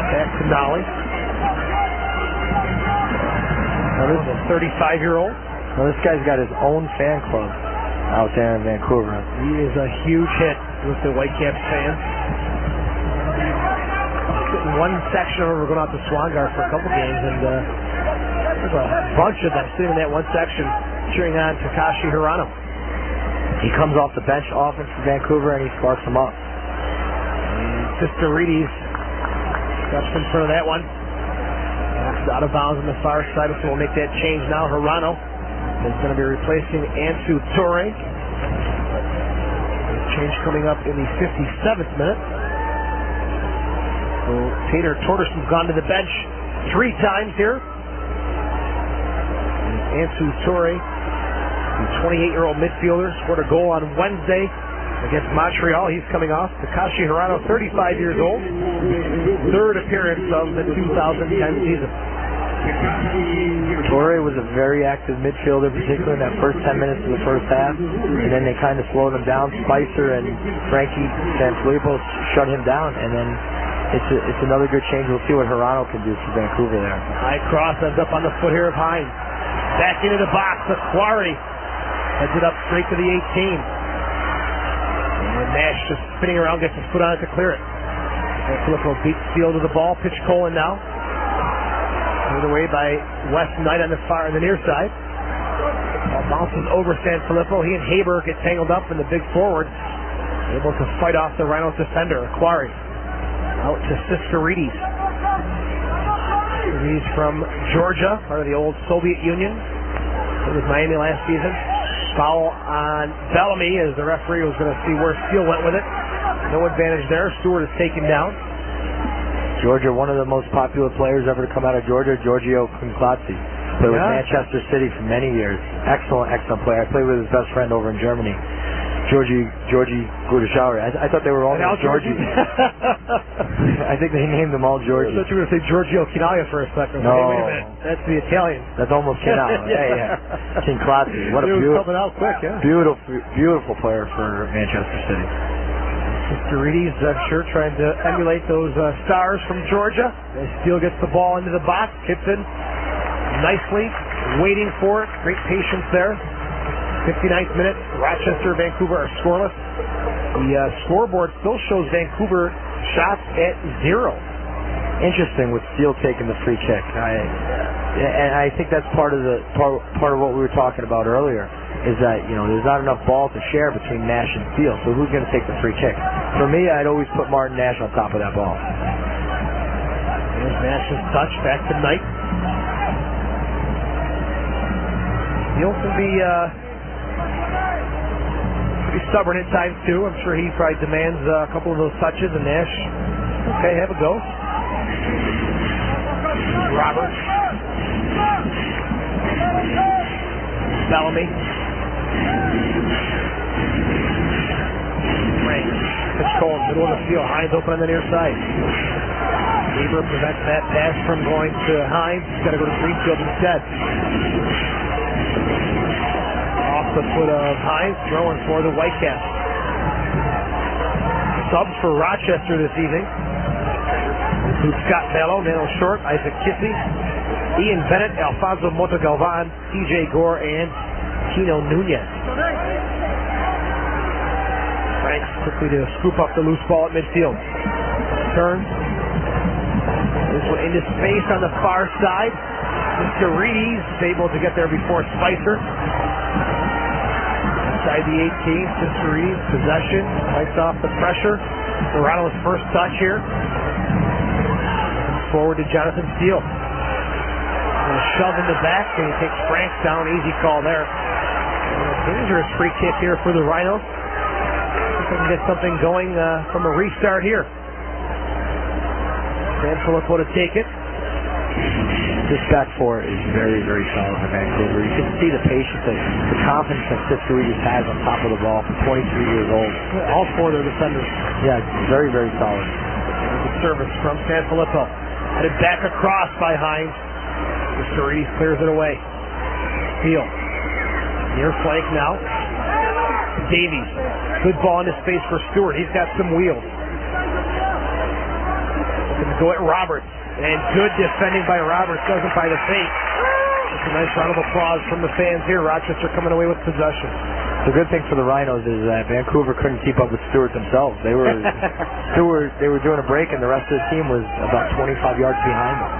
Back to Nolly. Now this is a 35-year-old. Well, this guy's got his own fan club out there in Vancouver. He is a huge hit with the Whitecaps fans. In one section, we're going out to Swangard for a couple games, and there's a bunch of them sitting in that one section cheering on Takashi Hirano. He comes off the bench often for Vancouver, and he sparks them up. Sisterides steps in front of that one. It's out of bounds on the far side, so we'll make that change now. Hirano is going to be replacing Ansu Torre. Change coming up in the 57th minute. So Tater Torderson's gone to the bench 3 times here. And Ansu Torre, the 28-year-old midfielder, scored a goal on Wednesday against Montreal. He's coming off. Takashi Hirano, 35 years old. Third appearance of the 2010 season. Torre was a very active midfielder, particularly in that first 10 minutes of the first half, and then they kind of slowed him down. Spicer and Frankie Sanfilippo shut him down, and then it's another good change. We'll see what Hirano can do for Vancouver there. High cross ends up on the foot here of Hines. Back into the box, the Quarry heads it up straight to the 18. And Nash just spinning around, gets his foot on it to clear it. Sanfilippo beats Steele to the ball. Pitchkolan now. Put away by West Knight on the near side. Ball bounces over Sanfilippo. He and Haber get tangled up in the big forward. Able to fight off the Rhinos defender, Quarry. Out to Sisterides. He's from Georgia, part of the old Soviet Union. It was Miami last season. Foul on Bellamy as the referee was going to see where Steele went with it. No advantage there. Stewart is taken down. Georgia, one of the most popular players ever to come out of Georgia, Giorgio Conclazzi. Played with Manchester City for many years. Excellent player. I played with his best friend over in Germany, Georgie Gudashauri. I thought they were all named Georgie. I think they named them all Georgie. I thought you were going to say Giorgio Chinaglia for a second. No. Hey, wait a minute. That's the Italian. That's almost Chinaglia. yeah. Conclazzi. What a coming out quick, beautiful player for Manchester City. Sisterides, I'm sure, trying to emulate those stars from Georgia. As Steele gets the ball into the box, hits it nicely, waiting for it. Great patience there. 59th minute, Rochester, Vancouver are scoreless. The scoreboard still shows Vancouver shots at 0. Interesting with Steele taking the free kick. I think that's part of what we were talking about earlier. Is that, there's not enough ball to share between Nash and Steele, so who's going to take the free kick? For me, I'd always put Martin Nash on top of that ball. There's Nash's touch, back to Knight. Steele can be pretty stubborn at times, too. I'm sure he probably demands a couple of those touches, and Nash, okay, have a go. Roberts. Bellamy. Frank. Pitchkolan, middle of the field. Hines open on the near side. Weaver prevents that pass from going to Hines. He's got to go to Greenfield instead. Off the foot of Hines, throwing for the Whitecaps. Subs for Rochester this evening include Scott Bello, Nano Short, Isaac Kissy, Ian Bennett, Alfonso Montegalvan, TJ Gore, and Tino Nunez. Franks quickly to scoop up the loose ball at midfield. Turns. This one into space on the far side. Mr. Reedy's able to get there before Spicer. Inside the 18th, Mr. Reedy's possession. Fights off the pressure. Morano's first touch here. Forward to Jonathan Steele. And a shove in the back, and he takes Franks down. Easy call there. And a dangerous free kick here for the Rhinos. See if they can get something going from a restart here. San Filippo to take it. This back four is very, very solid for Vancouver. You can see the patience and the confidence that Siskarides has on top of the ball from 23 years old. All four of their defenders. Yeah, very, very solid. Good service from San Filippo. Headed back across by Hines. Siskarides clears it away. Steele. Near flank now. Davies. Good ball into space for Stewart. He's got some wheels. Looking to go at Roberts. And good defending by Roberts. Doesn't by the fake. It's a nice round of applause from the fans here. Rochester coming away with possession. The good thing for the Rhinos is that Vancouver couldn't keep up with Stewart themselves. They were they were doing a break, and the rest of the team was about 25 yards behind them.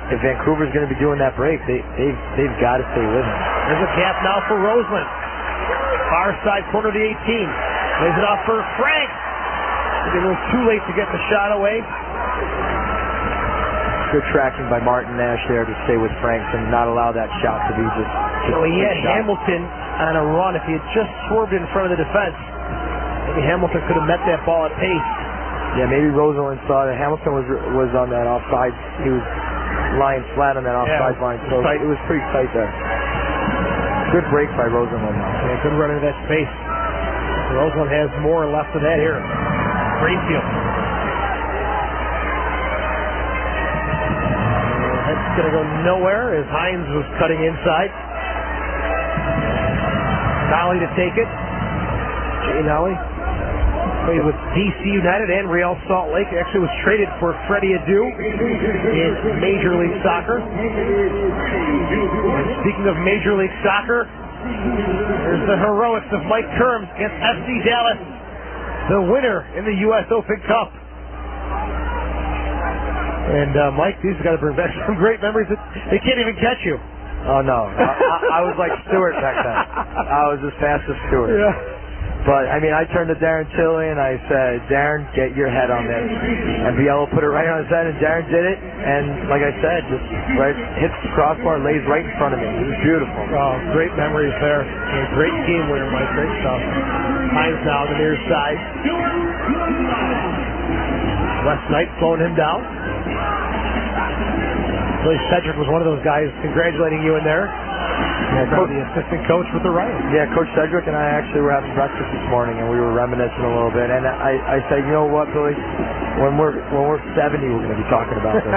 If Vancouver's going to be doing that break, they've got to stay with them. There's a gap now for Roseland. Far side corner of the 18. Lays it off for Frank. A little too late to get the shot away. Good tracking by Martin Nash there to stay with Franks and not allow that shot to be just so he had Hamilton on a run. If he had just swerved in front of the defense, maybe Hamilton could have met that ball at pace. Yeah, maybe Roseland saw that Hamilton was on that offside. He was lying flat on that offside line, so it was pretty tight there. Good break by Roseland now. Yeah, good run into that space. Roseland has more left of that here. Greenfield. That's going to go nowhere as Hines was cutting inside. Nolly to take it. Jay Nolly played with DC United and Real Salt Lake. Actually was traded for Freddie Adu in Major League Soccer. And speaking of Major League Soccer, there's the heroics of Mike Kerms against FC Dallas, the winner in the U.S. Open Cup. And Mike, these got to bring back some great memories. They can't even catch you. Oh no, I was like Stewart back then. I was as fast as Stewart. Yeah. But I mean, I turned to Darren Tilley and I said, "Darren, get your head on this." And Biello put it right on his head, and Darren did it. And like I said, just right hits the crossbar, lays right in front of me. It was beautiful. Oh, great memories there. And great game winner, Mike. Great stuff. Hines now to the near side. Wes Knight slowing him down. Billy Cedric was one of those guys congratulating you in there. Yeah, the assistant coach with the Rhinos. Yeah, Coach Cedric and I actually were having breakfast this morning, and we were reminiscing a little bit. And I said, you know what, Billy? When we're 70, we're going to be talking about this.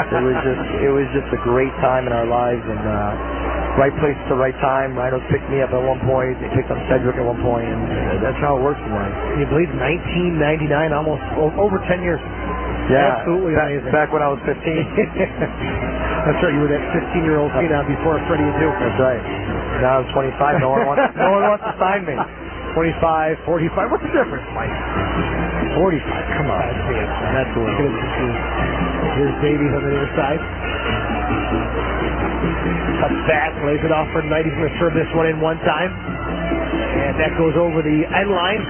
It was just a great time in our lives, and right place at the right time. Rhinos picked me up at one point. They picked up Cedric at one point, and that's how it works in life. You believe 1999, almost over 10 years. Yeah, absolutely amazing. Back when I was 15. That's right. You were that 15-year-old phenom before Freddie Adu. That's right. Now I'm 25. No one wants to sign me. 25, 45. What's the difference, Mike? 45. Come on. That's a little. Here's Davies on the near side. Cuts back, lays it off for Knight. He's going to serve this one in one time. And that goes over the end line.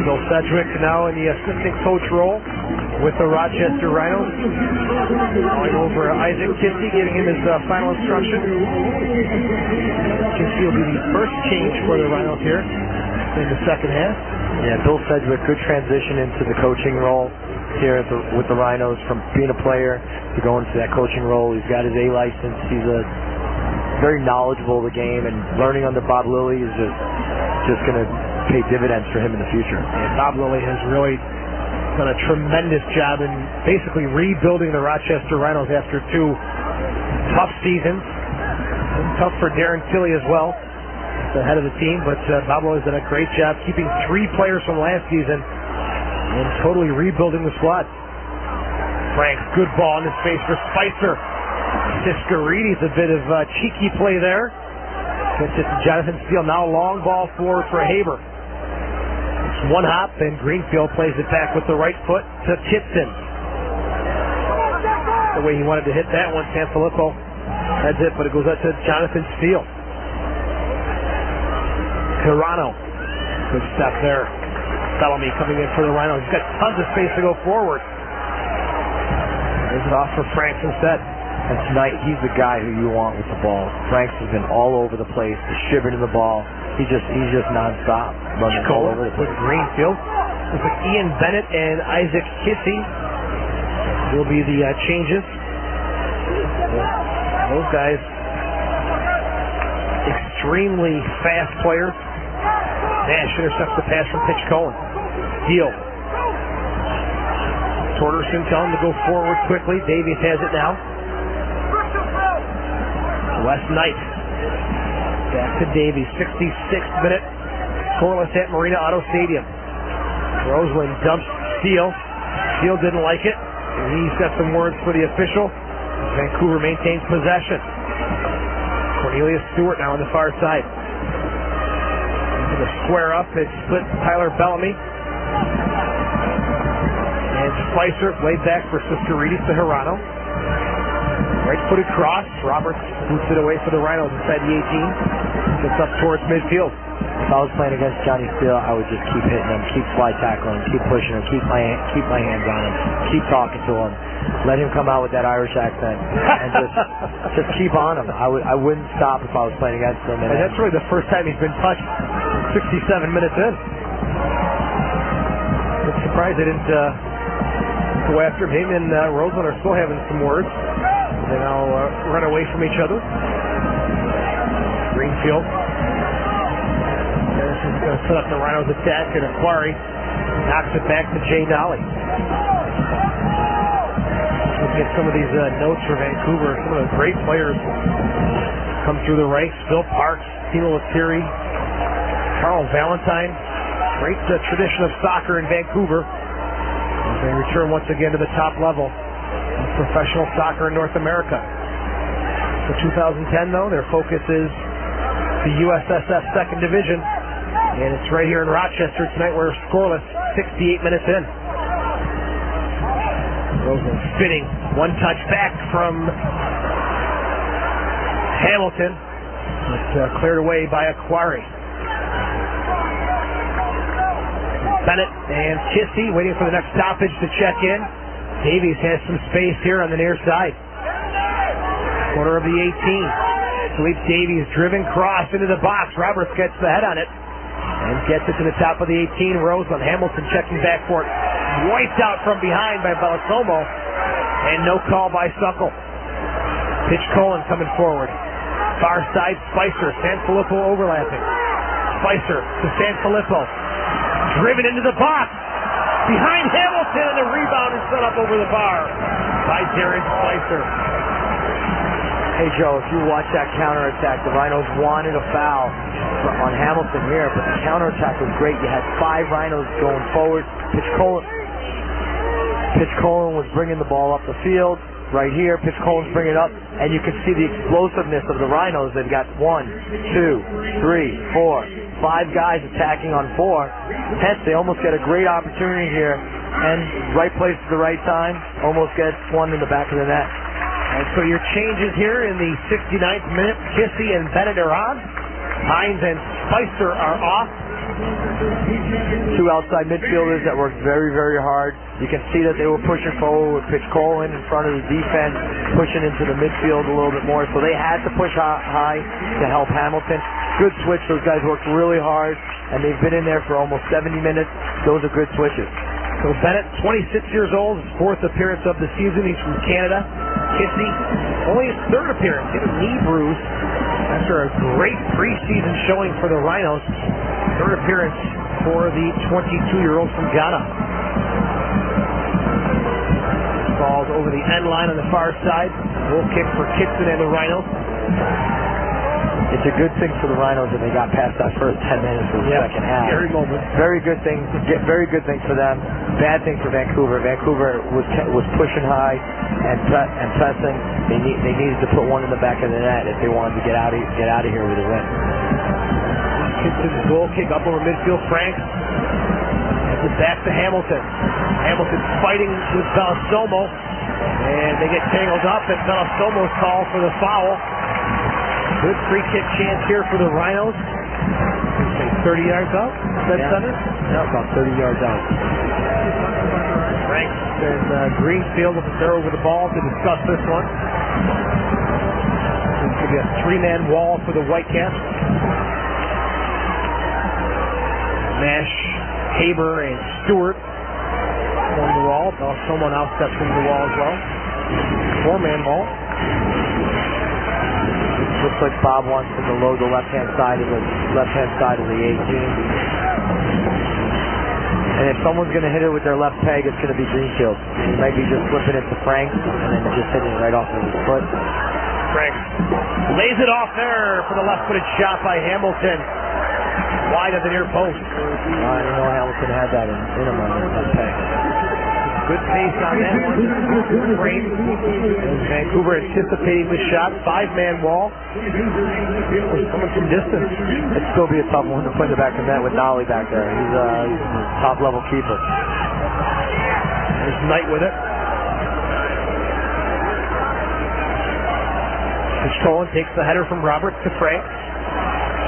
Bill Cedric now in the assistant coach role with the Rochester Rhinos. Going over Isaac Kissy, giving him his final instruction. Kissy will be the first change for the Rhinos here in the second half. Yeah, Bill Cedric, good transition into the coaching role. here with the Rhinos, from being a player to going to that coaching role. He's got his A license. He's very knowledgeable of the game, and learning under Bob Lilly is just going to pay dividends for him in the future. And Bob Lilly has really done a tremendous job in basically rebuilding the Rochester Rhinos after 2 tough seasons. And tough for Darren Tilley as well, the head of the team, but Bob Lilly's done a great job keeping 3 players from last season and totally rebuilding the squad. Franks, good ball in his face for Spicer. Siskarides, a bit of cheeky play there. Gets it to Jonathan Steele. Now long ball forward for Haber. It's one hop, and Greenfield plays it back with the right foot to Kitson. The way he wanted to hit that one, Sanfilippo. That's it, but it goes up to Jonathan Steele. Hirano. Good step there. Bellamy coming in for the Rhinos. He's got tons of space to go forward. There's it off for Franks instead. And tonight, he's the guy who you want with the ball. Franks has been all over the place, distributing the ball. He's just nonstop running all over the place. Greenfield. Looks like Ian Bennett and Isaac Kissy will be the changes. Those guys, extremely fast players. Nash intercepts the pass from Pitchkolan. Deal. Torderson telling him to go forward quickly. Davies has it now. Wes Knight. Back to Davies. 66th minute. Scoreless at Marina Auto Stadium. Roseland dumps Steele. Steele didn't like it. And he's got some words for the official. Vancouver maintains possession. Cornelius Stewart now on the far side. The square up, it split Tyler Bellamy. And Spicer laid back for Siskarides to Hirano. Right-footed cross. Roberts boots it away for the Rhinos inside the 18. Gets up towards midfield. If I was playing against Johnny Steele, I would just keep hitting him, keep fly tackling him, keep pushing him, keep my hands on him, keep talking to him. Let him come out with that Irish accent and just keep on him. I wouldn't stop if I was playing against him. And that's really the first time he's been touched 67 minutes in. I'm surprised they didn't go after him. Him and Roseland are still having some words. They now run away from each other. Greenfield. Harrison's going to set up the Rhinos attack, and Aquari knocks it back to Jay Nolly. Looking at some of these notes for Vancouver, some of the great players come through the ranks. Phil Parks, Tino Lettieri, Carl Valentine. Great tradition of soccer in Vancouver. As they return once again to the top level of professional soccer in North America. For 2010, though, their focus is the USSF Second Division, and it's right here in Rochester tonight. We're scoreless, 68 minutes in. Roseland spinning, one touch back from Hamilton, but cleared away by Aquari. Bennett and Kissy waiting for the next stoppage to check in. Davies has some space here on the near side. Corner of the 18. Philippe Davies driven cross into the box. Roberts gets the head on it and gets it to the top of the 18. Roseland. Hamilton checking back for it. Wiped out from behind by Balasomo. And no call by Suckle. Pitchkolan coming forward. Far side Spicer. Sanfilippo overlapping. Spicer to Sanfilippo. Driven into the box. Behind Hamilton, and a rebound is set up over the bar by Darren Spicer. Hey, Joe, if you watch that counterattack, the Rhinos wanted a foul on Hamilton here, but the counterattack was great. You had 5 Rhinos going forward. Pitchkolan was bringing the ball up the field. Right here, Pitchkolan's bringing it up, and you can see the explosiveness of the Rhinos. They've got 1, 2, 3, 4, 5 guys attacking on 4. Hence, they almost get a great opportunity here, and right place at the right time, almost gets one in the back of the net. And so your changes here in the 69th minute, Kissy and Bennett are on. Hines and Spicer are off. 2 outside midfielders that worked very, very hard. You can see that they were pushing forward with Pitchkolan in front of the defense, pushing into the midfield a little bit more. So they had to push high to help Hamilton. Good switch. Those guys worked really hard, and they've been in there for almost 70 minutes. Those are good switches. So Bennett, 26 years old, his fourth appearance of the season. He's from Canada. Kissy, only his third appearance. He had a knee bruise after a great preseason showing for the Rhinos. Third appearance for the 22-year-old from Ghana. Ball's over the end line on the far side. Goal kick for Kitson and the Rhinos. It's a good thing for the Rhinos that they got past that first 10 minutes of the second half. Scary moment. Very good thing. Very good thing for them. Bad thing for Vancouver. Vancouver was pushing high and pressing. They needed to put one in the back of the net if they wanted to get out of here with a win. Kinson's goal kick up over midfield. Franks. It's back to Hamilton. Hamilton fighting with Belasomo, and they get tangled up. And Belasomo's called for the foul. Good free kick chance here for the Rhinos. 30 yards out, center? Yeah, about 30 yards out. Franks and Greenfield will there over the ball to discuss this one. It's going to be a three-man wall for the Whitecaps. Nash, Haber, and Stewart on the wall. Someone else steps into the wall as well. Four-man wall. Looks like Bob wants to load the left-hand side of the 18. And if someone's going to hit it with their left peg, it's going to be Greenfield. He might be just flipping it to Frank and then just hitting it right off of his foot. Frank lays it off there for the left-footed shot by Hamilton. Wide of the near post. I didn't know Hamilton had that in him on his left peg. Good pace on that one. Great. Vancouver anticipating the shot. Five-man wall. Coming from distance. It'd still be a tough one to put in the back of the net with Nolly back there. He's a top-level keeper. There's Knight with it. Pitchkolan takes the header from Roberts to Frank.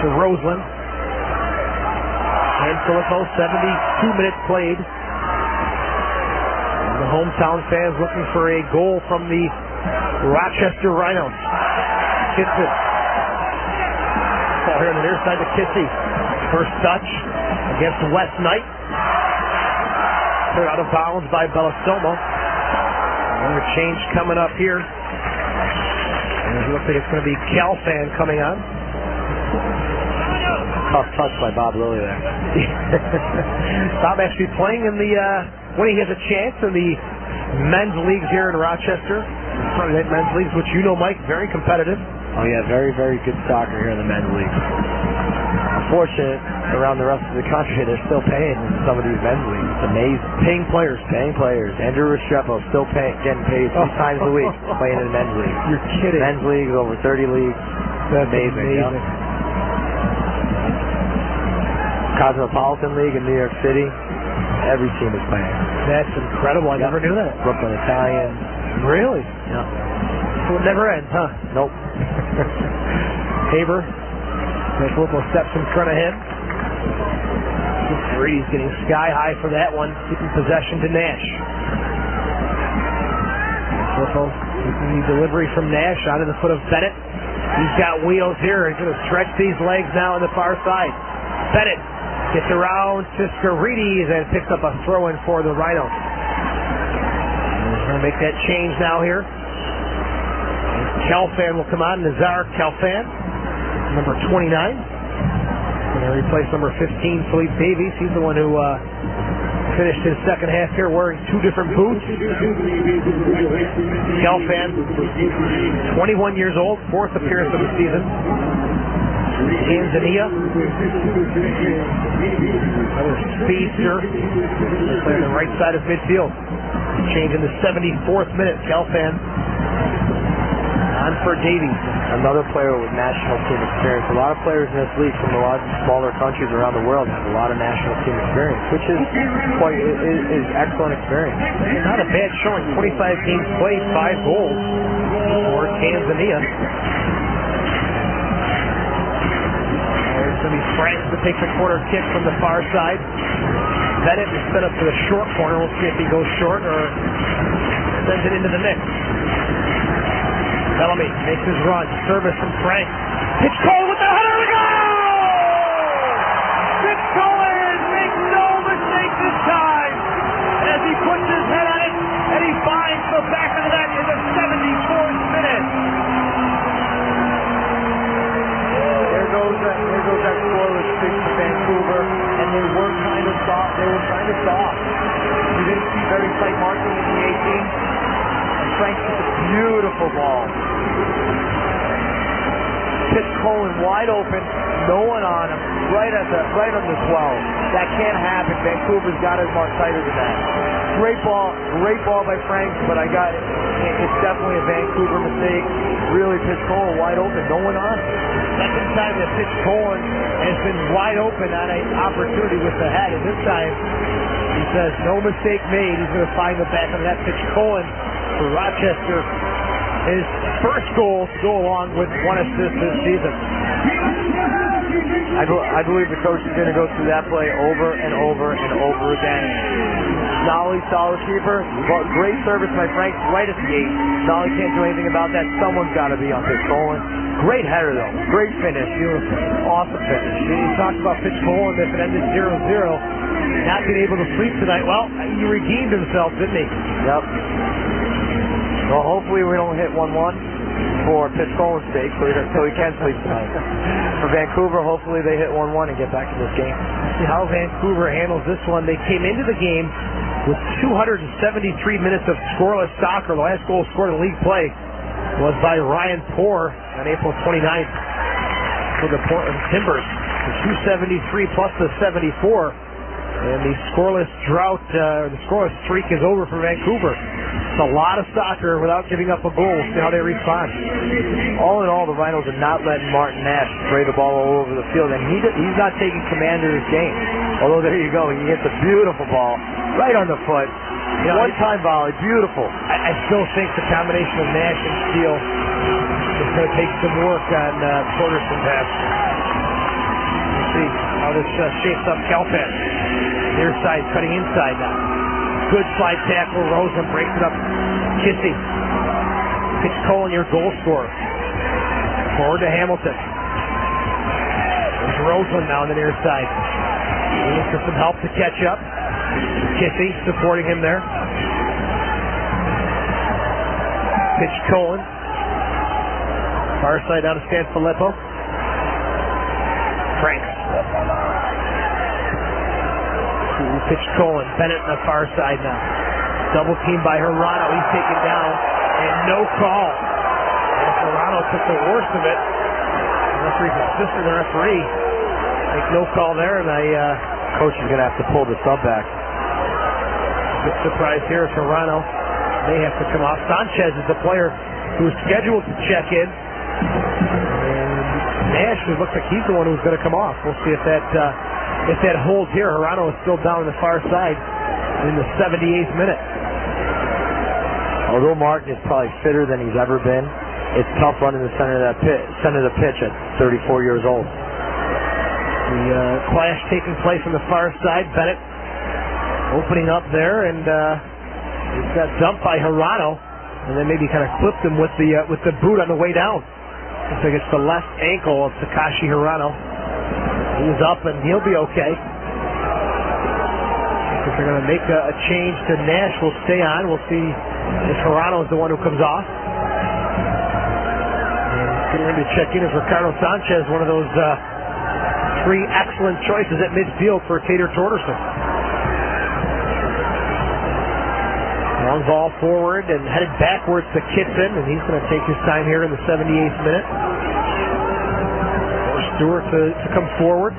To Roseland. And Filippo, 72 minutes played. The hometown fans looking for a goal from the Rochester Rhinos. Kitson. Ball here on the near side to Kissy. First touch against West Knight. Cleared out of bounds by Belasomo. Another change coming up here. And it looks like it's going to be Calfan coming on. Tough touch by Bob Lilly there. Bob actually playing in the when he has a chance in the men's leagues here in Rochester. Friday night men's leagues, which you know, Mike, very competitive. Oh yeah, very, very good soccer here in the men's leagues. Unfortunate, around the rest of the country, they're still paying in some of these men's leagues. It's amazing. Paying players. Andrew Restrepo still getting paid 3 times a week playing in the men's league. You're kidding. Men's leagues, over 30 leagues. That's amazing. Yeah. Cosmopolitan League in New York City, every team is playing. That's incredible. I never knew that. Brooklyn Italian. Really? Yeah. So it never ends, huh? Nope. Haber. Filippo steps in front of him. Brady's getting sky high for that one, keeping possession to Nash. Filippo keeping the delivery from Nash out of the foot of Bennett. He's got wheels here. He's going to stretch these legs now on the far side. Bennett gets around to Skirides and picks up a throw-in for the Rhinos. He's going to make that change now here. Calfan will come on. Nazar Calfan, number 29. Going to replace number 15, Philippe Davies. He's the one who finished his second half here wearing 2 different boots. Calfan, 21 years old, 4th appearance of the season. Tanzania. Another speedster. Playing the right side of midfield. Change in the 74th minute. Calfan on for Davies. Another player with national team experience. A lot of players in this league from a lot of smaller countries around the world have a lot of national team experience, which is excellent experience. Not a bad showing. 25 games played, 5 goals for Tanzania. It's going to be Frank to take the corner kick from the far side. Bennett is set up to the short corner. We'll see if he goes short or sends it into the mix. Bellamy makes his run. Service from Frank. Pitchkolan with the header to go! Pitchkolan makes no mistake this time. And goes that scoreless streak to Vancouver, and they were kind of soft. You didn't see very tight marking in the 18. And Frank hit a beautiful ball. Pitchkolan wide open, no one on him, right on the 12. That can't happen. Vancouver's got his mark tighter than that. Great ball by Frank, but it's definitely a Vancouver mistake. Really, Pitchkolan wide open, no one on him. Second time that Pitchkolan has been wide open on an opportunity with the head, and this time he says no mistake made. He's going to find the back of that. Pitchkolan for Rochester. His first goal to go along with one assist this season. I believe the coach is going to go through that play over and over and over again. Nolly, solid keeper. Great service by Frank right at the 8. Nolly can't do anything about that. Someone's got to be on Pitchkolan. Great header, though. Great finish. Awesome finish. You talked about Pitchkolan if it ended 0-0. Not being able to sleep tonight. Well, he redeemed himself, didn't he? Yep. Well, hopefully we don't hit 1-1 for Pitchkolan's sake, so he can sleep tonight. For Vancouver, hopefully they hit 1-1 and get back in this game. See how Vancouver handles this one. They came into the game with 273 minutes of scoreless soccer. The last goal scored in league play was by Ryan Poor on April 29th for the Portland Timbers. The 273 plus the 74. And the scoreless drought, the scoreless streak is over for Vancouver. It's a lot of soccer without giving up a goal. We'll see how they respond. All in all, the Rhinos are not letting Martin Nash spray the ball all over the field, and he's not taking command of this game. Although, there you go, he hits a beautiful ball right on the foot. One-time volley, beautiful. I still think the combination of Nash and Steele is going to take some work on Torderson's half. We'll see how this shapes up. Calpan, near side, cutting inside now. Good slide tackle. Rosen breaks it up. Kissy. Pitchkolan, your goal scorer. Forward to Hamilton. There's Rosen now on the near side. Looking for some help to catch up. Kissy supporting him there. Pitchkolan. Far side out of San Filippo. Franks. Pitchkolan. Bennett on the far side now. Double team by Hirano. He's taken down. And no call. And Hirano took the worst of it. Referee's assistant the referee. Make no call there, and coach is going to have to pull the sub back. Bit surprised here if Hirano may have to come off. Sanchez is the player who is scheduled to check in. And Nash, it looks like he's the one who's going to come off. We'll see if that holds here. Hirano is still down on the far side in the 78th minute. Although Martin is probably fitter than he's ever been, it's tough running the center of the pitch at 34 years old. The clash taking place on the far side. Bennett opening up there, and it got dumped by Hirano, and then maybe kind of clipped him with the boot on the way down. Looks like it's the left ankle of Takashi Hirano. He's up, and he'll be okay. If they're going to make a change to Nash, will stay on. We'll see if Hirano is the one who comes off. And getting ready to check in is Ricardo Sanchez, one of those three excellent choices at midfield for Tater Torderson. Long ball forward and headed backwards to Kitson, and he's going to take his time here in the 78th minute. For Stewart to come forward.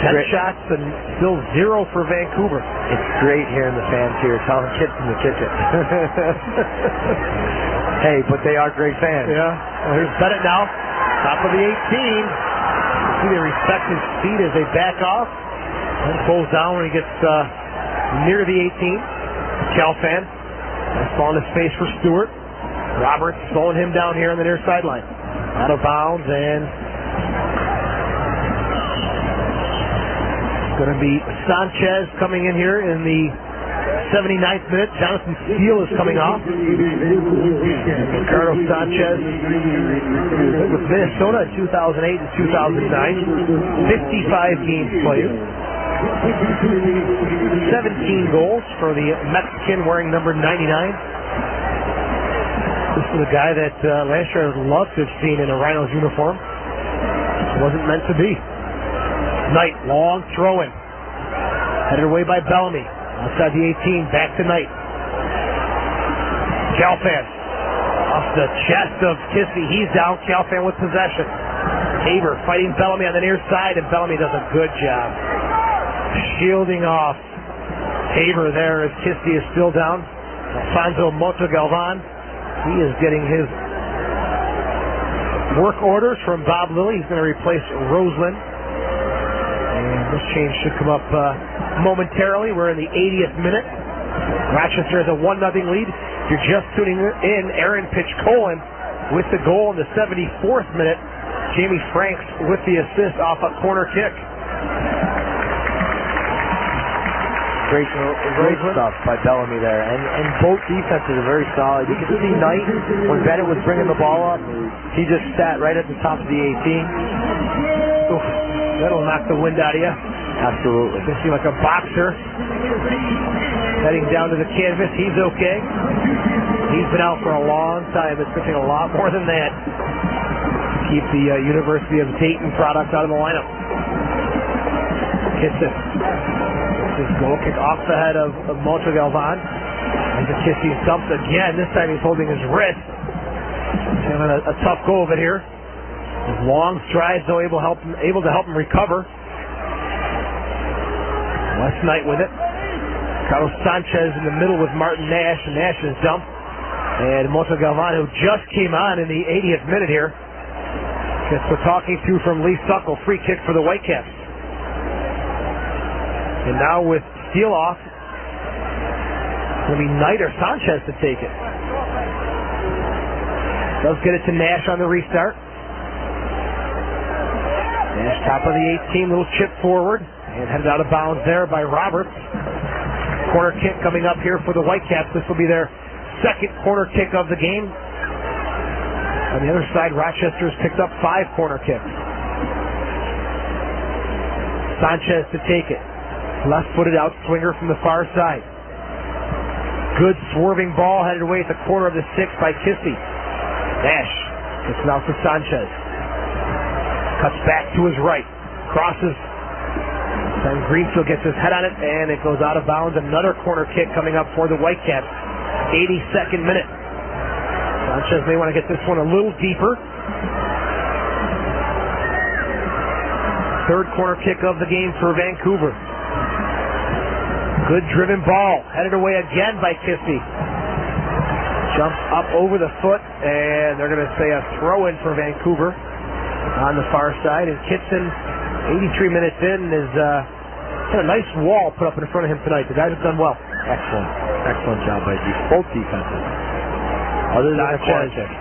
10 shots and still 0 for Vancouver. It's great hearing the fans here telling kids in the kitchen. Hey, but they are great fans. Yeah. Well, here's Bennett now. Top of the 18. You see they respect his speed as they back off. And pulls down when he gets near the 18. Calfan. Nice ball in his face for Stewart. Roberts slowing him down here on the near sideline. Out of bounds, and it's going to be Sanchez coming in here in the 79th minute. Jonathan Steele is coming off. Ricardo Sanchez with Minnesota in 2008 and 2009. 55 games played. 17 goals for the Mexican wearing number 99. The The guy that last year I would love to have seen in a Rhinos uniform. Wasn't meant to be. Knight, long throw-in. Headed away by Bellamy. Outside the 18, back to Knight. Calfan. Off the chest of Kissy. He's down. Calfan with possession. Haber fighting Bellamy on the near side, and Bellamy does a good job shielding off Haber there as Kissy is still down. Alfonso Montegalvan. He is getting his work orders from Bob Lilly. He's going to replace Roseland. And this change should come up momentarily. We're in the 80th minute. Rochester has a 1-0 lead. If you're just tuning in, Aaron Pitchkolan with the goal in the 74th minute. Jamie Franks with the assist off a corner kick. Great stuff by Bellamy there, and both defenses are very solid. You can see Knight, when Bennett was bringing the ball up, he just sat right at the top of the 18. Oof, that'll knock the wind out of you. Absolutely. You can see like a boxer heading down to the canvas. He's okay. He's been out for a long time. It's missing a lot more than that. Keep the University of Dayton product out of the lineup. Kitson. His goal kick off the head of Montegalvan. And Kissy dumps again. This time he's holding his wrist. Having a tough go of it here. His long strides, though, able to help him recover. Wes Knight with it. Carlos Sanchez in the middle with Martin Nash, and Nash is dumped. And Montegalvan, who just came on in the 80th minute here, gets the talking to from Lee Suckle. Free kick for the Whitecaps. And now with steal off, it's going to be Knight or Sanchez to take it. Does get it to Nash on the restart. Nash top of the 18, little chip forward, and headed out of bounds there by Roberts. Corner kick coming up here for the Whitecaps. This will be their second corner kick of the game. On the other side, Rochester's picked up 5 corner kicks. Sanchez to take it. Left-footed out swinger from the far side. Good swerving ball headed away at the corner of the 6 by Kissy. Nash gets it out to Sanchez. Cuts back to his right. Crosses. Then Greenfield gets his head on it, and it goes out of bounds. Another corner kick coming up for the Whitecaps. 82nd minute. Sanchez may want to get this one a little deeper. Third corner kick of the game for Vancouver. Good driven ball, headed away again by Kissy. Jumps up over the foot, and they're going to say a throw-in for Vancouver on the far side. And Kitson, 83 minutes in, is got a nice wall put up in front of him tonight. The guys have done well. Excellent job by both defenses. Other than the corner kick.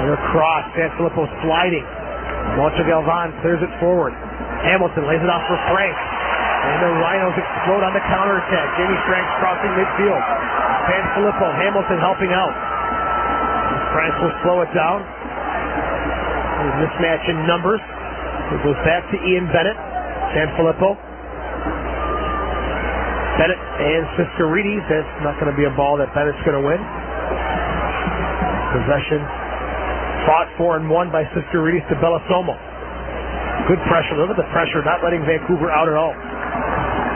Another cross, San Filippo sliding. Montegalvan clears it forward. Hamilton lays it off for Frank. And the Rhinos explode on the counterattack. Jamie Franks crossing midfield. San Filippo, Hamilton helping out. Franks will slow it down. Mismatch in numbers. It goes back to Ian Bennett. San Filippo. Bennett and Siskarides. That's not going to be a ball that Bennett's going to win. Possession fought for and won by Siskarides to Bellasomo. Good pressure. Look at the pressure, not letting Vancouver out at all.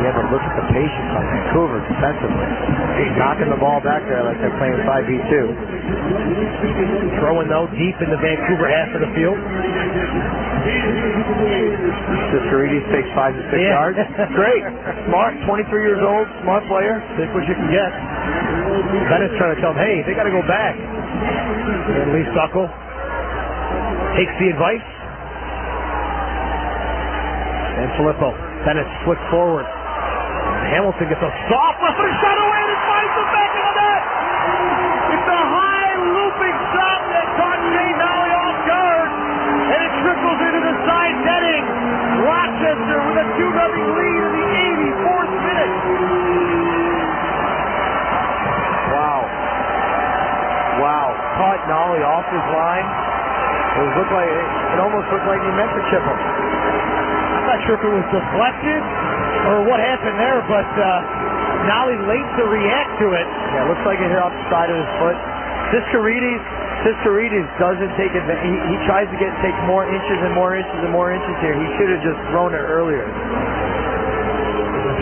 Yeah, but look at the patience on Vancouver defensively. He's knocking the ball back there like they're playing 5v2. Throwing, though, deep in the Vancouver half of the field. Siskarides takes 5 to 6 yards. Great. Smart, 23 years old, smart player. Take what you can get. Bennett's trying to tell him, hey, they got to go back. And Lee Suckle takes the advice. And Filippo. Bennett flicked forward. Hamilton gets a soft left-footed shot away and it finds the back of the net. It's a high looping shot that caught Jay Nolly off guard, and it trickles into the side netting. Rochester with a 2-0 lead in the 84th minute. Wow. Caught Nolly off his line. It almost looked like he meant to chip him. I'm not sure if it was deflected or what happened there, but Nolly late to react to it. Yeah, it looks like it hit off the side of his foot. Siskarides Sisterides doesn't take it. He tries to take more inches and more inches and more inches here. He should have just thrown it earlier.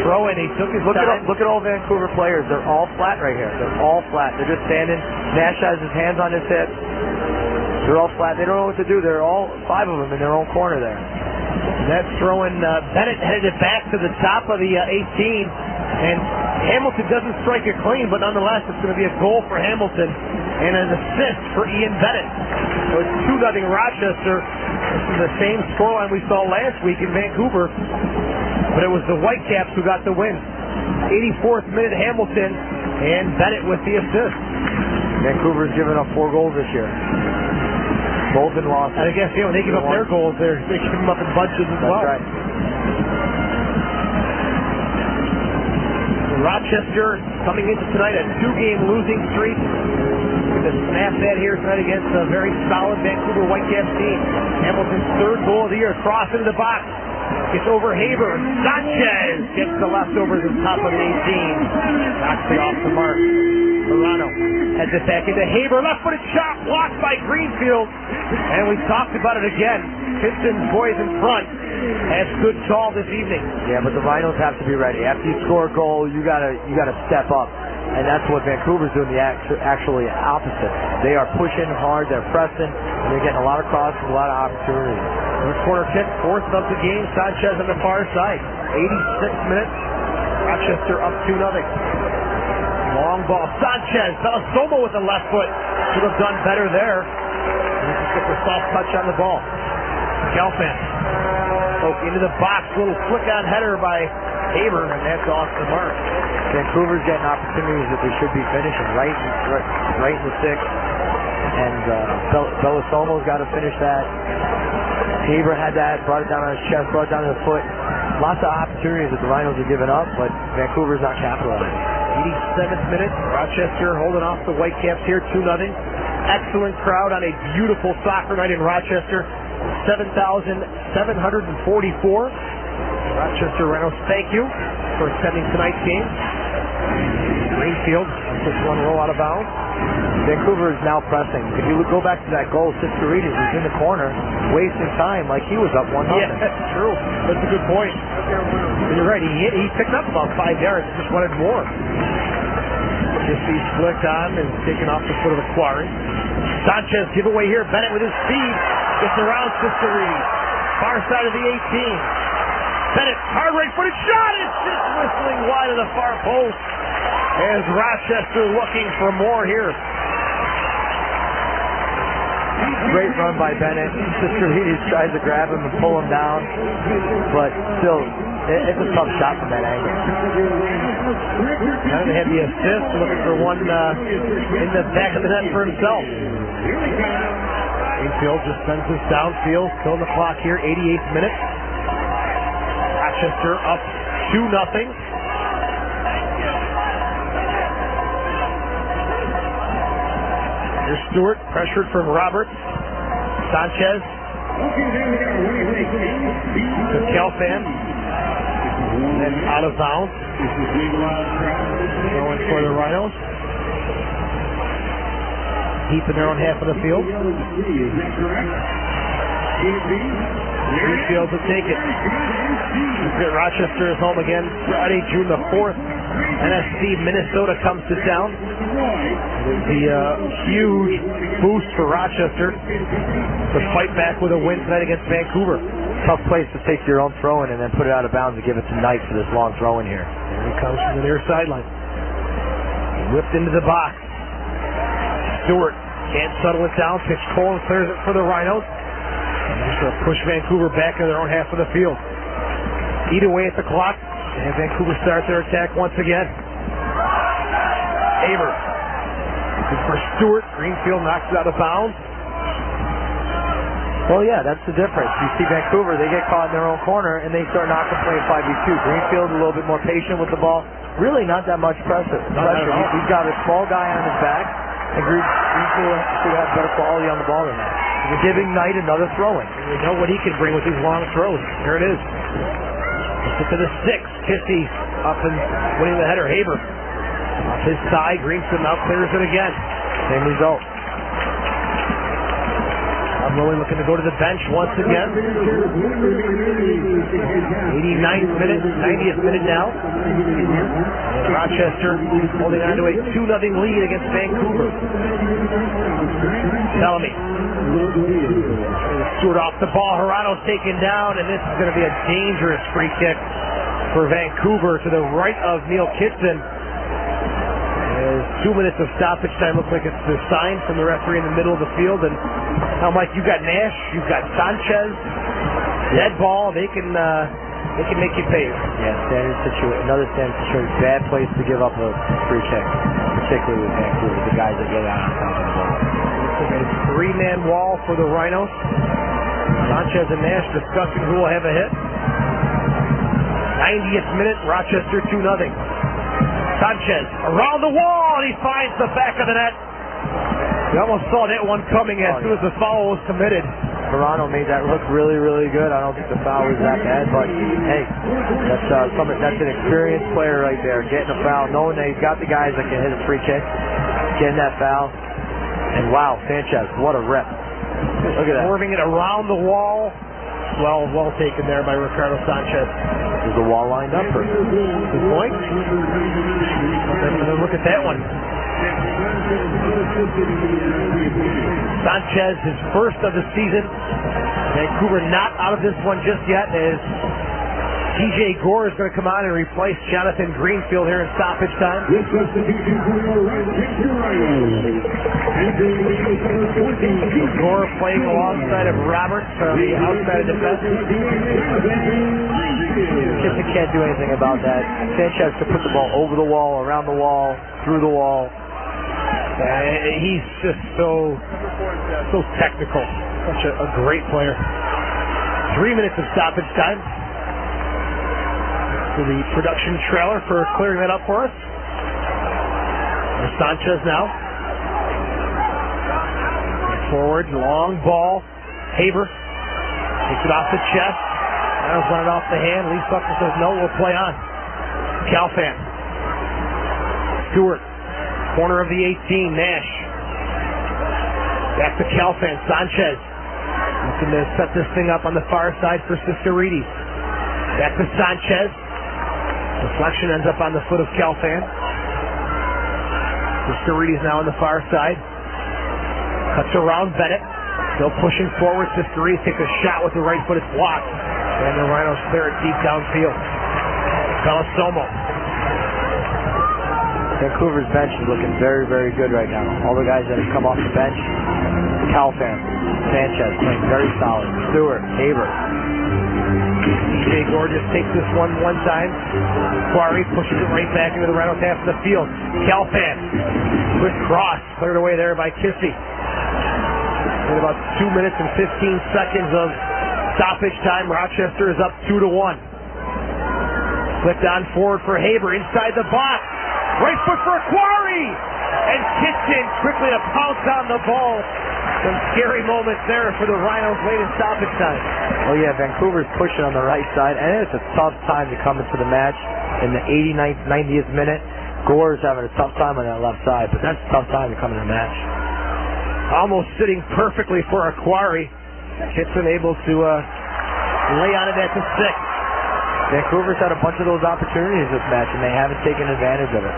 Throw in. He took his time. Look at all Vancouver players. They're all flat right here. They're all flat. They're just standing. Nash has his hands on his hips. They're all flat. They don't know what to do. They're all 5 of them in their own corner there. That throw-in, Bennett headed it back to the top of the 18, and Hamilton doesn't strike it clean, but nonetheless it's going to be a goal for Hamilton and an assist for Ian Bennett. So it's 2-0 Rochester. This is the same scoreline we saw last week in Vancouver. But it was the Whitecaps who got the win. 84th minute Hamilton, and Bennett with the assist. Vancouver's given up 4 goals this year. Both in losses. And I guess, when they give up their goals, they give them up in bunches as well. That's right. Rochester coming into tonight a 2-game losing streak. To snap that here tonight against a very solid Vancouver Whitecaps team. Hamilton's 3rd goal of the year, cross into the box. Gets over Haber. Sanchez gets the leftovers on top of the 18. Knocks it off the mark. Morano heads it back into Haber. Left-footed shot blocked by Greenfield. And we talked about it again. Pistons boys in front. That's good call this evening. Yeah, but the Rhinos have to be ready. After you score a goal, you gotta step up. And that's what Vancouver's doing, actually opposite. They are pushing hard, they're pressing, and they're getting a lot of crosses, a lot of opportunities. The corner kick, 4th of the game. Sanchez on the far side. 86 minutes. Rochester up 2-0. Long ball. Sanchez. Bellasomo with the left foot. Should have done better there. Just get the soft touch on the ball. Gelfand. Poke into the box. Little flick-on header by Haber, and that's off the mark. Vancouver's getting opportunities that they should be finishing right in the 6th. And Bellasomo's got to finish that. Haber had that, brought it down on his chest, brought it down to the foot. Lots of opportunities that the Rhinos are giving up, but Vancouver's not capitalizing. 87th minute, Rochester holding off the Whitecaps here, 2-0. Excellent crowd on a beautiful soccer night in Rochester. 7,744. Rochester Rhinos, thank you for attending tonight's game. Greenfield, this one roll out of bounds. Vancouver is now pressing. If you go back to that goal, Sisterides was in the corner, wasting time like he was up 1-0. Yeah, that's true. That's a good point. You're right. He picked up about 5 yards. Just wanted more. Just he's flicked on and taken off the foot of the quarry. Sanchez giveaway here. Bennett with his speed gets around Sisterides. Far side of the 18. Bennett, hard right-footed shot. It's just whistling wide of the far post. As Rochester looking for more here. Great run by Bennett. Sisterides tries to grab him and pull him down, but still, it's a tough shot from that angle. Now they have the assist, looking for one in the back of the net for himself. Greenfield just sends this downfield, killing the clock here, 88th minute. Rochester up 2-0. Here's Stewart, pressured from Roberts. Sanchez to Gelfand. And then out of bounds. Going for the Rhinos. Deep in their own half of the field. Greenfield to take it. Rochester is home again Friday, June the 4th. NFC Minnesota comes to town. It'll be a huge boost for Rochester to fight back with a win tonight against Vancouver. Tough place to take your own throw-in and then put it out of bounds and give it to Knight for this long throw-in here. Here he comes from the near sideline. Whipped into the box. Stewart can't settle it down. Pitchkolan clears it for the Rhinos. Just going to push Vancouver back in their own half of the field. Eat away at the clock, and Vancouver starts their attack once again. Haber. Looking for Stewart. Greenfield knocks it out of bounds. Well, yeah, that's the difference. You see Vancouver, they get caught in their own corner, and they start knocking playing 5v2. Greenfield a little bit more patient with the ball. Really not that much pressure. He's got a small guy on his back, and Greenfield should have better quality on the ball than that. You're giving Knight another throw-in. We know what he can bring with these long throws. Here it is. To the 6. Kissy up and winning the header. Haber off his side. Greenfield now clears it again. Same result. Bob Lilly looking to go to the bench once again. 89th minute, 90th minute now. And Rochester holding on to a 2-0 lead against Vancouver. Bellamy. Stewart off the ball. Hirano's taken down, and this is going to be a dangerous free kick for Vancouver to the right of Neil Kitson. As 2 minutes of stoppage time looks like it's the sign from the referee in the middle of the field. And now, Mike, you've got Nash, you've got Sanchez, dead ball. They can make you pay. Yeah, another standard situation. Bad place to give up a free kick, particularly with Vancouver, the guys that get out on top of the ball. It's a three-man wall for the Rhinos. Sanchez and Nash discussing who will have a hit. 90th minute, Rochester 2-0. Sanchez around the wall, and he finds the back of the net. We almost saw that one coming as soon as the foul was committed. Hirano made that look really, really good. I don't think the foul was that bad, but hey, that's an experienced player right there, getting a foul, knowing that he's got the guys that can hit a free kick, getting that foul. And wow, Sanchez, what a rep. Look at that. Swerving it around the wall. Well taken there by Ricardo Sanchez. Is the wall lined up for good point? Look at that one. Sanchez, his first of the season. Vancouver not out of this one just yet, as TJ Gore is going to come on and replace Jonathan Greenfield here in stoppage time. Gore playing alongside of Roberts on the outside of defense. Kitson can't do anything about that. Sanchez can put the ball over the wall, around the wall, through the wall. He's just so technical. Such a great player. 3 minutes of stoppage time. To the production trailer for clearing that up for us. And Sanchez now. Forward, long ball. Haber takes it off the chest. Now running off the hand. Lee Sucker says no, we'll play on. Calfan. Stewart. Corner of the 18, Nash. Back to Calfan. Sanchez. Looking to set this thing up on the far side for Sisterides. Back to Sanchez. Deflection ends up on the foot of Calfan. Sisterides now on the far side. Cuts around Bennett. Still pushing forward. Sisterides takes a shot with the right foot. It's blocked. And the Rhinos clear it deep downfield. Colasomo. Vancouver's bench is looking very, very good right now. All the guys that have come off the bench. Calfan, Sanchez playing very solid. Stewart, Haber. TJ Gore just takes this one time. Quarry pushes it right back into the Rhinos half of the field. Calfan. Quick cross. Cleared away there by Kissy. In about 2 minutes and 15 seconds of stoppage time, Rochester is up 2-1. Flipped on forward for Haber inside the box. Right foot for Quarry! And Kitson quickly to pounce on the ball. Some scary moments there for the Rhinos late in stoppage time. Oh yeah, Vancouver's pushing on the right side, and it's a tough time to come into the match in the 89th, 90th minute. Gore's having a tough time on that left side, but that's a tough time to come in the match. Almost sitting perfectly for a Quarry. Kitson able to lay on it at the 6. Vancouver's had a bunch of those opportunities this match, and they haven't taken advantage of it.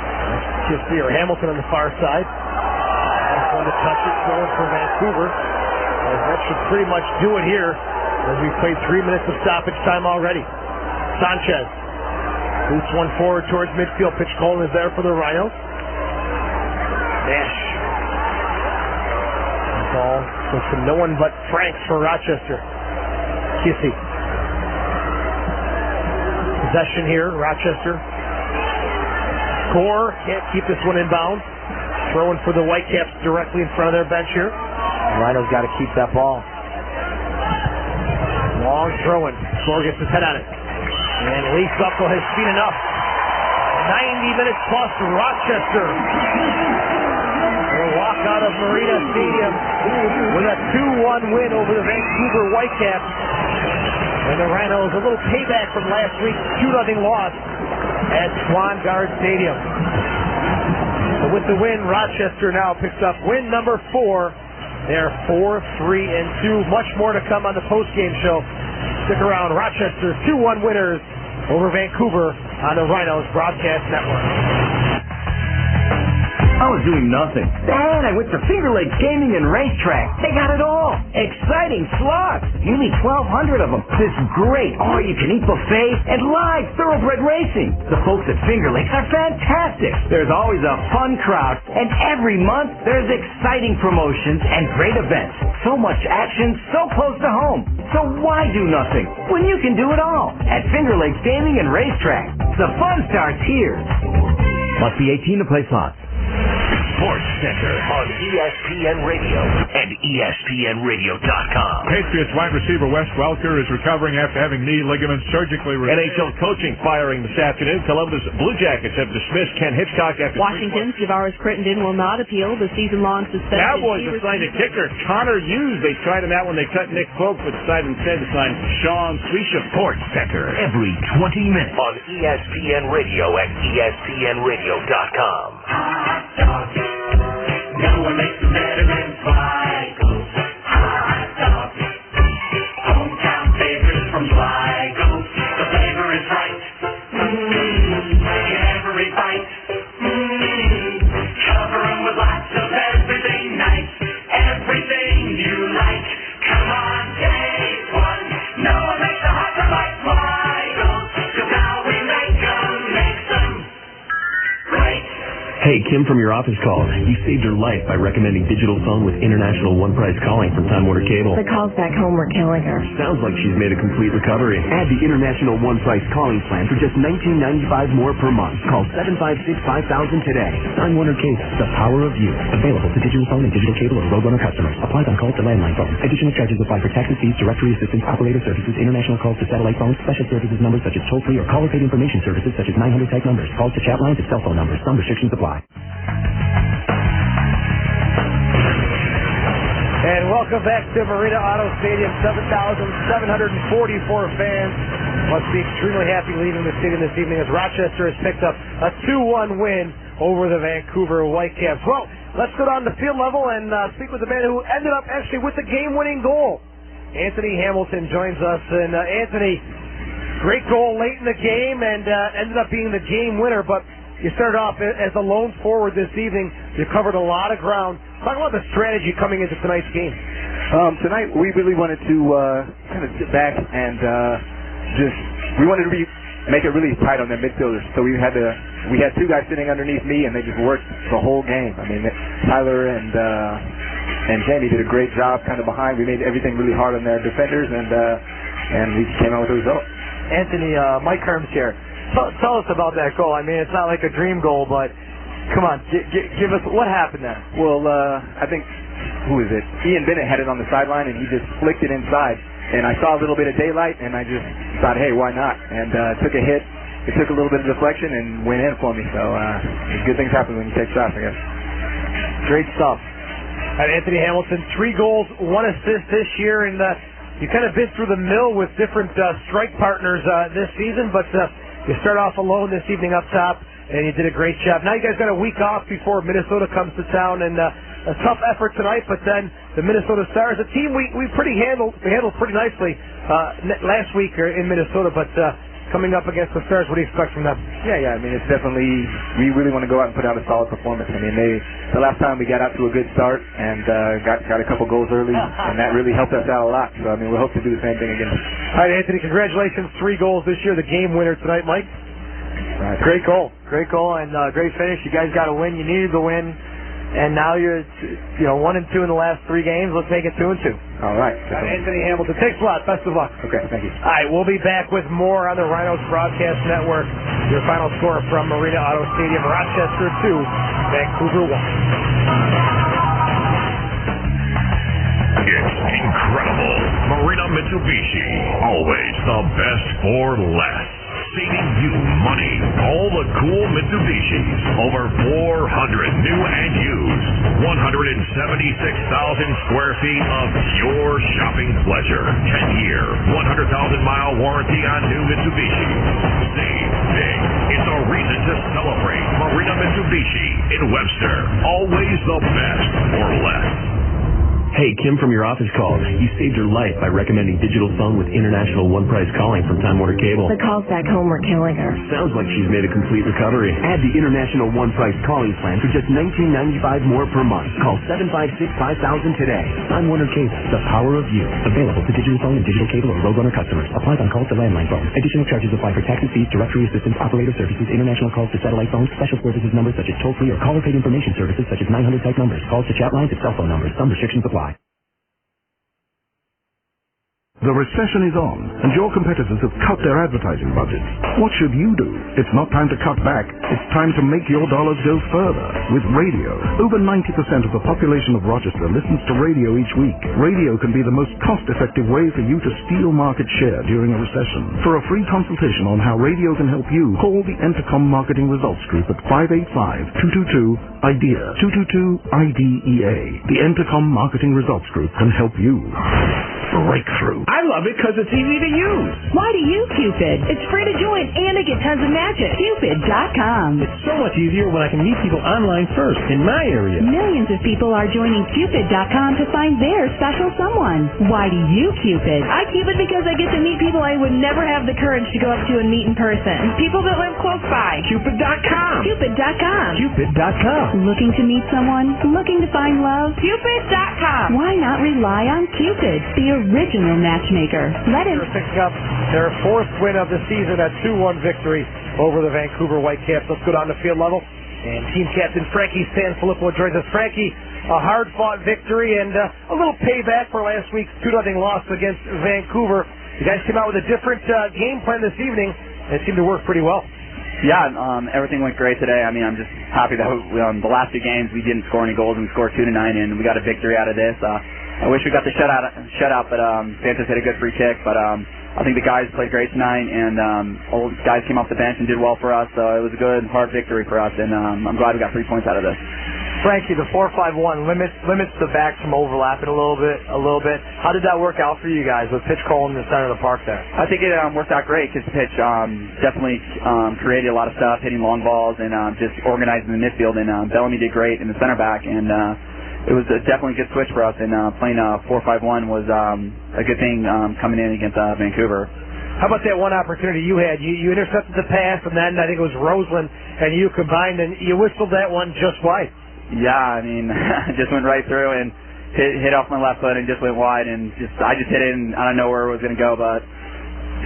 Kissy or Hamilton on the far side. That's one to touch it going for Vancouver. That should pretty much do it here, as we've played 3 minutes of stoppage time already. Sanchez boots one forward towards midfield. Pitchkolan is there for the Rhinos. Nash. Ball goes to no one but Franks for Rochester. Kissy. Possession here, Rochester. Gore can't keep this one in bounds. Throwing for the Whitecaps directly in front of their bench here. Rhinos got to keep that ball. Long throwing. Gore gets his head on it. And Lee Suckle has seen enough. 90 minutes plus Rochester. Will walk out of Marina Stadium with a 2-1 win over the Vancouver Whitecaps. And the Rhinos, a little payback from last week's 2-0 loss at Swan Guard Stadium. But with the win, Rochester now picks up win number 4 They're 4-3-2. Much more to come on the post-game show. Stick around. Rochester's 2-1 winners over Vancouver on the Rhinos Broadcast Network. I was doing nothing. Then I went to Finger Lakes Gaming and Racetrack. They got it all. Exciting slots. Nearly 1,200 of them. This great all-you-can-eat buffet and live thoroughbred racing. The folks at Finger Lakes are fantastic. There's always a fun crowd, and every month there's exciting promotions and great events. So much action, so close to home. So why do nothing when you can do it all at Finger Lakes Gaming and Racetrack? The fun starts here. Must be 18 to play slots. Sports Center on ESPN Radio and ESPNradio.com. Patriots wide receiver Wes Welker is recovering after having knee ligaments surgically repaired. NHL coaching firing this afternoon. Columbus Blue Jackets have dismissed Ken Hitchcock after Washington's Javaris Crittenden will not appeal the season-long suspension. Cowboys have signed a kicker, Connor Hughes. They tried him out when they cut Nick Folk, but decided instead to sign Sean Swisham. Sports Center every 20 minutes on ESPN Radio and ESPNradio.com. Hot dogs. No one makes them better than Sligo's hot dogs. Hometown favorites from Sligo's. The flavor is right. Every bite. Cover 'em with lots of everything nice. Everything you like. Come on, take one. No one makes a hot dog like Sligo's. 'Cause now we make them great. Hey, Kim from your office called. You saved her life by recommending digital phone with international one-price calling from Time Warner Cable. The calls back home were killing her. Sounds like she's made a complete recovery. Add the international one-price calling plan for just $19.95 more per month. Call 756-5000 today. Time Warner Cable, the power of you. Available to digital phone and digital cable or Roadrunner customers. Applies on calls to landline phone. Additional charges apply for taxes, fees, directory assistance, operator services, international calls to satellite phones, special services numbers such as toll-free or caller paid information services such as 900 type numbers. Calls to chat lines and cell phone numbers. Some restrictions apply. And welcome back to Marina Auto Stadium. 7,744 fans must be extremely happy leaving the stadium this evening as Rochester has picked up a 2-1 win over the Vancouver Whitecaps. Well, let's go down to field level and speak with the man who ended up actually with the game-winning goal. Anthony Hamilton joins us. And Anthony, great goal late in the game and ended up being the game winner, but you started off as a lone forward this evening. You covered a lot of ground. Talk about the strategy coming into tonight's game. Tonight we really wanted to kind of sit back and we wanted to make it really tight on their midfielders. So we had two guys sitting underneath me, and they just worked the whole game. I mean, Tyler and Jamie did a great job kind of behind. We made everything really hard on their defenders, and we came out with a result. Anthony, Mike Herms here. Tell us about that goal. I mean, it's not like a dream goal, but come on, give us what happened there. Well, I think, who is it? Ian Bennett had it on the sideline, and he just flicked it inside. And I saw a little bit of daylight, and I just thought, hey, why not? And took a hit. It took a little bit of deflection and went in for me. So good things happen when you take shots, I guess. Great stuff. And Anthony Hamilton, 3 goals, 1 assist this year, and you kind of been through the mill with different strike partners this season, but you start off alone this evening up top, and you did a great job. Now you guys got a week off before Minnesota comes to town, and a tough effort tonight, but then the Minnesota Stars, a team we handled pretty nicely last week in Minnesota, but coming up against the Stars, what do you expect from them? Yeah, I mean, it's definitely, we really want to go out and put out a solid performance. I mean, the last time we got out to a good start and got a couple goals early, and that really helped us out a lot. So, I mean, we hope to do the same thing again. All right, Anthony, congratulations. 3 goals this year, the game winner tonight, Mike. Right. Great goal, and great finish. You guys got to win. You needed the win. And now you're, 1-2 in the last 3 games. Let's make it 2-2. All right. Anthony Hamilton, thanks a lot. Best of luck. Okay, thank you. All right, we'll be back with more on the Rhinos Broadcast Network. Your final score from Marina Auto Stadium, Rochester 2, Vancouver 1. It's incredible. Marina Mitsubishi, always the best for less. Saving you money. All the cool Mitsubishis. Over 400 new and used. 176,000 square feet of pure shopping pleasure. 10-year, 100,000-mile warranty on new Mitsubishi. Save big. It's a reason to celebrate. Marina Mitsubishi in Webster. Always the best for less. Hey, Kim from your office called. You saved her life by recommending digital phone with international one-price calling from Time Warner Cable. The calls back home were killing her. Sounds like she's made a complete recovery. Add the international one-price calling plan for just $19.95 more per month. Call 756-5000 today. Time Warner Cable, the power of you. Available to digital phone and digital cable or Roadrunner customers. Applies on calls to landline phones. Additional charges apply for taxes, fees, directory assistance, operator services, international calls to satellite phones, special services numbers such as toll-free or caller-paid information services such as 900 type numbers. Calls to chat lines and cell phone numbers. Some restrictions apply. The recession is on, and your competitors have cut their advertising budgets. What should you do? It's not time to cut back. It's time to make your dollars go further. With radio, over 90% of the population of Rochester listens to radio each week. Radio can be the most cost-effective way for you to steal market share during a recession. For a free consultation on how radio can help you, call the Entercom Marketing Results Group at 585-222-IDEA. 222-IDEA. The Entercom Marketing Results Group can help you. Breakthrough. I love it because it's easy to use. Why do you, Cupid? It's free to join and to get tons of magic. Cupid.com. It's so much easier when I can meet people online first in my area. Millions of people are joining Cupid.com to find their special someone. Why do you, Cupid? I Cupid because I get to meet people I would never have the courage to go up to and meet in person. People that live close by. Cupid.com. Cupid.com. Cupid.com. Looking to meet someone? Looking to find love? Cupid.com. Why not rely on Cupid, the original matchmaker? Let him picking up their fourth win of the season, a 2-1 victory over the Vancouver Whitecaps. Let's go down to field level. And team captain Frankie Sanfilippo joins us. Frankie, a hard-fought victory and a little payback for last week's 2-0 loss against Vancouver. You guys came out with a different game plan this evening, and it seemed to work pretty well. Yeah, everything went great today. I mean, I'm just happy that the last two games we didn't score any goals and we scored 2-9, and we got a victory out of this. I wish we got the shutout, but Santos hit a good free kick. But I think the guys played great tonight, and all the guys came off the bench and did well for us. So it was a good, hard victory for us, and I'm glad we got 3 points out of this. Frankie, the 4-5-1 limits the backs from overlapping a little bit. How did that work out for you guys with Pitchkolan in the center of the park there? I think it worked out great because Pitch definitely created a lot of stuff, hitting long balls and just organizing the midfield. And Bellamy did great in the center back, and it was definitely a good switch for us. And playing 4-5-1 was a good thing coming in against Vancouver. How about that one opportunity you had? You intercepted the pass, and then I think it was Roseland and you combined, and you whistled that one just wide. Yeah, I mean, just went right through and hit off my left foot and just went wide, and I just hit it, and I don't know where it was going to go, but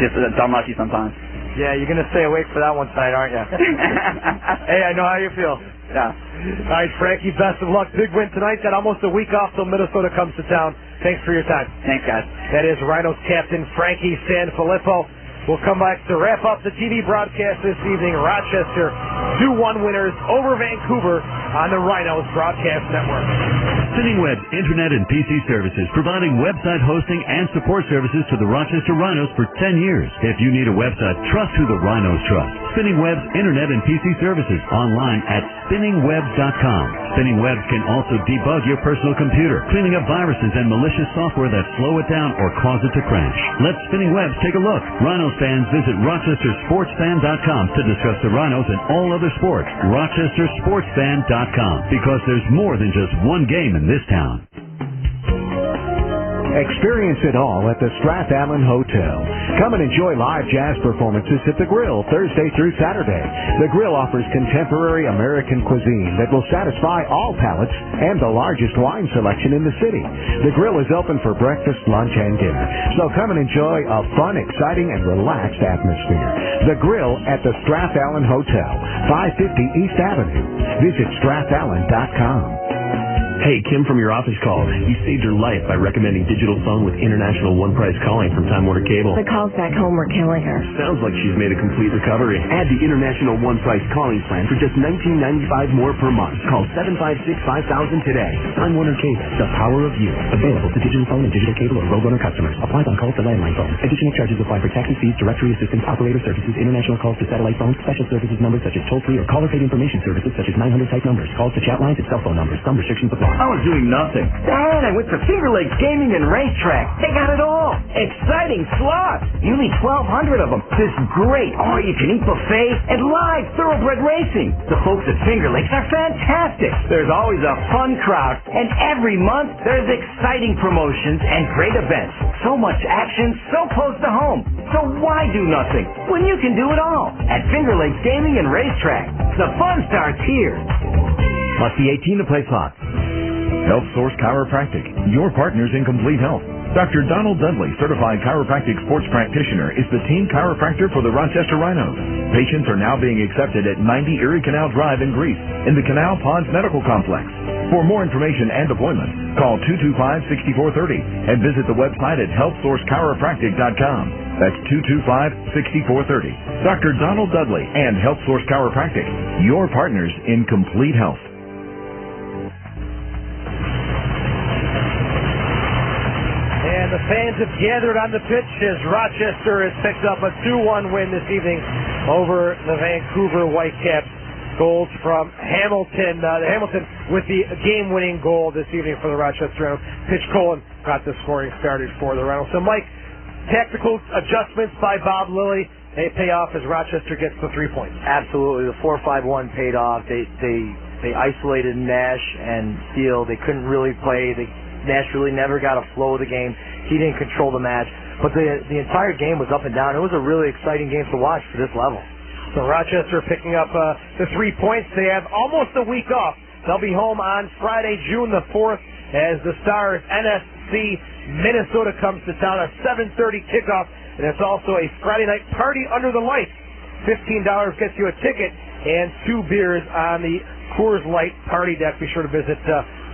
just unlucky sometimes. Yeah, you're going to stay awake for that one tonight, aren't you? Hey, I know how you feel. Yeah. All right, Frankie, best of luck. Big win tonight. Got almost a week off till Minnesota comes to town. Thanks for your time. Thanks, guys. That is Rhinos captain Frankie Sanfilippo. We'll come back to wrap up the TV broadcast this evening. Rochester 2-1 winners over Vancouver on the Rhinos Broadcast Network. Spinning Web's Internet and PC services, providing website hosting and support services to the Rochester Rhinos for 10 years. If you need a website, trust who the Rhinos trust. Spinning Web's Internet and PC services online at spinningwebs.com. Spinning Webs can also debug your personal computer, cleaning up viruses and malicious software that slow it down or cause it to crash. Let Spinning Webs take a look. Rhinos fans, visit RochesterSportsFan.com to discuss the Rhinos and all other sports. RochesterSportsFan.com, because there's more than just one game in this town. Experience it all at the Strath Allen Hotel. Come and enjoy live jazz performances at the Grill Thursday through Saturday. The Grill offers contemporary American cuisine that will satisfy all palates and the largest wine selection in the city. The Grill is open for breakfast, lunch, and dinner. So come and enjoy a fun, exciting, and relaxed atmosphere. The Grill at the Strath Allen Hotel, 550 East Avenue. Visit StrathAllen.com. Hey, Kim from your office called. You saved her life by recommending digital phone with international one-price calling from Time Warner Cable. The calls back home were killing her. Sounds like she's made a complete recovery. Add the international one-price calling plan for just $19.95 more per month. Call 756-5000 today. Time Warner Cable, the power of you. Available to digital phone and digital cable or Roadrunner customers. Applies on calls to landline phones. Additional charges apply for taxes, fees, directory assistance, operator services, international calls to satellite phones, special services numbers such as toll-free or caller-paid information services such as 900 type numbers, calls to chat lines and cell phone numbers. Some restrictions apply. Plot. I was doing nothing. Then I went to Finger Lakes Gaming and Racetrack. They got it all. Exciting slots. Nearly 1,200 of them. This great all-you-can-eat buffet and live thoroughbred racing. The folks at Finger Lakes are fantastic. There's always a fun crowd, and every month there's exciting promotions and great events. So much action, so close to home. So why do nothing when you can do it all at Finger Lakes Gaming and Racetrack? The fun starts here. Must be 18 to play slots. Health Source Chiropractic, your partners in complete health. Dr. Donald Dudley, certified chiropractic sports practitioner, is the team chiropractor for the Rochester Rhinos. Patients are now being accepted at 90 Erie Canal Drive in Greece in the Canal Ponds Medical Complex. For more information and appointments, call 225-6430 and visit the website at healthsourcechiropractic.com. That's 225-6430. Dr. Donald Dudley and Health Source Chiropractic, your partners in complete health. And the fans have gathered on the pitch as Rochester has picked up a 2-1 win this evening over the Vancouver Whitecaps. Goals from Hamilton. Hamilton with the game-winning goal this evening for the Rochester Rhinos. Pitchkolan got the scoring started for the Rhinos. So, Mike, tactical adjustments by Bob Lilly, they pay off as Rochester gets the 3 points. Absolutely. The 4-5-1 paid off. They isolated Nash and Steele. They couldn't really play. Nash really never got a flow of the game. He didn't control the match. But the entire game was up and down. It was a really exciting game to watch for this level. So Rochester picking up the 3 points. They have almost a week off. They'll be home on Friday, June the 4th, as the Stars NSC Minnesota comes to town. A 7:30 kickoff, and it's also a Friday night party under the lights. $15 gets you a ticket and 2 beers on the Coors Light party deck. Be sure to visit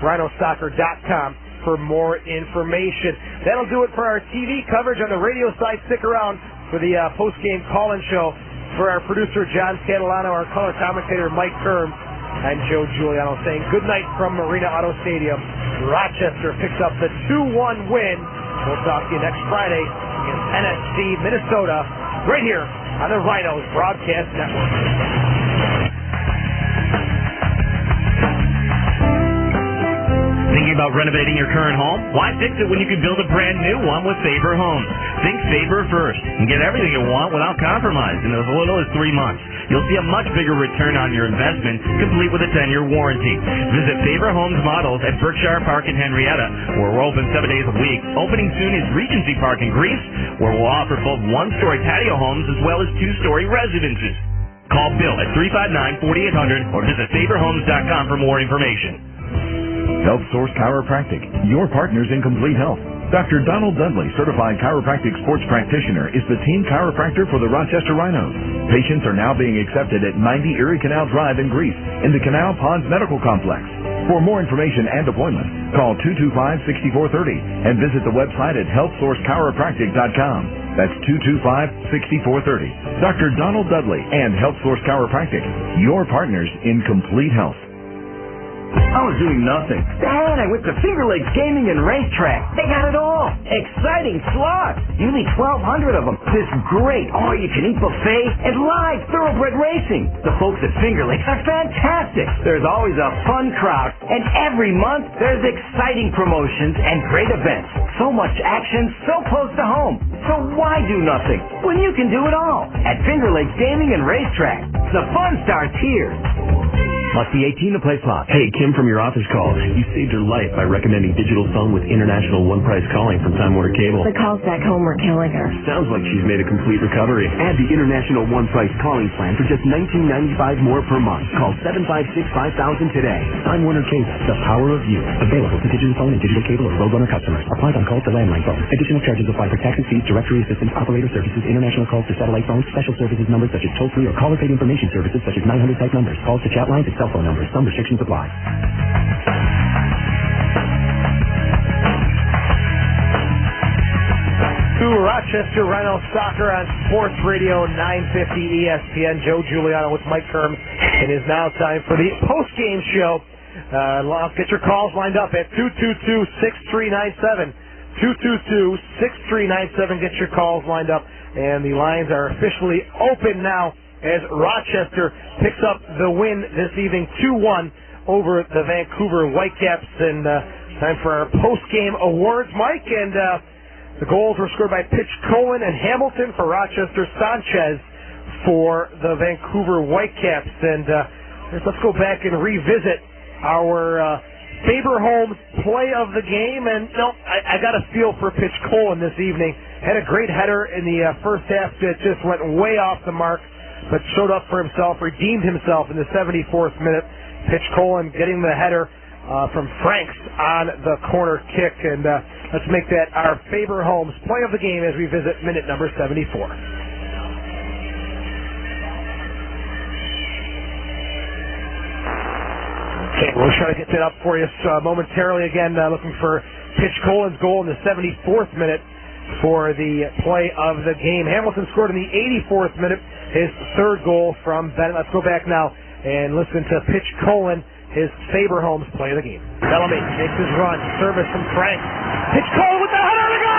rhinosoccer.com for more information. That'll do it for our TV coverage. On the radio side, stick around for the post-game call-in show. For our producer, John Catalano, our color commentator, Mike Kerms, I'm Joe Giuliano saying good night from Marina Auto Stadium. Rochester picks up the 2-1 win. We'll talk to you next Friday against NSC Minnesota, right here on the Rhinos Broadcast Network. Thinking about renovating your current home? Why fix it when you can build a brand new one with Faber Homes? Think Faber first and get everything you want without compromise in as little as 3 months. You'll see a much bigger return on your investment, complete with a 10-year warranty. Visit Faber Homes Models at Berkshire Park in Henrietta, where we're open 7 days a week. Opening soon is Regency Park in Greece, where we'll offer both one-story patio homes as well as two-story residences. Call Bill at 359-4800 or visit faberhomes.com for more information. Health Source Chiropractic, your partners in complete health. Dr. Donald Dudley, certified chiropractic sports practitioner, is the team chiropractor for the Rochester Rhinos. Patients are now being accepted at 90 Erie Canal Drive in Greece in the Canal Ponds Medical Complex. For more information and appointments, call 225-6430 and visit the website at healthsourcechiropractic.com. That's 225-6430. Dr. Donald Dudley and Health Source Chiropractic, your partners in complete health. I was doing nothing. Then I went to Finger Lakes Gaming and Racetrack. They got it all. Exciting slots. Nearly 1,200 of them. This great all-you-can-eat buffet and live thoroughbred racing. The folks at Finger Lakes are fantastic. There's always a fun crowd, and every month there's exciting promotions and great events. So much action, so close to home. So why do nothing when you can do it all at Finger Lakes Gaming and Racetrack? The fun starts here. Must be 18 to play slots. Hey, Kim from your office call. You saved her life by recommending digital phone with international one-price calling from Time Warner Cable. The calls back home were killing her. Sounds like she's made a complete recovery. Add the international one-price calling plan for just $19.95 more per month. Call 756-5000 today. Time Warner Cable, the power of you. Available to digital phone and digital cable or Roadrunner customers. Applied on calls to landline phone. Additional charges apply for taxes, fees, directory assistance, operator services, international calls to satellite phones, special services numbers such as toll-free or caller paid information services such as 900 type numbers, calls to chat lines, and cell phone numbers. Some restrictions apply. To Rochester Rhino Soccer on Sports Radio 950 ESPN. Joe Giuliano with Mike Kerms. It is now time for the post-game show. Get your calls lined up at 222-6397. 222-6397. Get your calls lined up. And the lines are officially open now as Rochester picks up the win this evening, 2-1 over the Vancouver Whitecaps. And time for our post-game awards, Mike. And the goals were scored by Pitchkolan and Hamilton for Rochester, Sanchez for the Vancouver Whitecaps. And let's go back and revisit our Faber Holmes play of the game. And I got a feel for Pitchkolan this evening. Had a great header in the first half that just went way off the mark, but showed up for himself, redeemed himself in the 74th minute. Pitchkolan getting the header from Franks on the corner kick. And let's make that our Faber Holmes play of the game as we visit minute number 74. Okay, we'll try to get that up for you momentarily. Again, looking for Pitchkolan's goal in the 74th minute for the play of the game. Hamilton scored in the 84th minute, his third goal from Bennett. Let's go back now and listen to Pitchkolan, his Faber Holmes play of the game. Bellamy makes his run, service from Frank. Pitchkolan with the header to go!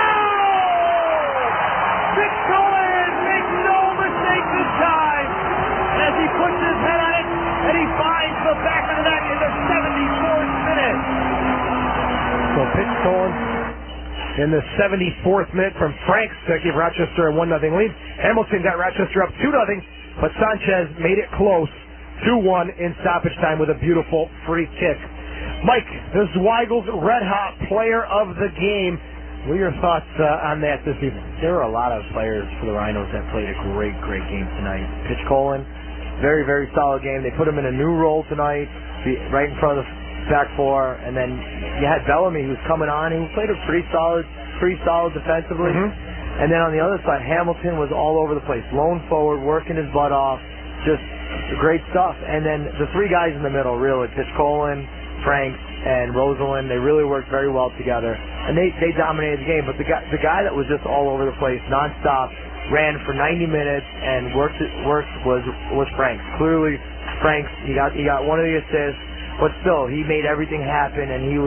Pitchkolan makes no mistake this time as he puts his head on it and he finds the back of the net in the 74th minute. So Pitchkolan in the 74th minute from Franks to give Rochester a 1-0 lead. Hamilton got Rochester up 2-0, but Sanchez made it close, 2-1 in stoppage time with a beautiful free kick. Mike, the Zweigel's red-hot player of the game. What are your thoughts on that this evening? There were a lot of players for the Rhinos that played a great game tonight. Pitchkolan, very, very solid game. They put him in a new role tonight, right in front of the back four, and then you had Bellamy who's coming on, who played a pretty solid defensively. And then on the other side, Hamilton was all over the place, lone forward, working his butt off, just great stuff. And then the three guys in the middle, really, Pitchkolan, Franks, and Rosalind, they really worked very well together, and they dominated the game. But the guy that was just all over the place, nonstop, ran for 90 minutes and worked was Franks. Clearly, Franks, he got one of the assists. But still, he made everything happen, and he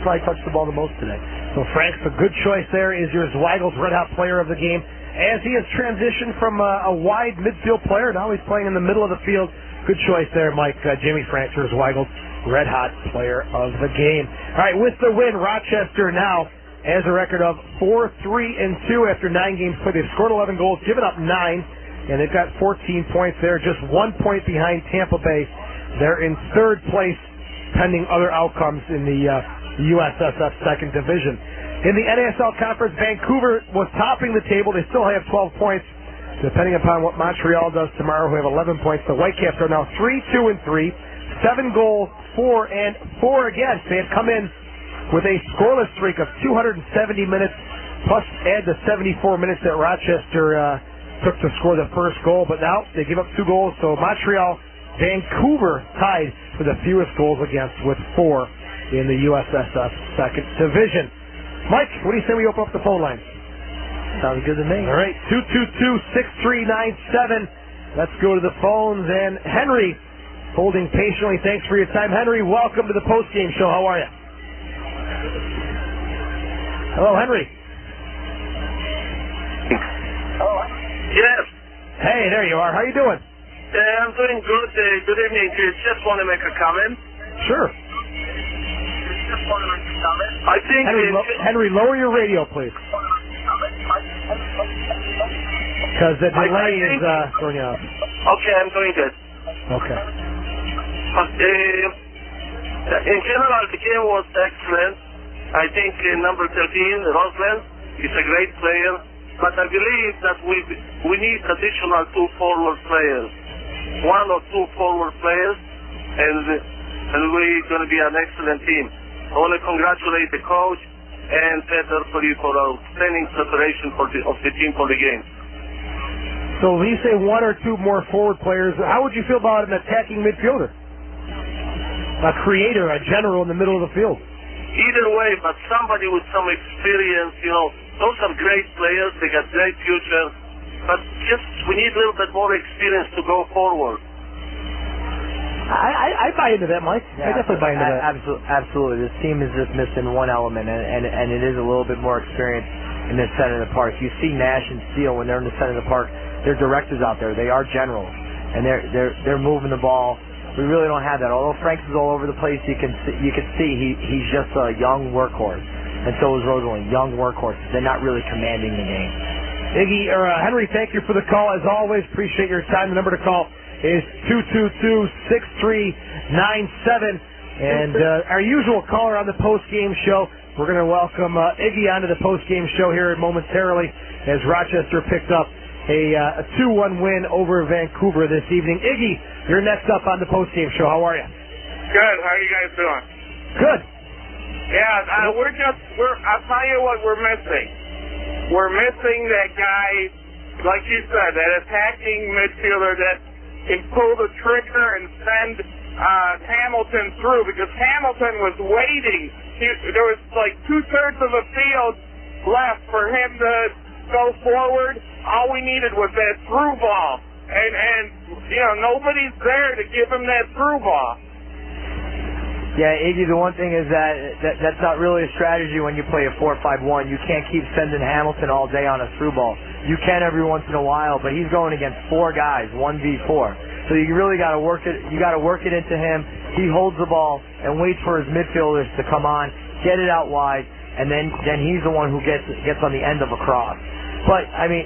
probably touched the ball the most today. So Frank's a good choice there. Is your Zweigel's red-hot player of the game, as he has transitioned from a wide midfield player. Now he's playing in the middle of the field. Good choice there, Mike. Jamie Franks for Zweigel's red-hot player of the game. All right, with the win, Rochester now has a record of 4-3-2 after 9 games played. They've scored 11 goals, given up 9, and they've got 14 points there, just 1 point behind Tampa Bay. They're in third place, pending other outcomes in the USSF second division. In the NASL Conference, Vancouver was topping the table. They still have 12 points, depending upon what Montreal does tomorrow, who have 11 points. The Whitecaps are now 3-2-3, 7 goals, 4 against. They had come in with a scoreless streak of 270 minutes, plus add the 74 minutes that Rochester took to score the first goal. But now they give up 2 goals, so Vancouver tied for the fewest goals against with 4 in the USSF second division. Mike, what do you say we open up the phone lines? Sounds good to me. All right, 222-6397. Let's go to the phones. And Henry, holding patiently. Thanks for your time. Henry, welcome to the postgame show. How are you? Hello, Henry. Oh, yes. Hey, there you are. How you doing? I'm doing good. Good evening. Just want to make a comment. Sure. I think Henry, lower your radio, please. Because the delay is going off. Okay, I'm doing that. Okay. In general, the game was excellent. I think number 13, Rosalind, is a great player. But I believe that we need additional 2 forward players. 1 or 2 forward players, and we're going to be an excellent team. I want to congratulate the coach and Peter for outstanding preparation of the team for the game. So when you say 1 or 2 more forward players, how would you feel about an attacking midfielder? A creator, a general in the middle of the field? Either way, but somebody with some experience, those are great players, they got great future. But we need a little bit more experience to go forward. I buy into that, Mike. Yeah, I definitely buy into that. Absolutely. This team is just missing one element, and it is a little bit more experience in the center of the park. You see Nash and Steele when they're in the center of the park. They're directors out there. They are generals, and they're moving the ball We really don't have that. Although Franks is all over the place, you can see he's just a young workhorse, and so is Rosaline, young workhorses. They're not really commanding the game. Iggy or Henry, thank you for the call. As always, appreciate your time. The number to call is 222-6397. And our usual caller on the post-game show, we're going to welcome Iggy onto the post-game show here momentarily as Rochester picked up a 2-1 win over Vancouver this evening. Iggy, you're next up on the post-game show. How are you? Good. How are you guys doing? Good. Yeah, I'll tell you what we're missing. We're missing that guy, like you said, that attacking midfielder that can pull the trigger and send Hamilton through, because Hamilton was waiting. There was like 2/3 of the field left for him to go forward. All we needed was that through ball. And nobody's there to give him that through ball. Yeah, Iggy, the one thing is that's not really a strategy when you play a 4-5-1. You can't keep sending Hamilton all day on a through ball. You can every once in a while, but he's going against 4 guys, 1v4. So you really got to work it. You got to work it into him. He holds the ball and waits for his midfielders to come on, get it out wide, and then he's the one who gets on the end of a cross. But I mean,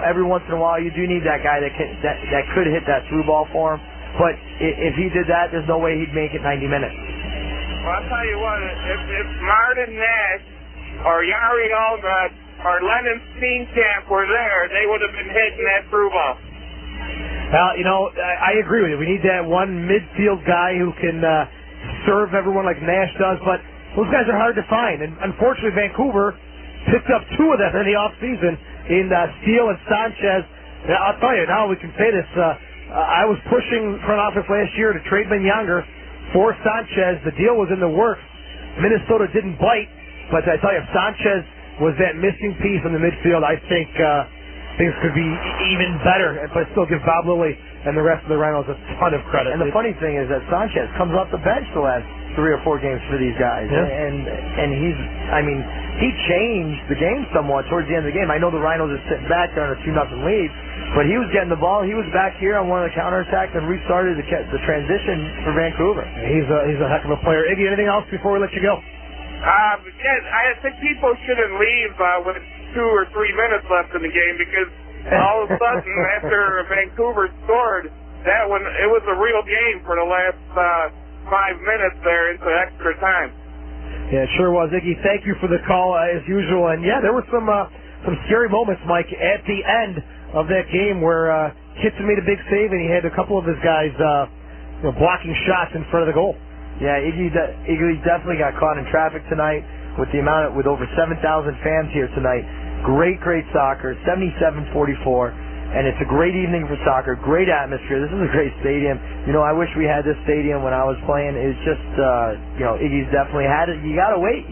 every once in a while you do need that guy that could hit that through ball for him. But if he did that, there's no way he'd make it 90 minutes. Well, I'll tell you what, if Martin Nash or Yari Allnut or Lennon Steenkamp were there, they would have been hitting that through ball. Well, I agree with you. We need that one midfield guy who can serve everyone like Nash does, but those guys are hard to find. And unfortunately, Vancouver picked up 2 of them in the offseason in Steele and Sanchez. Now, I'll tell you, now we can say this. I was pushing front office last year to trade Younger for Sanchez. The deal was in the works. Minnesota didn't bite, but I tell you, if Sanchez was that missing piece in the midfield, I think things could be even better. But I still give Bob Lilly and the rest of the Rhinos a ton of credit. And the funny thing is that Sanchez comes off the bench the last 3 or 4 games for these guys, yeah. and he changed the game somewhat towards the end of the game. I know the Rhinos are sitting back there on a 2-0 lead, but he was getting the ball. He was back here on one of the counterattacks and restarted the transition for Vancouver. He's a heck of a player. Iggy, anything else before we let you go? I think people shouldn't leave with 2 or 3 minutes left in the game, because all of a sudden after Vancouver scored, it was a real game for the last 5 minutes there into extra time. Yeah, it sure was. Iggy, thank you for the call as usual. And yeah, there were some scary moments, Mike, at the end of that game where Kitson made a big save and he had a couple of his guys blocking shots in front of the goal. Yeah, Iggy definitely got caught in traffic tonight with over 7,000 fans here tonight. Great soccer, 77-44. And it's a great evening for soccer, great atmosphere. This is a great stadium. I wish we had this stadium when I was playing. It's just, Iggy's definitely had it. You gotta wait.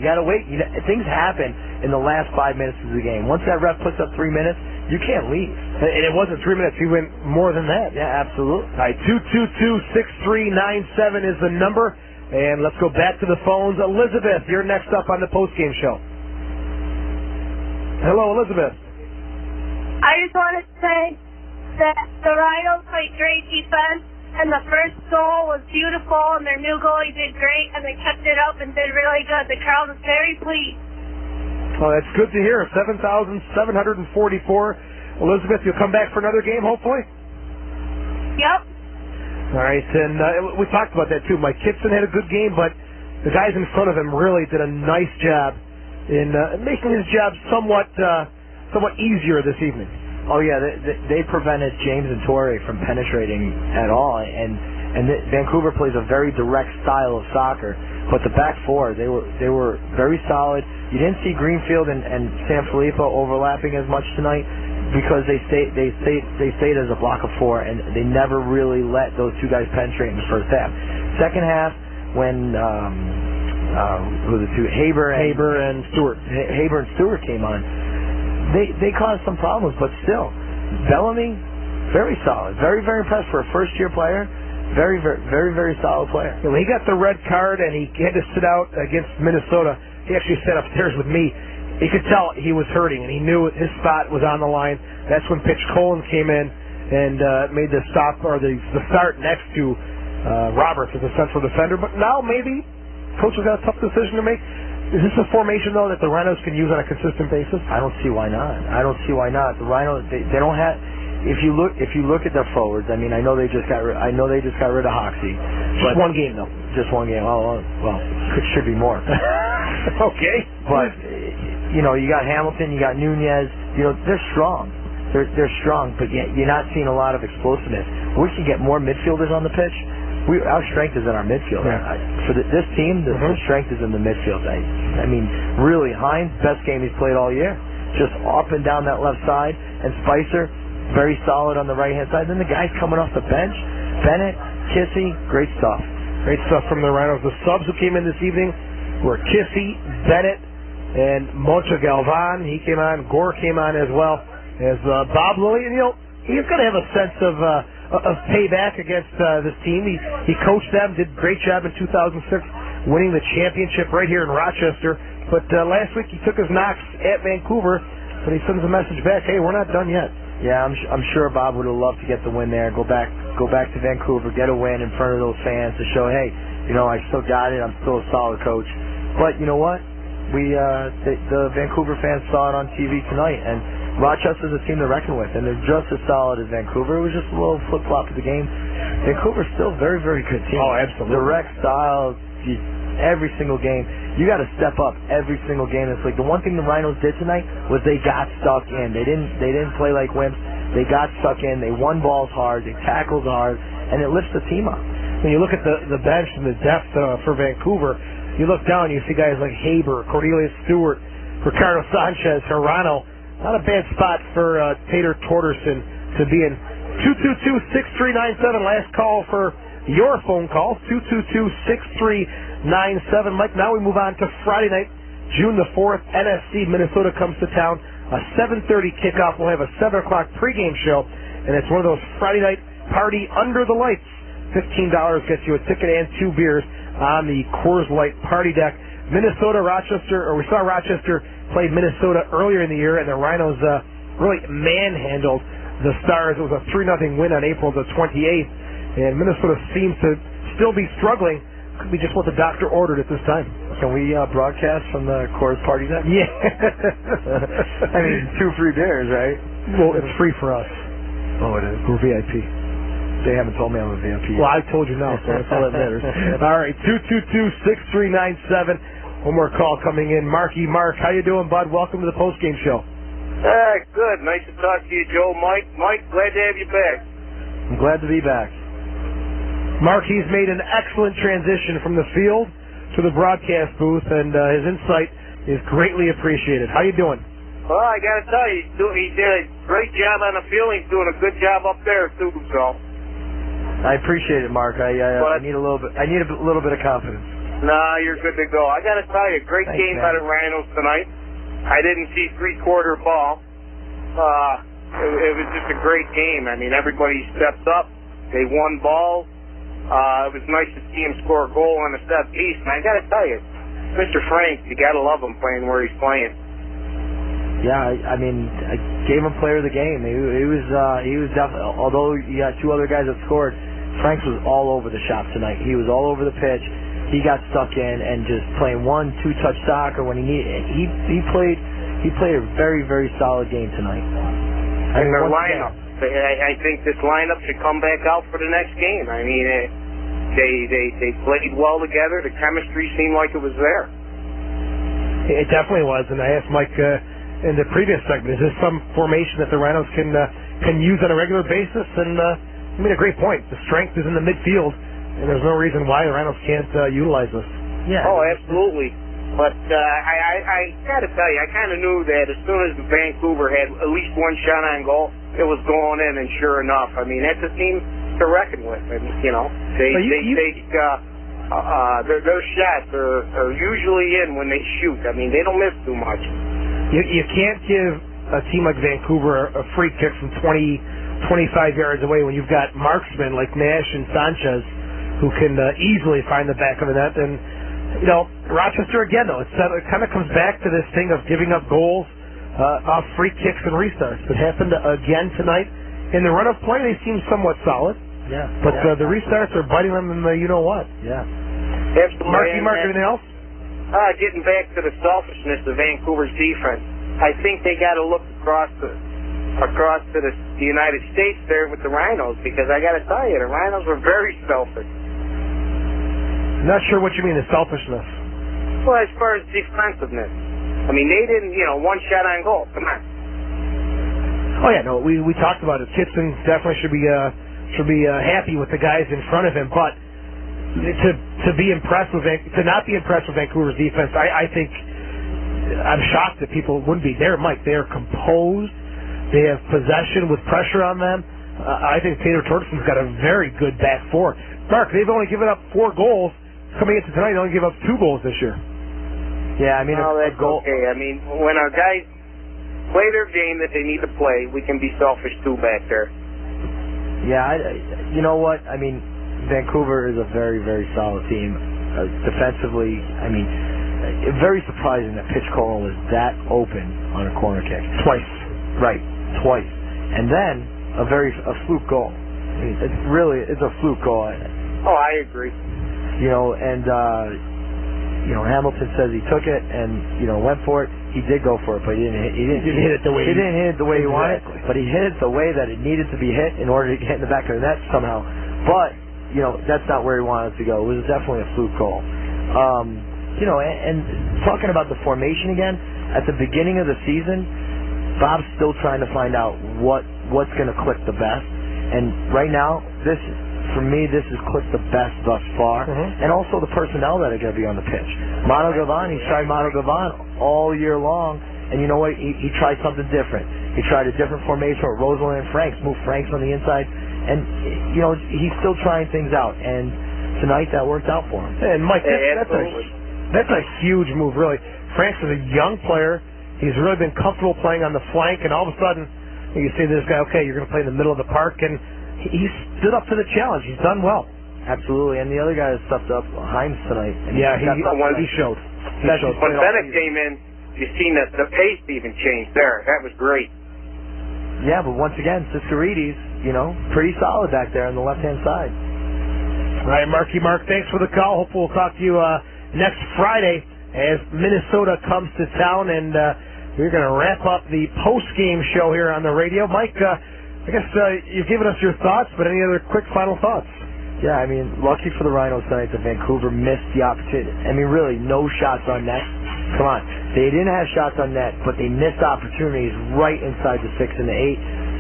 Things happen in the last 5 minutes of the game. Once that ref puts up 3 minutes, you can't leave. And it wasn't 3 minutes. He went more than that. Yeah, absolutely. All right, 222-6397 is the number. And let's go back to the phones. Elizabeth, you're next up on the postgame show. Hello, Elizabeth. I just want to say that the Rhinos played great defense, and the first goal was beautiful, and their new goalie did great, and they kept it up and did really good. The crowd was very pleased. Well, that's good to hear. 7,744. Elizabeth, you'll come back for another game, hopefully? Yep. All right, and we talked about that, too. Mike Kitson had a good game, but the guys in front of him really did a nice job in making his job somewhat easier this evening. Oh yeah, they prevented James and Torrey from penetrating at all, and Vancouver plays a very direct style of soccer. But the back four, they were very solid. You didn't see Greenfield and Sanfilippo overlapping as much tonight because they stayed as a block of 4, and they never really let those 2 guys penetrate in the first half. Second half, when who was the 2? Haber and Stewart came on. They caused some problems, but still, Bellamy, very solid, very impressed for a first-year player. Very solid player. When he got the red card and he had to sit out against Minnesota, he actually sat upstairs with me. You could tell he was hurting, and he knew his spot was on the line. That's when Pitchkolan came in and made the start next to Roberts as a central defender. But now maybe coach has got a tough decision to make. Is this a formation, though, that the Rhinos can use on a consistent basis? I don't see why not. The Rhinos, they don't have. If you look at their forwards, I mean, I know they just got rid of Hoxie. Just one game, though. Just one game. Oh, well, should be more. Okay. But you got Hamilton, you got Nunez. They're strong. They're strong, but yet you're not seeing a lot of explosiveness. We can get more midfielders on the pitch. Our strength is in our midfield. Yeah. For this team, the strength is in the midfield. I mean, really, Hines, best game he's played all year. Just up and down that left side. And Spicer, very solid on the right-hand side. Then the guys coming off the bench, Bennett, Kissy, great stuff. Great stuff from the Rhinos. The subs who came in this evening were Kissy, Bennett, and Moncha Galvan. He came on. Gore came on as well as Bob Lilly. And, he's going to have a sense of payback against this team. He coached them, did a great job in 2006, winning the championship right here in Rochester. But last week he took his knocks at Vancouver, but he sends a message back, hey, we're not done yet. Yeah, I'm sure Bob would have loved to get the win there, go back to Vancouver, get a win in front of those fans to show, hey, I still got it, I'm still a solid coach. But you know what? The Vancouver fans saw it on TV tonight, and Rochester's a team to reckon with, and they're just as solid as Vancouver. It was just a little flip-flop of the game. Vancouver's still a very, very good team. Oh, absolutely. Direct style, every single game. You got to step up every single game. It's like the one thing the Rhinos did tonight was they got stuck in. They didn't play like wimps. They got stuck in. They won balls hard. They tackled hard, and it lifts the team up. When you look at the bench and the depth for Vancouver, you look down, you see guys like Haber, Cornelius Stewart, Ricardo Sanchez, Hirano. Not a bad spot for Tater Torderson to be in. 222-6397, last call for your phone calls, 222-6397. Mike, now we move on to Friday night, June the 4th. NFC, Minnesota comes to town. A 7:30 kickoff. We'll have a 7 o'clock pregame show, and it's one of those Friday night party under the lights. $15 gets you a ticket and 2 beers on the Coors Light party deck. We saw Rochester played Minnesota earlier in the year, and the Rhinos really manhandled the Stars. It was a 3-0 win on April the 28th, and Minnesota seems to still be struggling. Could be just what the doctor ordered at this time. Can we broadcast from the Coors party deck? Yeah. I mean, 2 free beers, right? Well, it's free for us. Oh, it is? We're VIP. They haven't told me I'm a VIP. Well, I told you now, so that's all that matters. All right, 222-6397. One more call coming in. Mark, how you doing, bud? Welcome to the postgame show. Good. Nice to talk to you, Joe. Mike, glad to have you back. I'm glad to be back. Mark, he's made an excellent transition from the field to the broadcast booth, and his insight is greatly appreciated. How you doing? Well, I got to tell you, he did a great job on the field. He's doing a good job up there, too, so. I appreciate it, Mark. I need a little bit of confidence. Nah, you're good to go. I got to tell you, great Thanks, game man. by the Rhinos tonight. I didn't see three-quarter ball. It was just a great game. I mean, everybody stepped up. They won balls. It was nice to see him score a goal on a set piece. And I got to tell you, Mr. Frank, you got to love him playing where he's playing. Yeah, I mean, I gave him player of the game. He was definitely. Although you got 2 other guys that scored, Franks was all over the shop tonight. He was all over the pitch. He got stuck in and just playing 1-2 touch soccer when he needed. He played a very, very solid game tonight. And their lineup. I think this lineup should come back out for the next game. I mean, they played well together. The chemistry seemed like it was there. It definitely was. And I asked Mike in the previous segment, is this some formation that the Rhinos can use on a regular basis? And you made a great point. The strength is in the midfield, and there's no reason why the Rhinos can't utilize this. Yeah. Oh, absolutely. But I got to tell you, I kind of knew that as soon as Vancouver had at least one shot on goal, it was going in, and sure enough, I mean, that's a team to reckon with. And, their shots are usually in when they shoot. I mean, they don't miss too much. You can't give a team like Vancouver a free kick from 20, 25 yards away when you've got marksmen like Nash and Sanchez who can easily find the back of the net. And, Rochester, again, though, it kind of comes back to this thing of giving up goals off free kicks and restarts. It happened again tonight. In the run of play, they seem somewhat solid. Yeah. But the restarts are biting them in the you-know-what. Yeah. Absolutely. Mark, anything else? Getting back to the selfishness of Vancouver's defense, I think they got to look across to the United States there with the Rhinos, because I got to tell you, the Rhinos were very selfish. Not sure what you mean, the selfishness. Well, as far as defensiveness, I mean, they didn't, one shot on goal. Come on. Oh yeah, no, we talked about it. Kitson definitely should be happy with the guys in front of him, but to be impressed with to not be impressed with Vancouver's defense, I think I'm shocked that people wouldn't be. Mike, they are composed. They have possession with pressure on them. I think Taylor Torkelson's got a very good back four. Mark, they've only given up 4 goals coming into tonight. They only give up 2 goals this year. Yeah, I mean, that's okay. I mean, when our guys play their game that they need to play, we can be selfish too back there. Yeah, you know what? I mean, Vancouver is a very, very solid team. Defensively, I mean, very surprising that Pitchkolan was that open on a corner kick. Twice. Right, twice. And then a fluke goal. I mean, it's a fluke goal. Oh, I agree. Hamilton says he took it and went for it. He did go for it, but he didn't hit it the way he wanted. But he hit it the way that it needed to be hit in order to get in the back of the net somehow. But that's not where he wanted to go. It was definitely a fluke goal. And talking about the formation again, at the beginning of the season, Bob's still trying to find out what's going to click the best. And right now, for me, this has clicked the best thus far. And also the personnel that are going to be on the pitch. Mano Gavan, he's tried Mano Gavan all year long. And you know what? He tried something different. He tried a different formation with Rosalind and Franks, moved Franks on the inside. And, he's still trying things out. And tonight that worked out for him. And Mike, that's a huge move, really. Franks is a young player. He's really been comfortable playing on the flank. And all of a sudden, you say to this guy, okay, you're going to play in the middle of the park. And he stood up to the challenge. He's done well. Absolutely. And the other guy that stepped up, Himes, tonight. And yeah, he showed. When Bennett came in, you seen that the pace even changed there. That was great. Yeah, but once again, Siskarides, pretty solid back there on the left-hand side. All right, Mark, thanks for the call. Hope we'll talk to you next Friday as Minnesota comes to town, and we're going to wrap up the post-game show here on the radio. Mike, I guess you've given us your thoughts, but any other quick final thoughts? Yeah, I mean, lucky for the Rhinos tonight that Vancouver missed the opportunity. I mean, really, no shots on net. Come on. They didn't have shots on net, but they missed opportunities right inside the 6 and the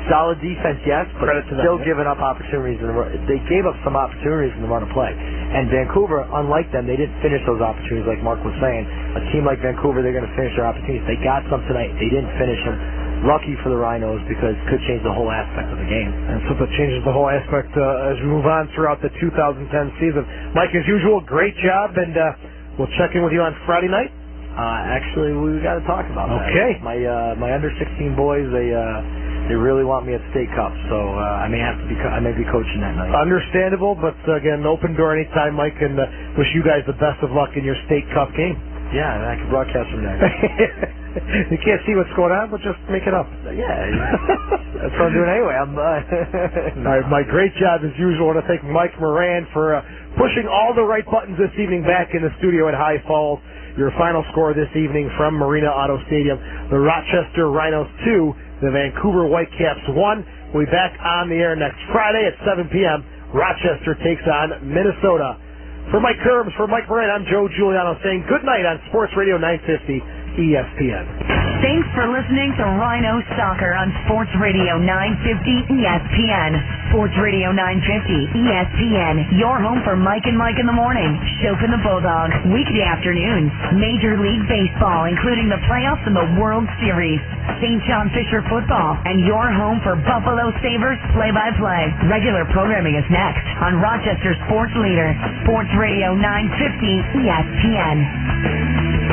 8. Solid defense, yes, but still giving up opportunities. They gave up some opportunities in the run of play. And Vancouver, unlike them, they didn't finish those opportunities like Mark was saying. A team like Vancouver, they're going to finish their opportunities. They got some tonight. They didn't finish them. Lucky for the Rhinos because it could change the whole aspect of the game. And so that changes the whole aspect as we move on throughout the 2010 season. Mike, as usual, great job, and we'll check in with you on Friday night. Actually, we got to talk about that. Okay. My under 16 boys, they really want me at State Cup, so I may be coaching that night. Understandable, but again, open door anytime, Mike, and wish you guys the best of luck in your State Cup game. Yeah, and I can broadcast from there. You can't see what's going on, but just make it up. Yeah, that's what I'm doing anyway. All right, Mike, great job as usual. I want to thank Mike Moran for pushing all the right buttons this evening back in the studio at High Falls. Your final score this evening from Marina Auto Stadium, the Rochester Rhinos 2, the Vancouver Whitecaps 1. We'll be back on the air next Friday at 7 p.m. Rochester takes on Minnesota. For Mike Curbs, for Mike Moran, I'm Joe Giuliano saying good night on Sports Radio 950 ESPN. Thanks for listening to Rhino Soccer on Sports Radio 950 ESPN. Sports Radio 950 ESPN, your home for Mike and Mike in the morning. Show for the Bulldogs, weekday afternoons. Major League Baseball, including the playoffs and the World Series. St. John Fisher football, and your home for Buffalo Sabres play-by-play. Regular programming is next on Rochester Sports Leader, Sports Radio 950 ESPN.